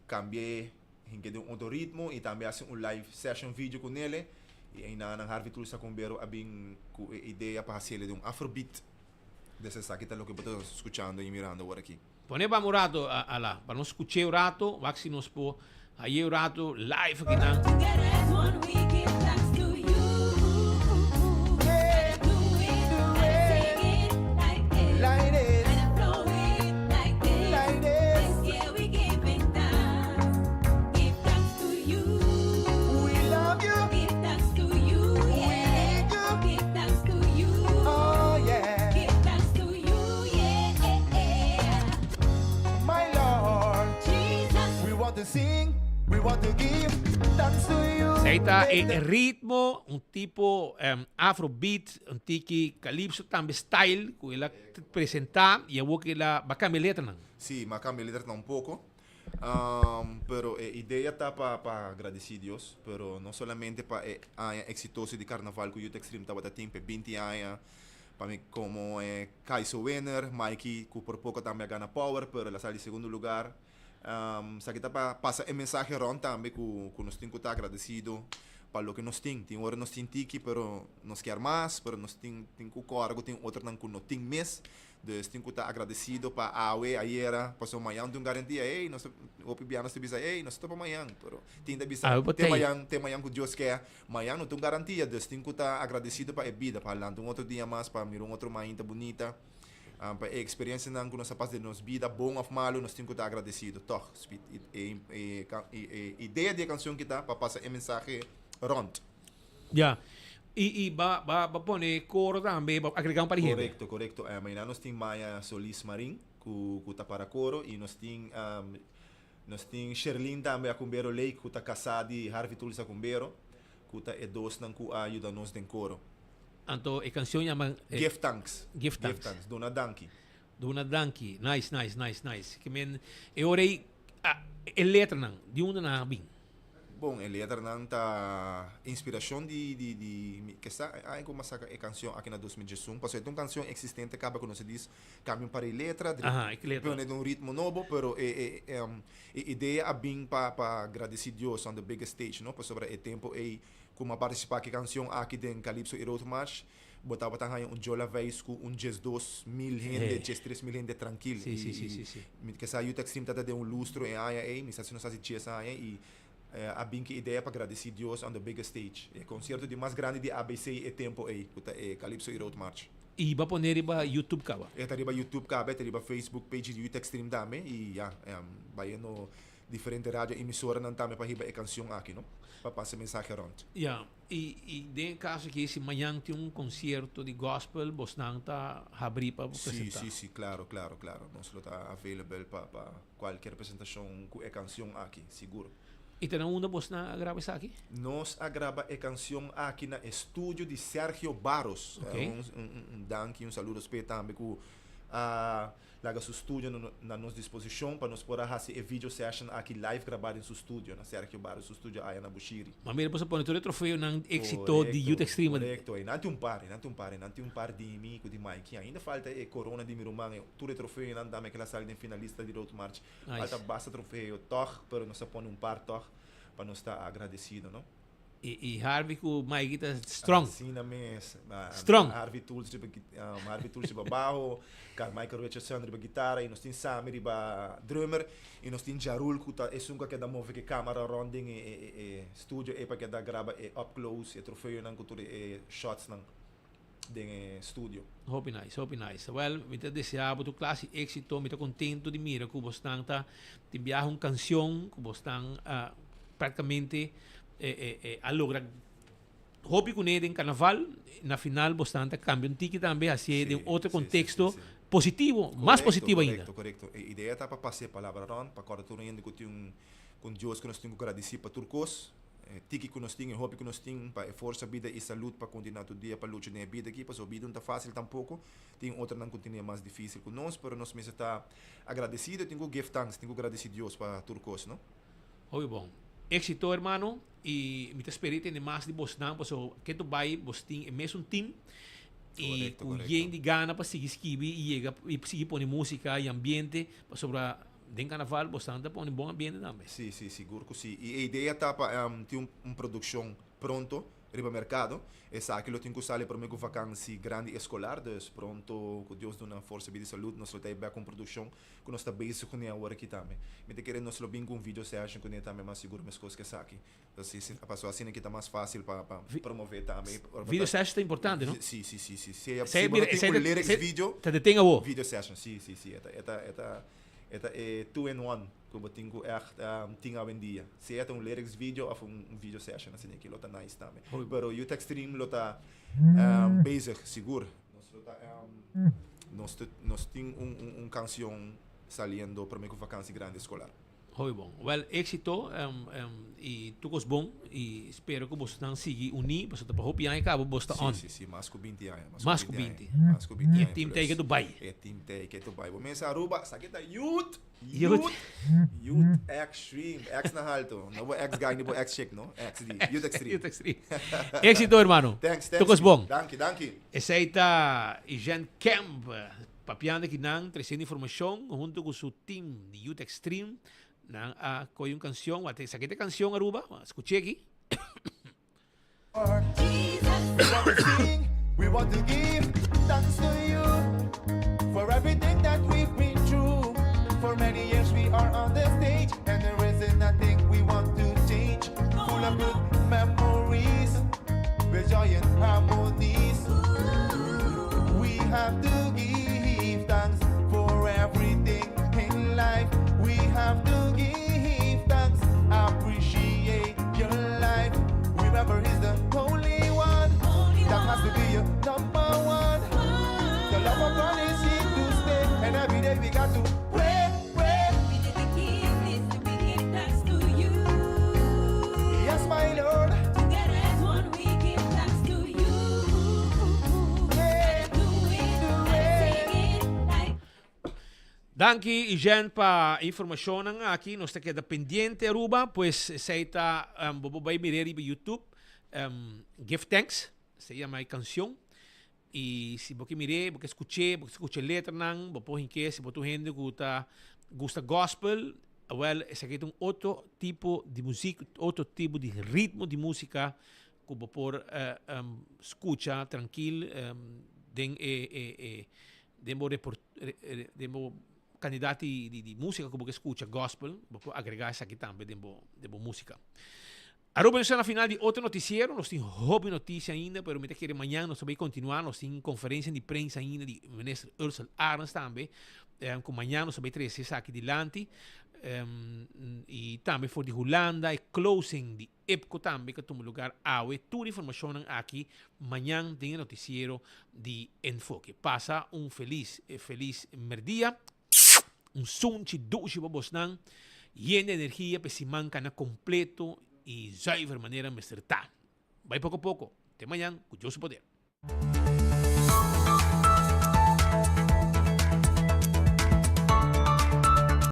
cambiar de outro ritmo e também fazer live session vídeo com ele. E ainda na Harvey Tulsa com Bero abing com ideia para fazer afrobeat. Desse aqui tá o que eu estou escutando e mirando agora aqui. Pone vamos rato a lá, para nós escutar o rato, vai que nós pô aí o rato live aqui na. Seita ritmo, un tipo afrobeat, un tiki calypso, também style, que ela apresentar e eu vou que ela vai cambiar letra não? Sim, vai cambiar letra um pouco, pero ideia está para agradecer a Deus, pero não somente para exitoso de carnaval que o Youth Extreme estava tendo, 20 anos, para mim como Kaiso Wenner, Mikey, que por pouco também ganha power, pero ela sai de segundo lugar. Sa kita pa passa a mensagem ron também que nós temos que estar agradecido para o que nós temos. Tem hora nós temos tiki, pero nós quer mais, pero nós temos que correr, tem outra não que não tem mais. Então temos que estar agradecido para a AWE, a IERA, passou amanhã tem garantia, ei, nós o pibiano se bisa, ei, nós estamos amanhã, pero tem da bisa, tem amanhã que Deus quer, amanhã não tem garantia, então temos que estar agradecido para a vida, para lá um outro dia mais, para mirar outro manhã bonita. Para a experiência não que nós passamos de nos vida bom ou malo, nós temos que estar agradecidos. Toch, ideia da canção que está para passar a mensagem rond. Já. E ba pone coro também, agregar para a gente. Correto. Amanhã nós temos Maya Solis Marim, que está para coro, e nós temos Sherlyn também a Cumbero Lake, que está casada e Harvey Tulsa Cumbero, que está e dois não que ajuda-nos em coro. Anto a canção chama Give Thanks. Dona Danki. Nice. Que men eu orei a letra não, de onde na bem. Bom, a letra não tá inspiração de que está aí como essa canção aqui na 2011, passou uma canção existente acaba quando se diz cambio para a letra, de um ritmo novo, pero ideia é bem para agradecer Deus on the biggest stage, não? Para sobre o tempo e como participar que canção aqui em Calypso e Road March, botava também jola vez com jazz 2.000 gente, jazz 3.000 gente tranquilo. Sim. Que essa Youth Extreme tá de lustro e aí, me está sendo assim tia e a bem que ideia para agradecer Deus on the biggest stage. O concerto de mais grande de ABC e tempo aí, Calypso e Road March. E vai pôr riba YouTube kaba. Riba YouTube kaba, riba Facebook page de Youth Extreme dame e vai no diferente rádio emissora não também para riba canção aqui, não? Para passar mensagem around. E de caso que esse manhã tem concerto de gospel, você não está abrir para apresentar. Sim, claro. Nós está available para qualquer apresentação com a canção aqui, seguro. E tem onde você grava isso aqui? Nós grava a canção aqui no estúdio de Sergio Barros. Okay. Um saludo também com larga seu estúdio na nossa disposição para nós poder fazer a video session aqui live gravado em seu estúdio, na Sergio Barros, seu estúdio aí na Bushiri. Mas mira, você põe todo o troféu no êxito de Youth Extreme. Correto, não tem um par de mim, de Mike. Ainda falta a corona de Mirumang, todo o troféu não dá aquela sala de finalista de Road March. Falta basta troféu, toch, pero nós põe um par toch para nós estar agradecido, não? E Harvey com Mike está strong. Sim, na mesa. Strong. Harvey Tools riba baixo, Michael Richardson riba guitarra, e nós temos Sammy riba drummer, e nós temos Jarul que é sunca que dá move que câmera rounding e estúdio e para que dá grava up close e troféu não com shots não de estúdio. Hope nice. Well, me te deseavo tu classe éxito, me te contento de mira que você está te enviar uma canção que você está praticamente a lograr hope com ele em carnaval na final bastante cambia ticket também assim de outro contexto positivo, mais positivo ainda. Correto. A ideia é para passar a palavra ron, para cortar ainda com Deus que nós temos que agradecer para turcos, ticket que nós temos, hope que nós temos para força vida e saúde para continuar todo dia para lutar na vida aqui, para a vida não está fácil tampouco, tem outra não continua mais difícil com nós, mas nós mesmo está agradecido, tenho que give thanks, tenho que agradecer Deus para turcos, não? Oi bom. Éxito, hermano, e me espero ter mais de Boston, porque tu vai Boston é mesmo team e o gente de Gana para seguir escrever e seguir pôr música e ambiente para sobre den carnaval Boston tá pôr bom ambiente também. Sim, seguro que sim. E a ideia tá para ter uma produção pronto riba mercado, essa aquilo tem que usar para mim com vacância grande escolar, dus pronto, com Deus dá uma força de saúde, nós está bem com produção, que nós está basic com a hora aqui também. Me te querendo nós bem com vídeo session com também mais seguro mais coisas que essa aqui. Assim, a pessoa assim que está mais fácil para promover também. Vídeo session é importante, não? Sim. Se é possível ter um lyrics vídeo. Tá tem a vídeo session, sim. É 2-in-1 que eu tenho tinha hoje em dia. Se é um lyrics vídeo ou um vídeo session, assim que lo tá nice também. Pero Youth Extreme lo tá basic, seguro. Nós temos canção saliendo para mim com vacância grande escolar. Oi bom. Well, éxito e tudo bom e espero que você não siga unir, você tá para hope aí acaba você on. Sim, mais com 20 anos. Mais com 20. E team take Dubai. Team take Dubai. Vamos começar Aruba, sakita Youth Extreme, X na alto. Não vou X guy, não vou X chick, não? Youth Extreme. Éxito, hermano. Thanks. Tudo bom. Danke. Essa aí tá Jean Camp, papiando aqui não, trazendo informação junto com seu team de Youth Extreme. Coi uma canção, até essa aqui é canção Aruba, escutei aqui. We want to give thanks to you for everything that we've been through. For many years we are on the stage and there isn't nothing we want to change. Full of good memories, with joy and harmonies. We have to give thanks for everything in life. We have to give thanks, appreciate your life. Remember he's the only one that has to be your number one. The love of God is here to stay, and every day we got to pray. We did the give this, we give thanks to you. Yes, my Lord. Together as one, we give thanks to you. Yeah, do it. Danke, Jean, para informação aqui. Nós queda pendiente, Aruba, pois se está vai mirar no YouTube. Give thanks, se chama a canção. E se você mirar, você escuta a letra, você que se você gente gosta gospel, well, esse aqui é outro tipo de música, outro tipo de ritmo de música que você pode escutar tranquilo, candidato de música que você escuta gospel, você agregar isso aqui também de música. Aruba na final de outro noticiero, nós temos hobby notícia ainda, pero me querer amanhã nós vamos continuar, nós temos conferência de prensa ainda de ministro Ursula Arens também, com amanhã nós vamos trazer isso aqui adiante, e também for de Holanda, e closing de EPCO também, que toma lugar awe, toda informação aqui, amanhã tem noticiero de Enfoque. Passa feliz merdia, sunchi duchi babosnan, llena de energia, pesimanca na completo, e zuiver maneira me acertar. Vai pouco a pouco. Até amanhã, com Deus poder.